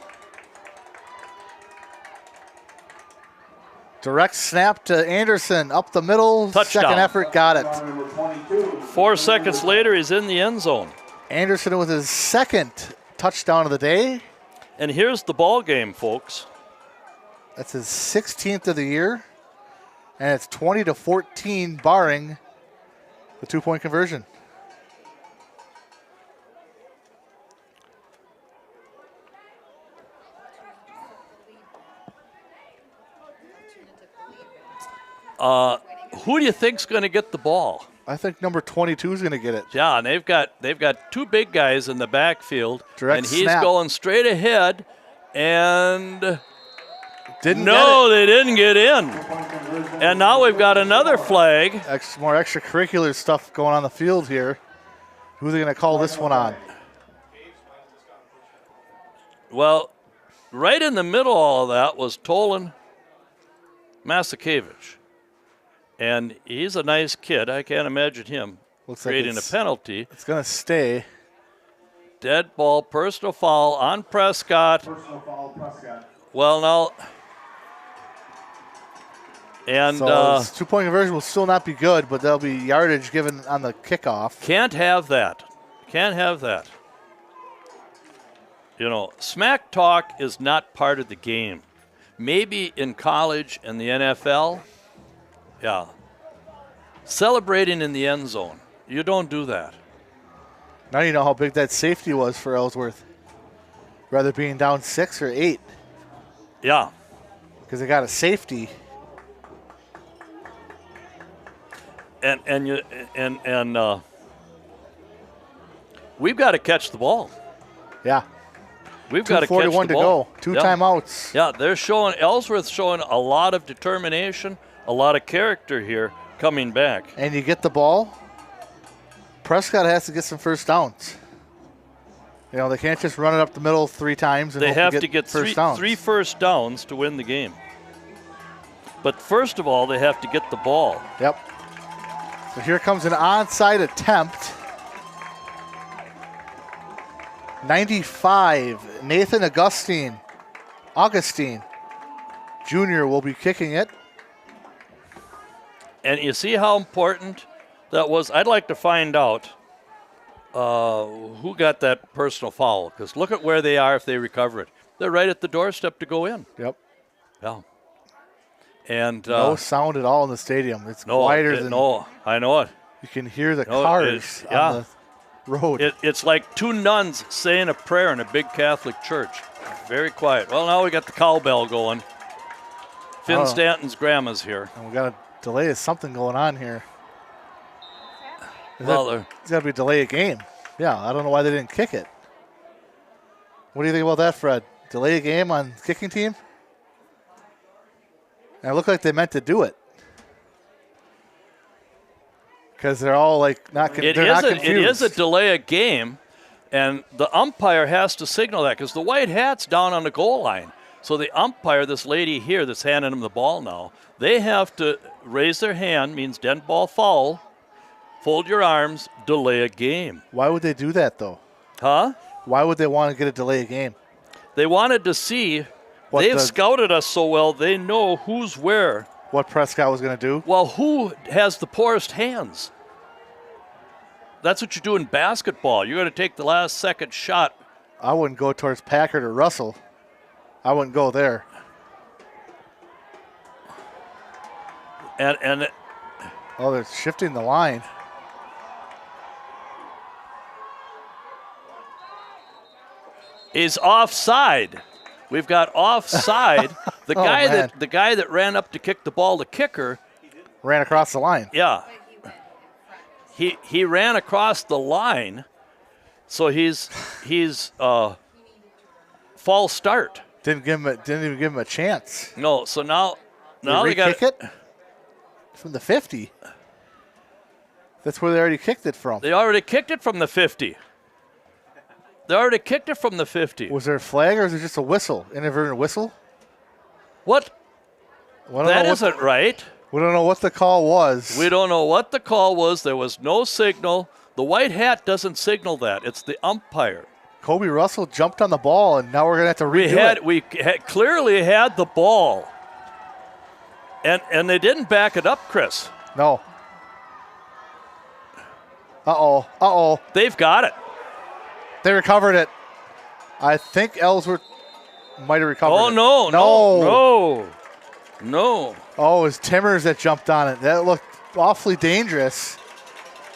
Direct snap to Anderson, up the middle. Touchdown. 2nd effort, got it. 4 seconds later, he's in the end zone. Anderson with his 2nd touchdown of the day. And here's the ball game, folks. That's his 16th of the year. And it's 20-14, barring the 2-point conversion. Who do you think's going to get the ball? I think number 22 is going to get it. Yeah, and they've got two big guys in the backfield, Direct and he's snap. going straight ahead, and They didn't get in. And now we've got another flag. more extracurricular stuff going on the field here. Who are they going to call this one on? Well, right in the middle of all of that was Tolan Masakevich. And he's a nice kid. I can't imagine him Looks like creating a penalty. It's going to stay. Dead ball, personal foul on Prescott. Personal foul, Prescott. Well, now, and So this 2-point conversion will still not be good, but there'll be yardage given on the kickoff. can't have that. Can't have that. You know, smack talk is not part of the game. Maybe in college and the NFL, yeah. Celebrating in the end zone. You don't do that. Now you know how big that safety was for Ellsworth. Rather being down 6 or 8, Yeah. because they got a safety. And we've got to catch the ball. Yeah. We've got to catch the 2:41 to ball. go. 2 Yeah. timeouts. Yeah, Ellsworth's showing a lot of determination, a lot of character here coming back. And you get the ball. Prescott has to get some first downs. You know, they can't just run it up the middle 3 times and They hope have to to get first downs. three first downs to win the game. But first of all, they have to get the ball. Yep. So here comes an onside attempt. 95, Nathan Augustine Jr. will be kicking it. And you see how important that was? I'd like to find out who got that personal foul, because look at where they are if they recover it. They're right at the doorstep to go in. Yep. Yeah. And No sound at all in the stadium. It's no, quieter than no, I know it. you can hear the No, cars yeah. on the road. It's like 2 nuns saying a prayer in a big Catholic church. Very quiet. Well, now we got the cowbell going. Finn Oh. Stanton's grandma's here. And we got a delay of something going on here. Well, It's got to be a delay of game. Yeah, I don't know why they didn't kick it. What do you think about that, Fred? Delay a game on kicking team? And it looked like they meant to do it. Because they're all like not confused. it is a delay of game, and the umpire has to signal that because the white hat's down on the goal line. So the umpire, this lady here that's handing him the ball now, they have to raise their hand, means dead ball foul, fold your arms, delay a game. Why would they do that, though? Huh? Why would they want to get a delay of game? They wanted to see. What They've the- scouted us so well, they know who's where. What Prescott was going to do? Well, who has the poorest hands? That's what you do in basketball. You're going to take the last second shot. I wouldn't go towards Packard or Russell. I wouldn't go there. And Oh, they're shifting the line. is offside. We've got offside. The Oh, guy man. the guy that ran up to kick the ball, the kicker, Ran across the line. yeah. He ran across the line, so he's false start. Didn't even give him a chance. No, so now They they got kick it from the 50. That's where they already kicked it from. They already kicked it from the 50. They already kicked it from the 50. Was there a flag or is it just a whistle? Inadvertent whistle? What? We don't That know isn't right. We don't know what the call was. We don't know what the call was. There was no signal. The white hat doesn't signal that. It's the umpire. Kobe Russell jumped on the ball, and now we're gonna have to redo it. We clearly had the ball, and they didn't back it up, Chris. No. Uh oh. They've got it. They recovered it. I think Ellsworth might have recovered. Oh, it. No. Oh, it was Timmers that jumped on it. That looked awfully dangerous.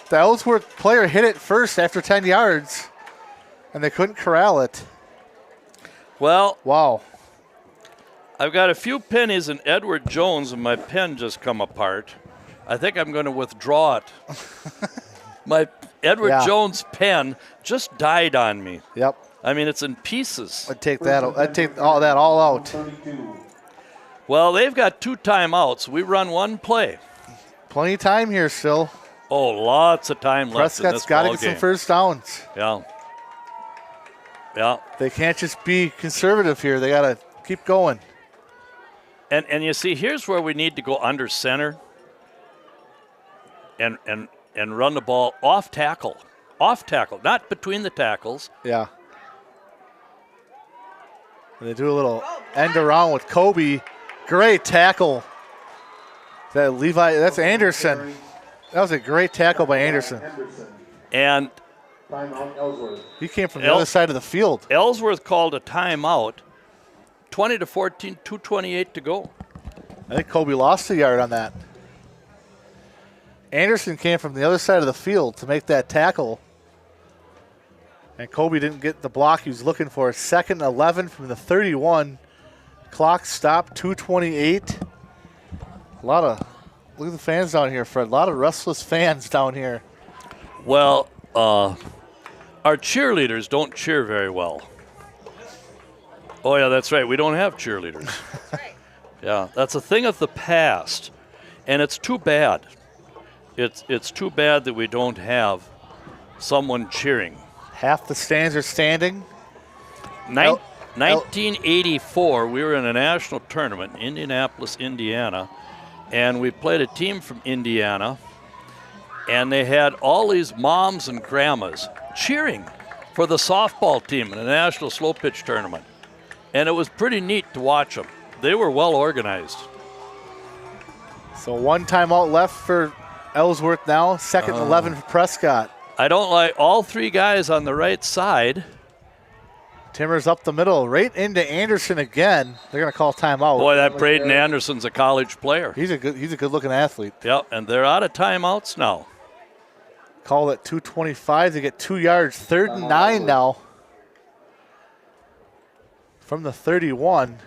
The Ellsworth player hit it first after 10 yards, and they couldn't corral it. Well, Wow. I've got a few pennies in Edward Jones, and my pen just come apart. I think I'm going to withdraw it. My Edward Jones pen just died on me. Yep. I mean, it's in pieces. I'd take that. I'd take all that all out. Well, they've got 2 timeouts. We run 1 play. Plenty of time here still. Oh, lots of time left in Prescott's this got to ball get some game. first downs. Yeah. Yeah. They can't just be conservative here. They got to keep going. And you see, here's where we need to go under center and run the ball off tackle. Off tackle, not between the tackles. Yeah. And they do a little end around with Kobe. Great tackle. That Levi, that's Anderson. That was a great tackle by Anderson. And He came from the other side of the field. Ellsworth called a timeout. 20-14, 2:28 to go. I think Kobe lost a yard on that. Anderson came from the other side of the field to make that tackle. And Kobe didn't get the block he was looking for. 2nd and 11 from the 31. Clock stopped, 2:28. Look at the fans down here, Fred. A lot of restless fans down here. Well, our cheerleaders don't cheer very well. Oh, yeah, that's right. We don't have cheerleaders. Yeah, that's a thing of the past, and it's too bad. It's too bad that we don't have someone cheering. Half the stands are standing. 1984, we were in a national tournament in Indianapolis, Indiana, and we played a team from Indiana, and they had all these moms and grandmas cheering for the softball team in a national slow pitch tournament. And it was pretty neat to watch them. They were well organized. So 1 timeout left for Ellsworth now. 2nd and 11 for Prescott. I don't like all 3 guys on the right side. Timmers up the middle, right into Anderson again. They're going to call timeout. Boy, that Braden Anderson's a college player. He's a good looking athlete. Yep, and they're out of timeouts now. Call it 2:25. They get 2 yards. 3rd and 9 now. From the 31.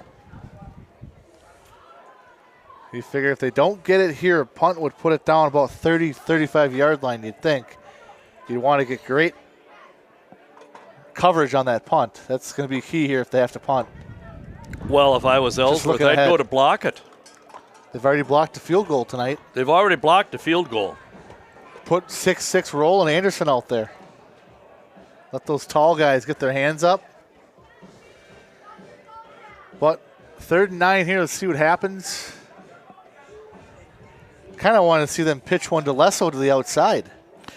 You figure if they don't get it here, a punt would put it down about 30, 35-yard line, you'd think. You'd want to get great coverage on that punt. That's going to be key here if they have to punt. Well, if I was Ellsworth, I'd go to block it. They've already blocked a field goal tonight. They've already blocked a field goal. Put 6'6" Roll and Anderson out there. Let those tall guys get their hands up. But 3rd and 9 here. Let's see what happens. Kind of want to see them pitch one to Lesso to the outside.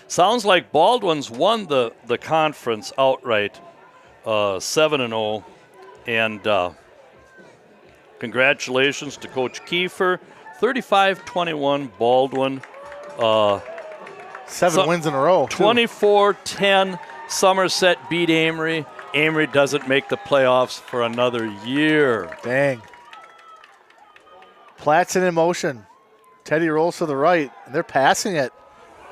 Sounds like Baldwin's won the conference outright, 7-0. And congratulations to Coach Kiefer. 35-21 Baldwin. 7 wins in a row. 24-10 Somerset beat Amory. Amory doesn't make the playoffs for another year. Dang. Platson in motion. Teddy rolls to the right, and they're passing it.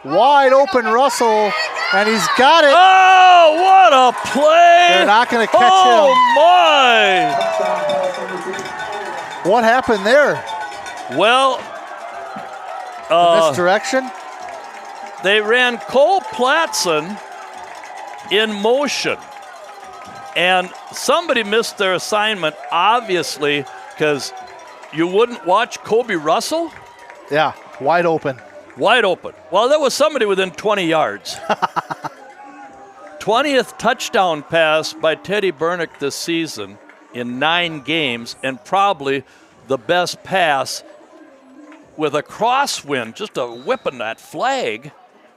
Wide open Russell, and he's got it. Oh, what a play! They're not going to catch him. Oh, my! What happened there? Well, Misdirection? they ran Cole Platson in motion. And somebody missed their assignment, obviously, because you wouldn't watch Kobe Russell? Yeah, wide open. Wide open. Well, there was somebody within 20 yards. 20th touchdown pass by Teddy Bernick this season in 9 games, and probably the best pass with a crosswind, just a whipping that flag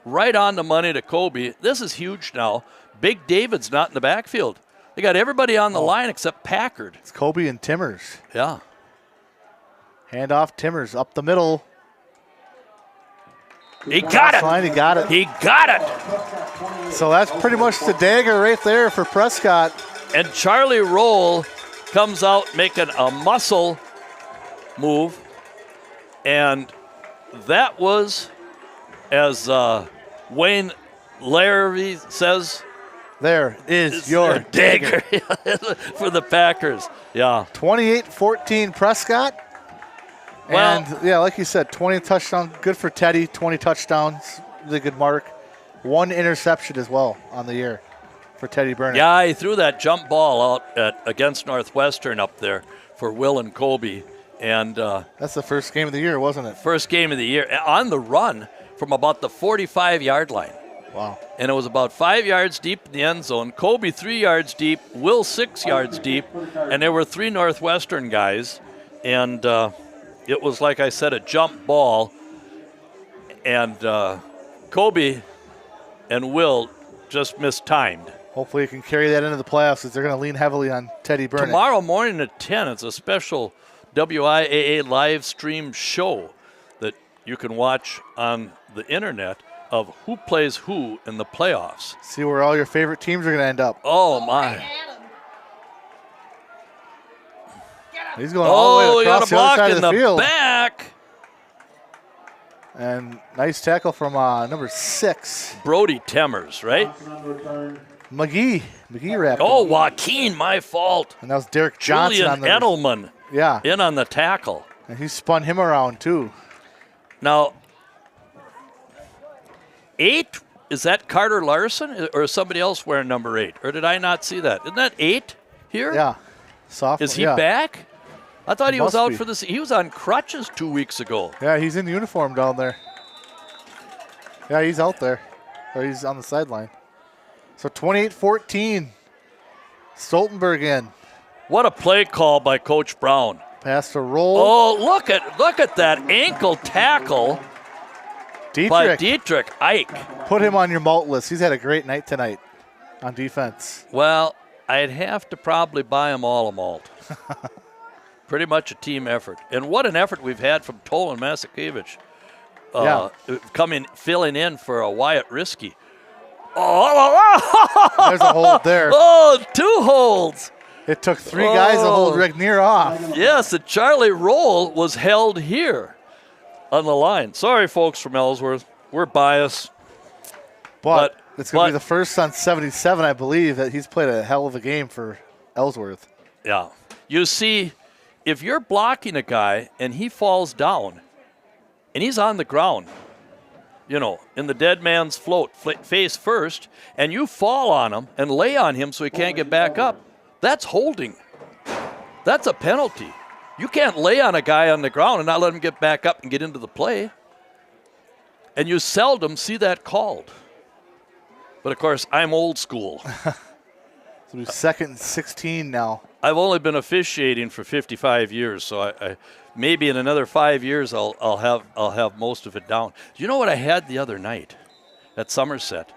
right on the money to Kobe. This is huge now. Big David's not in the backfield. They got everybody on the line except Packard. It's Kobe and Timmers. Yeah. Handoff Timmers up the middle. He got it. He got it. He got it. So that's pretty much the dagger right there for Prescott. And Charlie Roll comes out making a muscle move. And that was, as Wayne Larrabee says, There is your dagger for the Packers. Yeah. 28-14 Prescott. Well, And, yeah, like you said, 20 touchdowns. Good for Teddy. 20 touchdowns. Really good mark. 1 interception as well on the year for Teddy Burnett. yeah, he threw that jump ball out against Northwestern up there for Will and Kobe. And That's the first game of the year, wasn't it? first game of the year on the run from about the 45-yard line. Wow. And it was about 5 yards deep in the end zone. Kobe 3 yards deep, Will 6 yards deep, and there were 3 Northwestern guys. And it was, like I said, a jump ball. And Kobe and Will just mistimed. Hopefully you can carry that into the playoffs because they're going to lean heavily on Teddy Burnett. Tomorrow morning at 10, it's a special WIAA live stream show that you can watch on the internet of who plays who in the playoffs. See where all your favorite teams are going to end up. Oh, my. He's going all the Oh, way he got across a the other block side in of the the field. back. And nice tackle from number 6, Brody Temmers, right? McGee. McGee wrapped Oh, him. Joaquin, my fault. And that was Derek Johnson Julian on the Edelman Yeah, in on the tackle. and he spun him around too. Now, 8, is that Carter Larson or is somebody else wearing number 8? Or did I not see that? Isn't that 8 here? Yeah, sophomore. Is he yeah. back? I thought he was Must out be. for this. He was on crutches 2 weeks ago. Yeah, he's in uniform down there. Yeah, he's out there. Or he's on the sideline. So 28-14. Stoltenberg in. What a play call by Coach Brown. Pass to Roll. Oh, look at that ankle tackle by Dietrich Ike. Put him on your malt list. He's had a great night tonight on defense. Well, I'd have to probably buy him all a malt. Pretty much a team effort. And what an effort we've had from Tolan Masakevich. Filling in for a Wyatt Risky. Oh, There's a hold there. Oh, 2 holds. It took 3 guys to hold Regnier off. Yes, the Charlie Roll was held here on the line. Sorry, folks from Ellsworth. We're biased. But it's going to be the first on 77, I believe, that he's played a hell of a game for Ellsworth. Yeah. You see, if you're blocking a guy and he falls down and he's on the ground, you know, in the dead man's float, face first, and you fall on him and lay on him so he can't get back up, that's holding. That's a penalty. You can't lay on a guy on the ground and not let him get back up and get into the play. And you seldom see that called. But, of course, I'm old school. So we're 2nd and 16 now. I've only been officiating for 55 years, so I maybe in another 5 years I'll have most of it down. Do you know what I had the other night at Somerset?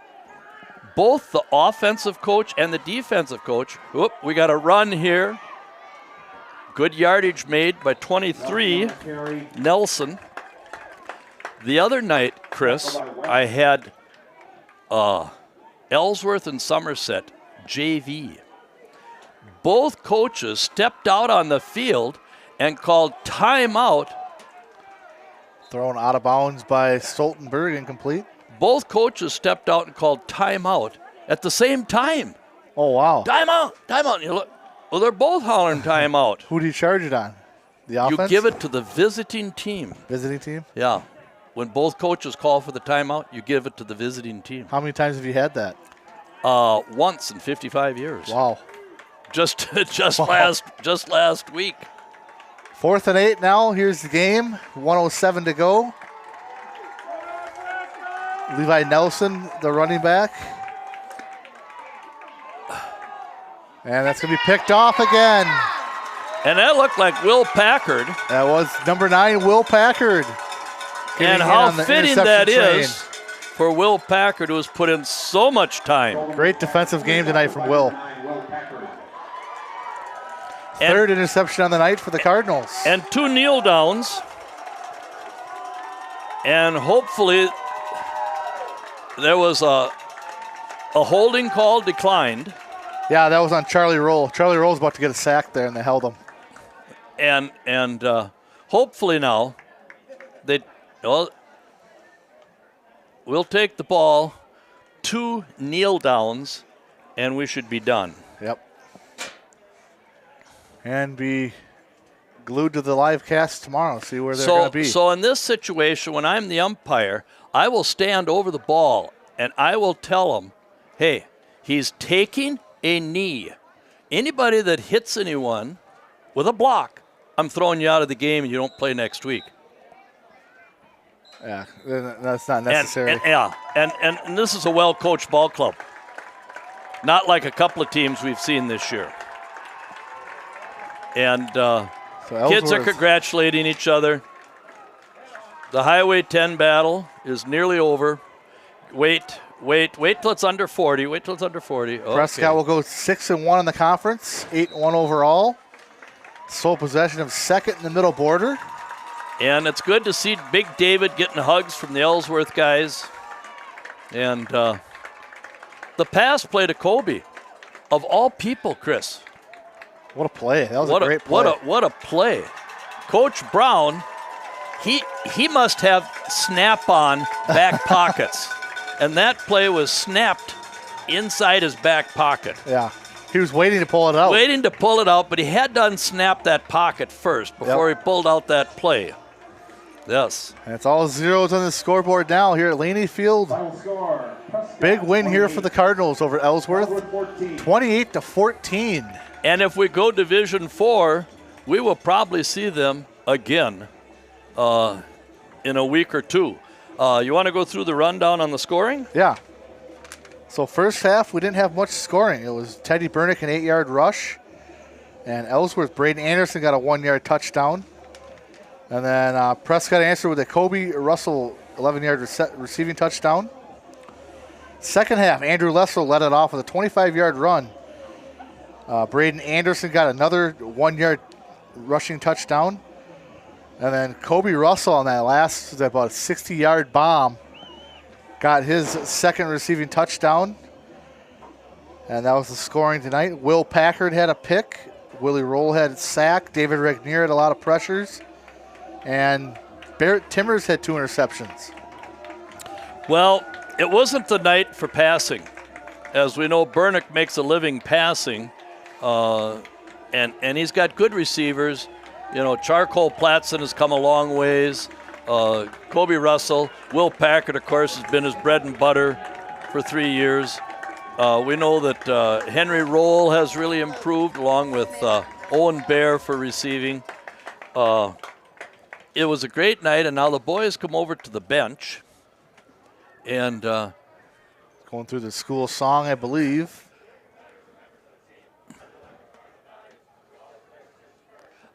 Both the offensive coach and the defensive coach. Whoop, we got a run here. Good yardage made by 23, Nelson. The other night, Chris, I had Ellsworth and Somerset JV. Both coaches stepped out on the field and called timeout. Thrown out of bounds by Stoltenberg, incomplete. Both coaches stepped out and called timeout at the same time. Oh, wow. Timeout, timeout. You look, well, they're both hollering timeout. Who do you charge it on? The offense? You give it to the visiting team. Visiting team? Yeah. When both coaches call for the timeout, you give it to the visiting team. How many times have you had that? Once in 55 years. Wow. Just last week. 4th and 8 now. Here's the game. 1:07 to go. Levi Nelson, the running back. And that's going to be picked off again. And that looked like Will Packard. That was number 9, Will Packard. And how fitting that is for Will Packard, who has put in so much time. Great defensive game tonight from Will. Third interception on the night for the Cardinals. And 2 kneel downs. And hopefully there was a holding call declined. Yeah, that was on Charlie Roll. Charlie Roll's about to get a sack there, and they held him. And hopefully now we'll take the ball, 2 kneel downs, and we should be done. Yep. And be glued to the live cast tomorrow, see where they're going to be. So in this situation, when I'm the umpire, I will stand over the ball, and I will tell him, hey, he's taking a knee. Anybody that hits anyone with a block, I'm throwing you out of the game and you don't play next week. Yeah, that's not necessary. And this is a well-coached ball club. Not like a couple of teams we've seen this year. And kids are congratulating each other. The Highway 10 battle is nearly over. Wait till it's under 40. Wait till it's under 40. Okay. Prescott will go 6-1 in the conference, 8-1 overall. Sole possession of second in the middle border. And it's good to see Big David getting hugs from the Ellsworth guys. And the pass play to Kobe, of all people, Chris. What a play. That was a great play. What a play. Coach Brown, he must have snap-on back pockets. And that play was snapped inside his back pocket. Yeah. He was waiting to pull it out. Waiting to pull it out, but he had to unsnap that pocket first before he pulled out that play. Yes. And it's all zeros on the scoreboard now here at Laney Field. Big win here for the Cardinals over Ellsworth, 28-14. And if we go Division 4, we will probably see them again in a week or two. You want to go through the rundown on the scoring? Yeah. So first half, we didn't have much scoring. It was Teddy Burnick, an 8-yard rush. And Ellsworth, Braden Anderson got a 1-yard touchdown. And then Prescott answered with a Kobe Russell 11-yard receiving touchdown. Second half, Andrew Lessel led it off with a 25-yard run. Braden Anderson got another 1-yard rushing touchdown. And then Kobe Russell on that last, about a 60-yard bomb, got his second receiving touchdown. And that was the scoring tonight. Will Packard had a pick. Willie Roll had a sack. David Regnier had a lot of pressures. And Barrett Timmers had 2 interceptions. Well, it wasn't the night for passing. As we know, Burnick makes a living passing. And he's got good receivers. You know, Charcoal Platson has come a long ways. Kobe Russell. Will Packard, of course, has been his bread and butter for 3 years. We know that Henry Roll has really improved, along with Owen Bear for receiving. It was a great night, and now the boys come over to the bench. And going through the school song, I believe.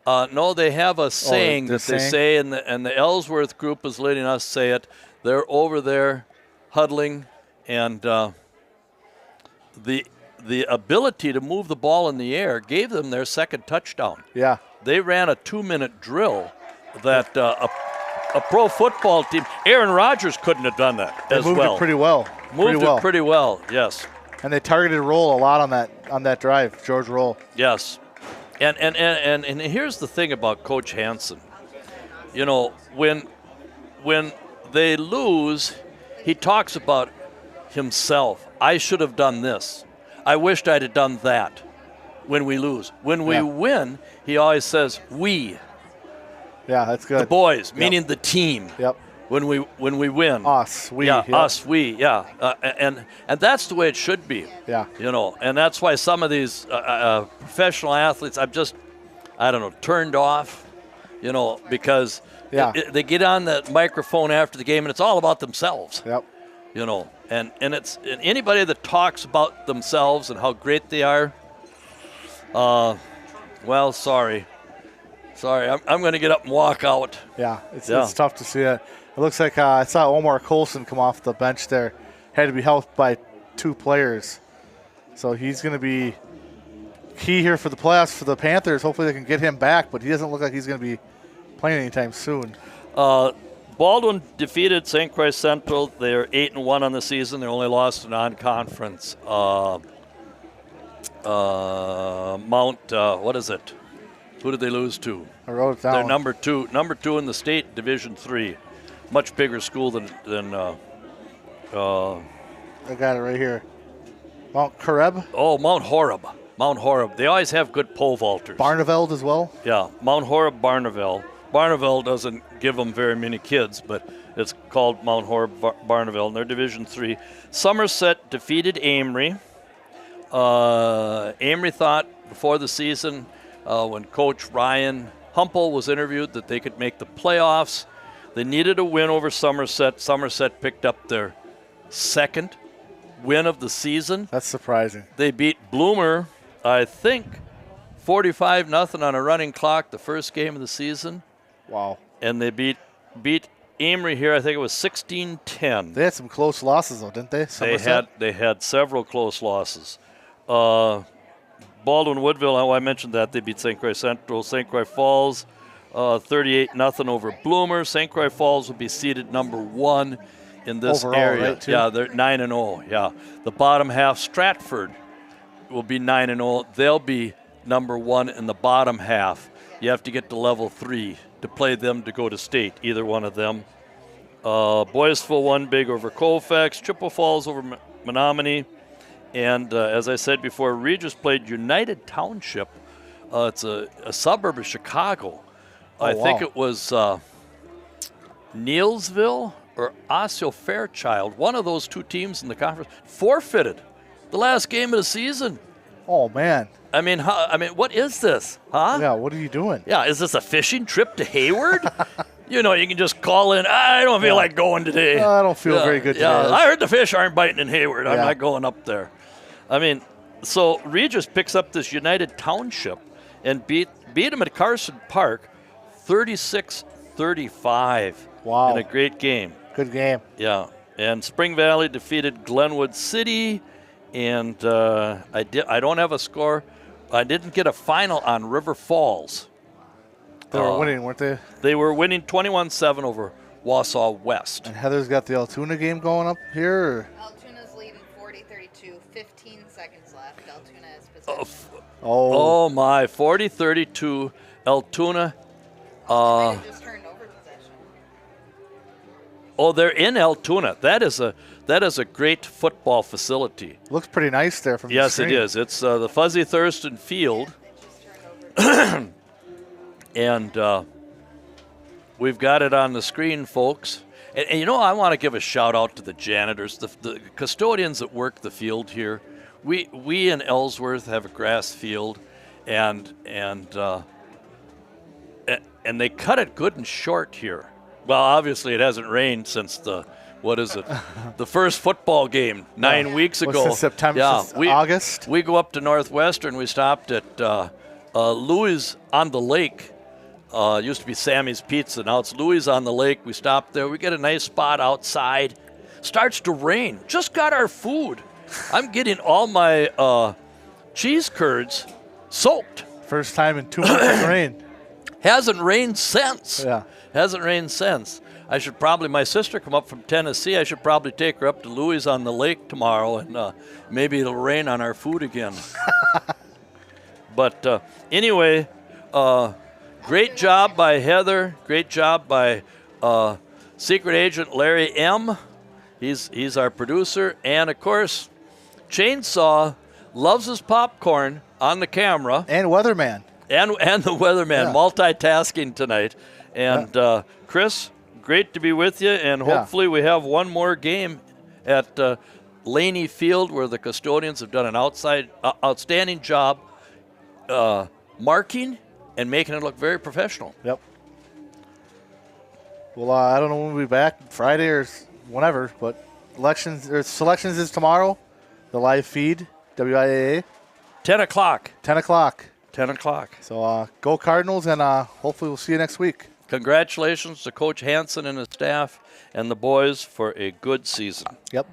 No, they have a saying that they say, and the Ellsworth group is letting us say it. They're over there huddling, and the ability to move the ball in the air gave them their second touchdown. Yeah. They ran a 2-minute drill that a pro football team, Aaron Rodgers couldn't have done that as well. Moved it pretty well. Moved it pretty well, yes. And they targeted Roll a lot on that drive, George Roll. Yes. And here's the thing about Coach Hansen. You know, when they lose, he talks about himself. I should have done this. I wished I'd have done that when we lose. When we win, he always says, we. Yeah, that's good. The boys, meaning the team. Yep. When we win. Us, we. Yeah, yep. us, we, yeah. And that's the way it should be. Yeah. You know, and that's why some of these professional athletes, turned off, you know, because they get on that microphone after the game and it's all about themselves. Yep. You know, and it's anybody that talks about themselves and how great they are, well, sorry. I'm going to get up and walk out. Yeah, it's tough to see that. It looks like I saw Omar Colson come off the bench there. Had to be helped by 2 players. So he's going to be key here for the playoffs for the Panthers. Hopefully they can get him back, but he doesn't look like he's going to be playing anytime soon. Baldwin defeated St. Croix Central. They're 8-1 on the season. They only lost to non-conference. Mount, what is it? Who did they lose to? I wrote it down. They're number two in the state, Division III. Much bigger school than I got it right here. Mount Coreb. oh, Mount Horeb. Mount Horeb. They always have good pole vaulters. Barneveld as well. Yeah, Mount Horeb, Barneveld. Barneveld doesn't give them very many kids, but it's called Mount Horeb, Barneveld, and they're Division III. Somerset defeated Amory. Amory thought before the season, when Coach Ryan Humple was interviewed, that they could make the playoffs. They needed a win over Somerset. Somerset picked up their second win of the season. That's surprising. They beat Bloomer, I think, 45-0 on a running clock the first game of the season. Wow. And they beat Amory here, I think it was 16-10. They had some close losses, though, didn't they? They had several close losses. Baldwin Woodville, I mentioned that. They beat St. Croix Central. St. Croix Falls, 38-0 over Bloomer. St. Croix Falls will be seeded number 1 in this overall, area. right, too? Yeah, they're 9-0. Yeah, the bottom half, Stratford, will be 9-0. They'll be number 1 in the bottom half. You have to get to level 3 to play them to go to state, either one of them. Boyceville won big over Colfax. Chippewa Falls over Menominee. And as I said before, Regis played United Township. It's a suburb of Chicago. I think it was Neilsville or Osseo Fairchild, one of those two teams in the conference, forfeited the last game of the season. Oh, man. I mean, what is this, huh? Yeah, what are you doing? Yeah, is this a fishing trip to Hayward? You can just call in, I don't feel like going today. I don't feel very good today. Yeah, I heard the fish aren't biting in Hayward. I'm Yeah. not going up there. I mean, so Regis picks up this United Township and beat them at Carson Park 36-35. Wow. In a great game. Good game. Yeah, and Spring Valley defeated Glenwood City, and I don't have a score. I didn't get a final on River Falls. They were winning, weren't they? They were winning 21-7 over Wausau West. And Heather's got the Altoona game going up here? Or? Altoona's leading 40-32, 15 seconds left. Altoona has possession. Oh my, 40-32, Altoona. Altoona just turned over possession. Oh, they're in Altoona. That is a great football facility. Looks pretty nice there from the Yes, screen. it is. It's the Fuzzy Thurston Field. They just turned over. And we've got it on the screen, folks. And I want to give a shout out to the janitors, the custodians that work the field here. We in Ellsworth have a grass field, and they cut it good and short here. Well, obviously it hasn't rained since the first football game 9 weeks ago. Since September, August? We go up to Northwestern. We stopped at Louis on the Lake. Used to be Sammy's Pizza. Now it's Louis on the Lake. We stopped there. We get a nice spot outside. Starts to rain. Just got our food. I'm getting all my cheese curds soaked. First time in 2 months of rain. Hasn't rained since. Yeah. Hasn't rained since. My sister come up from Tennessee. I should probably take her up to Louis on the Lake tomorrow, and maybe it'll rain on our food again. But anyway, great job by Heather. Great job by Secret Agent Larry M. He's our producer. And, of course, Chainsaw loves his popcorn on the camera. And Weatherman. And the weatherman, multitasking tonight. And Chris, great to be with you. And hopefully we have one more game at Laney Field, where the custodians have done an outstanding job marking and making it look very professional. Yep. Well, I don't know when we'll be back, Friday or whenever, but selections is tomorrow. The live feed, WIAA. 10 o'clock. 10 o'clock. 10 o'clock. So go Cardinals, and hopefully we'll see you next week. Congratulations to Coach Hansen and his staff and the boys for a good season. Yep.